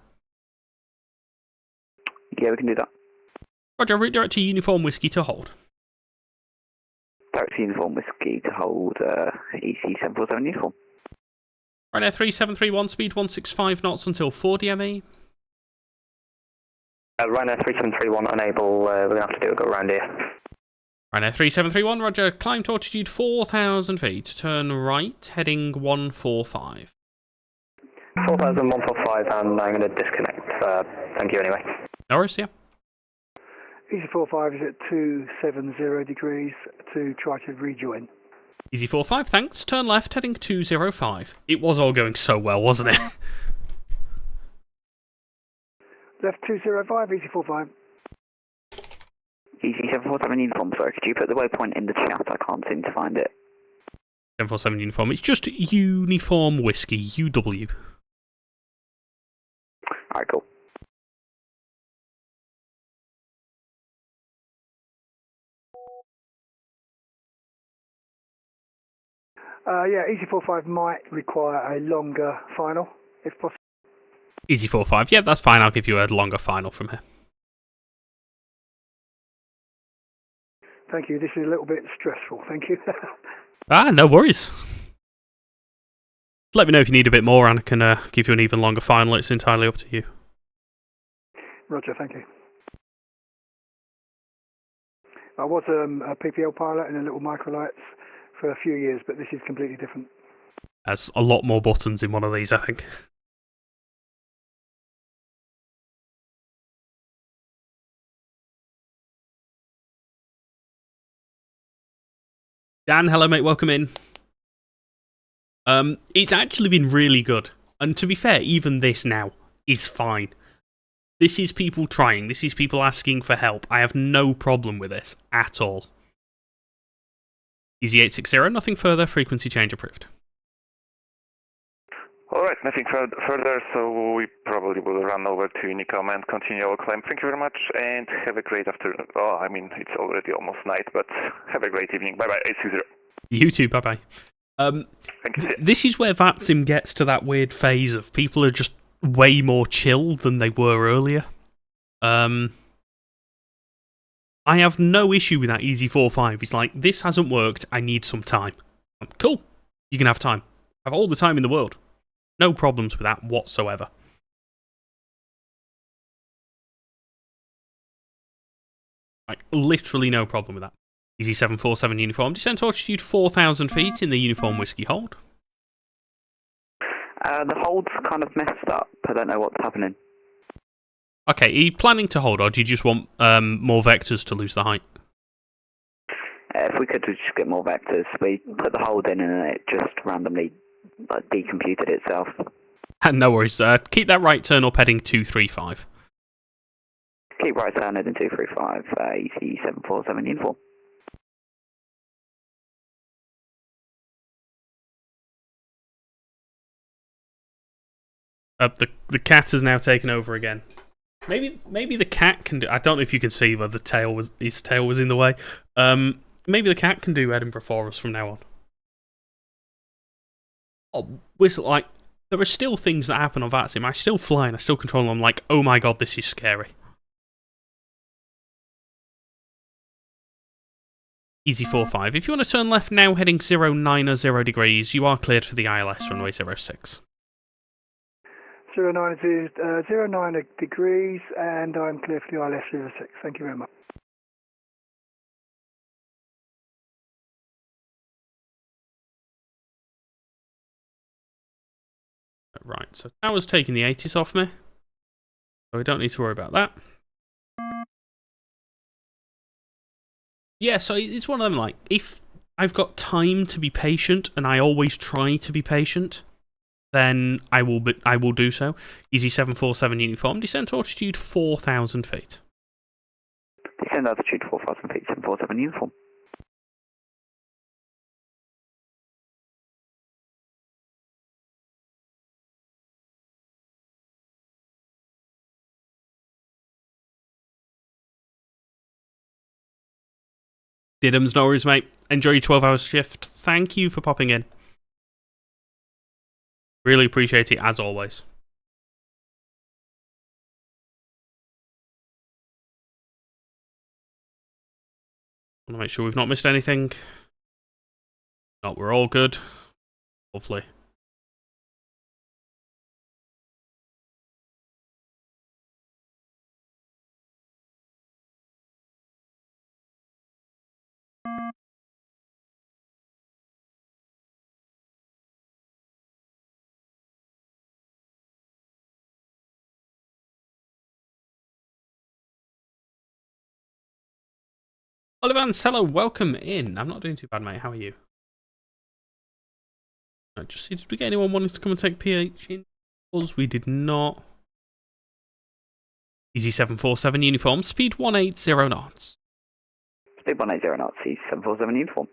Yeah, we can do that. Roger, redirect to uniform whiskey to hold. Direct to uniform whiskey to hold EC 747 uniform. Ryanair 3731, speed 165 knots until 4 DME. Ryanair 3731 unable, we're going to have to do a go around here. Ryanair 3731, roger. Climb to altitude 4,000 feet. Turn right, heading 145. 4,145, and I'm going to disconnect. Thank you anyway. No worries, yeah. Easy 45 is at 270 degrees to try to rejoin. Easy 45, thanks. Turn left, heading 205. It was all going so well, wasn't it? Left 205, easy 45. Easy 747 uniform, sorry, could you put the waypoint in the chat? I can't seem to find it. 747 uniform, it's just Uniform Whiskey, UW. Alright, cool. Yeah, easy 45 might require a longer final, if possible. Easy 45, yeah, that's fine. I'll give you a longer final from here. Thank you, this is a little bit stressful, thank you. No worries. Let me know if you need a bit more and I can give you an even longer final. It's entirely up to you. Roger, thank you. I was a PPL pilot in a little microlights for a few years, but this is completely different. There's a lot more buttons in one of these, I think. Dan, hello mate, welcome in. It's actually been really good. And to be fair, even this now is fine. This is people trying, this is people asking for help. I have no problem with this at all. Easy 860, nothing further, frequency change approved. Alright, nothing further, so we probably will run over to Unicom and continue our climb. Thank you very much, and have a great afternoon. Oh, I mean, it's already almost night, but have a great evening. Bye-bye, 860. You too, bye-bye. Thank you. This is where VATSIM gets to that weird phase of people are just way more chill than they were earlier. I have no issue with that Easy 45. It's like, this hasn't worked, I need some time. Cool, you can have time. Have all the time in the world. No problems with that whatsoever. Like, literally no problem with that. Easy 747 uniform, descent altitude 4,000 feet in the Uniform Whiskey hold. The hold's kind of messed up. I don't know what's happening. Okay, are you planning to hold, or do you just want more vectors to lose the height? If we could just get more vectors, we put the hold in and it just randomly decomputed itself. No worries, keep that right turn up heading 235. Keep right turn heading 235, EC 747 uniform. The cat has now taken over again. Maybe the cat can do. I don't know if you can see, but his tail was in the way. Maybe the cat can do Edinburgh for us from now on. Oh, whistle, like, there are still things that happen on VATSIM. I still fly and I still control them. I'm like, oh my god, this is scary. Easy 45. If you want to turn left now, heading 090 degrees, you are cleared for the ILS runway 06. 09 is 09 degrees, and I'm clear for the ILS 06. Thank you very much. Right, so tower's taking the 80s off me. So we don't need to worry about that. Yeah, so it's one of them, like, if I've got time to be patient, and I always try to be patient, then I will do so. Easy 747 uniform, descent altitude 4,000 feet. Descent altitude 4,000 feet, 747 uniform. Didums, no worries, mate. Enjoy your 12-hour shift. Thank you for popping in. Really appreciate it, as always. Want to make sure we've not missed anything. No, we're all good. Lovely. Olivans, hello, welcome in. I'm not doing too bad, mate. How are you? Just see, did we get anyone wanting to come and take PH in? We did not. Easy 747 uniform, speed 180 knots. Speed 180 knots, Easy 747 uniform.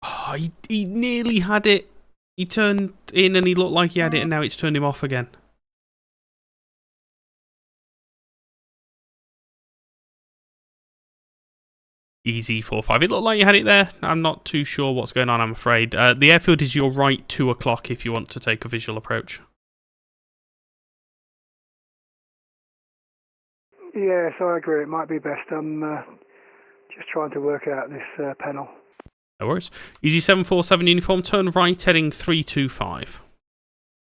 Oh, he nearly had it. He turned in and he looked like he had it, and now it's turned him off again. Easy 45. It looked like you had it there. I'm not too sure what's going on, I'm afraid. The airfield is your right 2 o'clock if you want to take a visual approach. Yes, I agree. It might be best. I'm just trying to work out this panel. No worries. Easy 747 uniform, turn right, heading 325.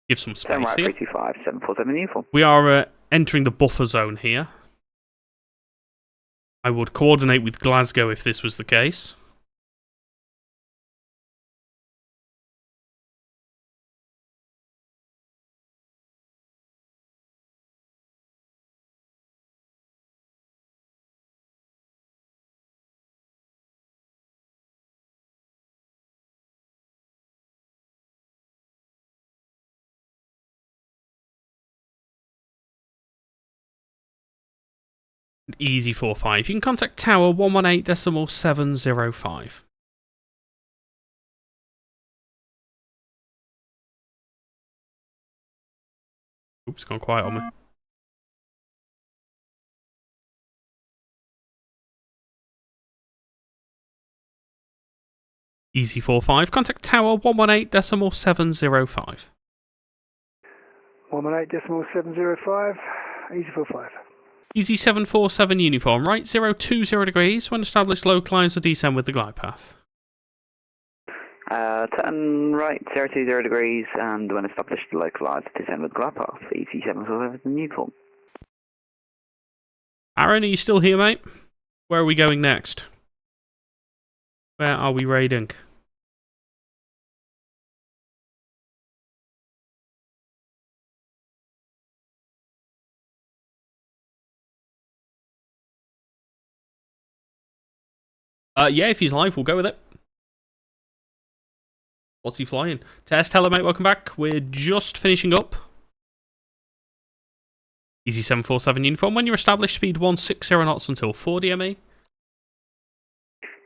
Give some space turn right, here. 325, 747 uniform. We are entering the buffer zone here. I would coordinate with Glasgow if this was the case. Easy 45. You can contact Tower 118.705. Oops, gone quiet on me. Easy 45. Contact Tower 118.705. 118.705. Easy 45. Easy 747 uniform, right 020 degrees. When established, localise the descent with the glide path. Turn right 020 degrees, and when established, localise the descent with glide path. Easy 747 uniform. Aaron, are you still here, mate? Where are we going next? Where are we raiding? Yeah, if he's live, we'll go with it. What's he flying? Test, hello mate, welcome back. We're just finishing up. Easy 747 uniform. When you're established, speed 160 knots until 4 DME.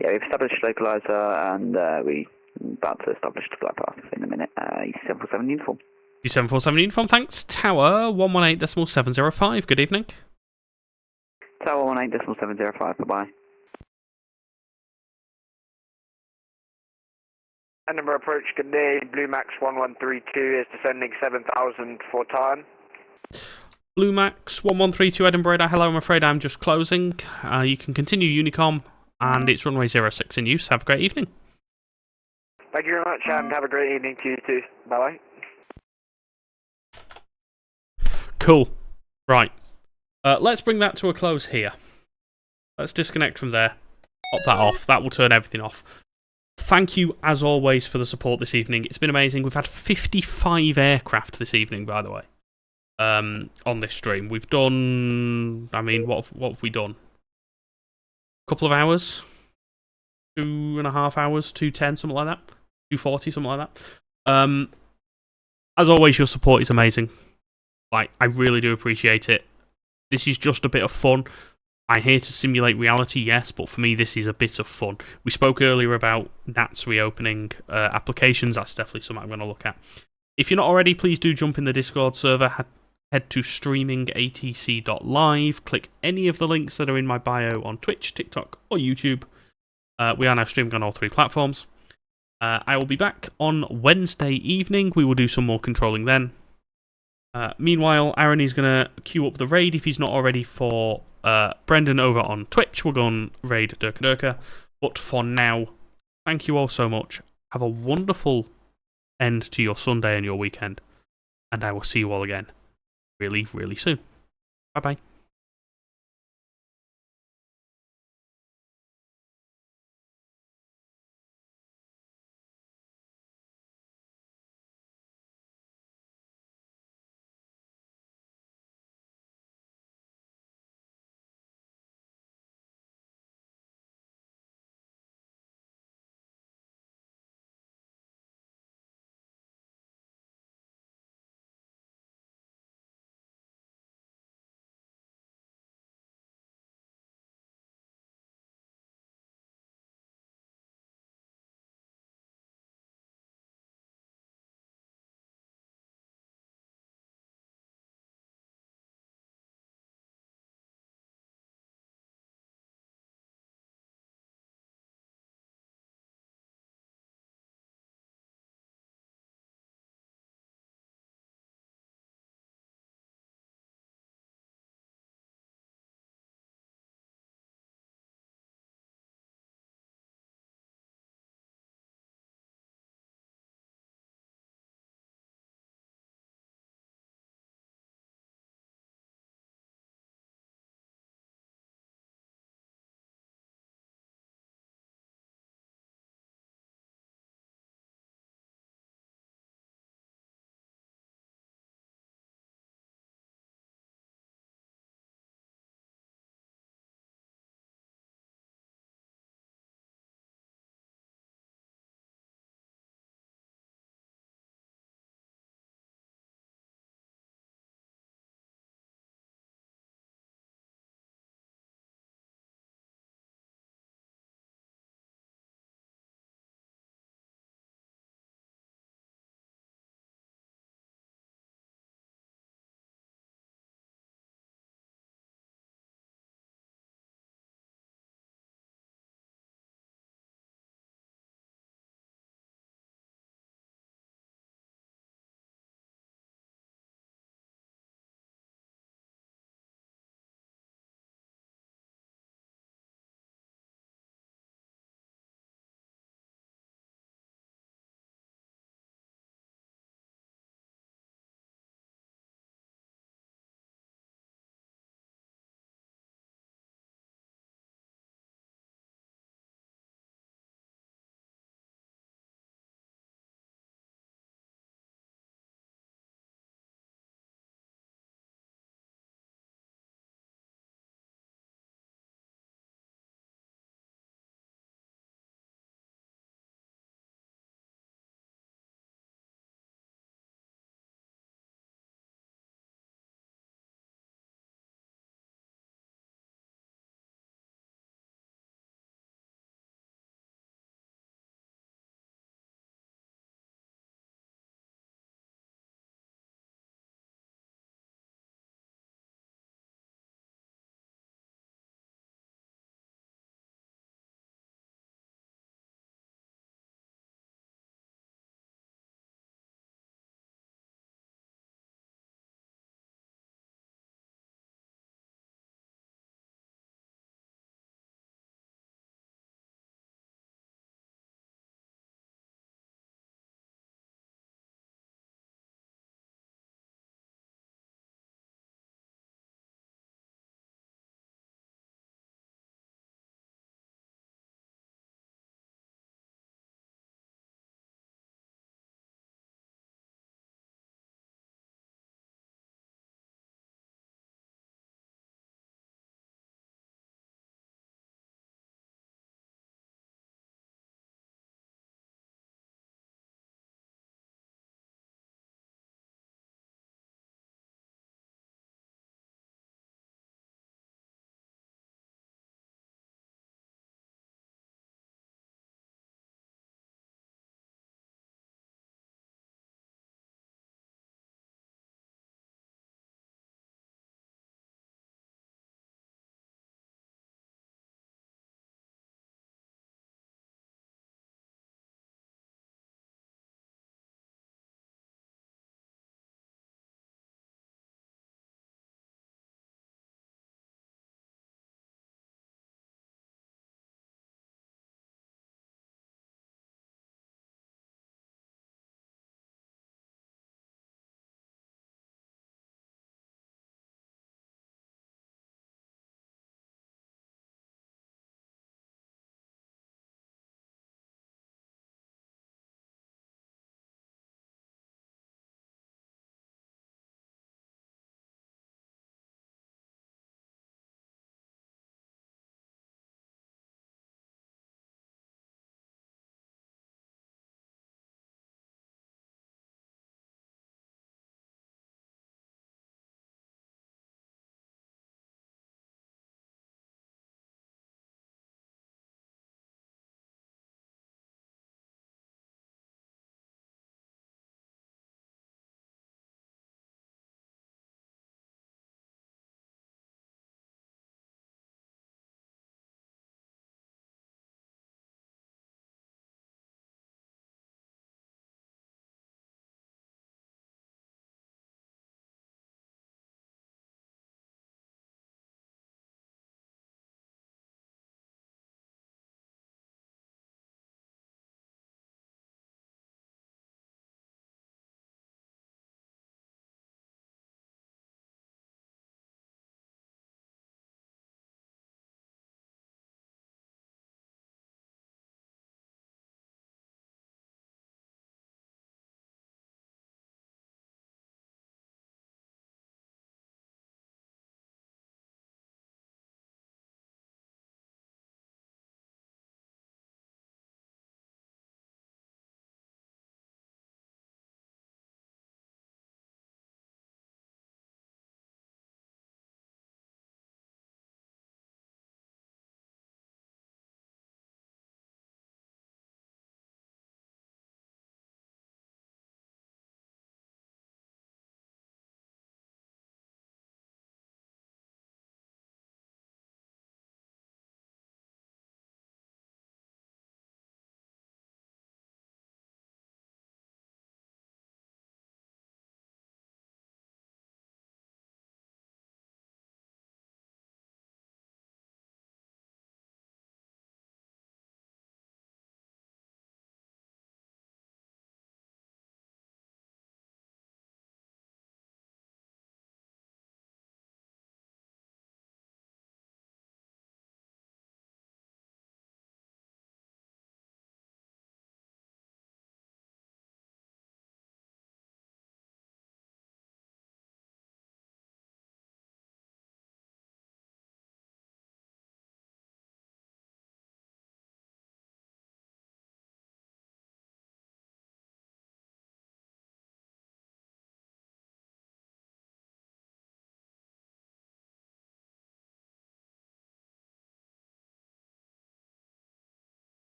Yeah, we've established localizer, and we're about to establish the glide path in a minute. Easy 747 uniform. Easy 747 uniform, thanks. Tower 118.705. Good evening. Tower 118.705, bye-bye. Edinburgh approach, good day. Blue Max 1132 is descending 7,000 for time. Blue Max 1132 Edinburgh, hello, I'm afraid I'm just closing. You can continue Unicom, and it's runway 06 in use. Have a great evening. Thank you very much, and have a great evening to you too. Bye-bye. Cool. Right. Let's bring that to a close here. Let's disconnect from there. Pop that off. That will turn everything off. Thank you, as always, for the support this evening. It's been amazing. We've had 55 aircraft this evening, by the way, on this stream. We've done... I mean, what have we done? A couple of hours? 2.5 hours? 2:10, something like that? 2:40, something like that? As always, your support is amazing. Like, I really do appreciate it. This is just a bit of fun. I'm here to simulate reality, yes, but for me, this is a bit of fun. We spoke earlier about NATS reopening applications. That's definitely something I'm going to look at. If you're not already, please do jump in the Discord server. Head to streamingatc.live. Click any of the links that are in my bio on Twitch, TikTok, or YouTube. We are now streaming on all 3 platforms. I will be back on Wednesday evening. We will do some more controlling then. Meanwhile, Aaron is going to queue up the raid if he's not already for Brendan over on Twitch. We'll go and raid Durka Durka. But for now, thank you all so much. Have a wonderful end to your Sunday and your weekend. And I will see you all again really, really soon. Bye-bye.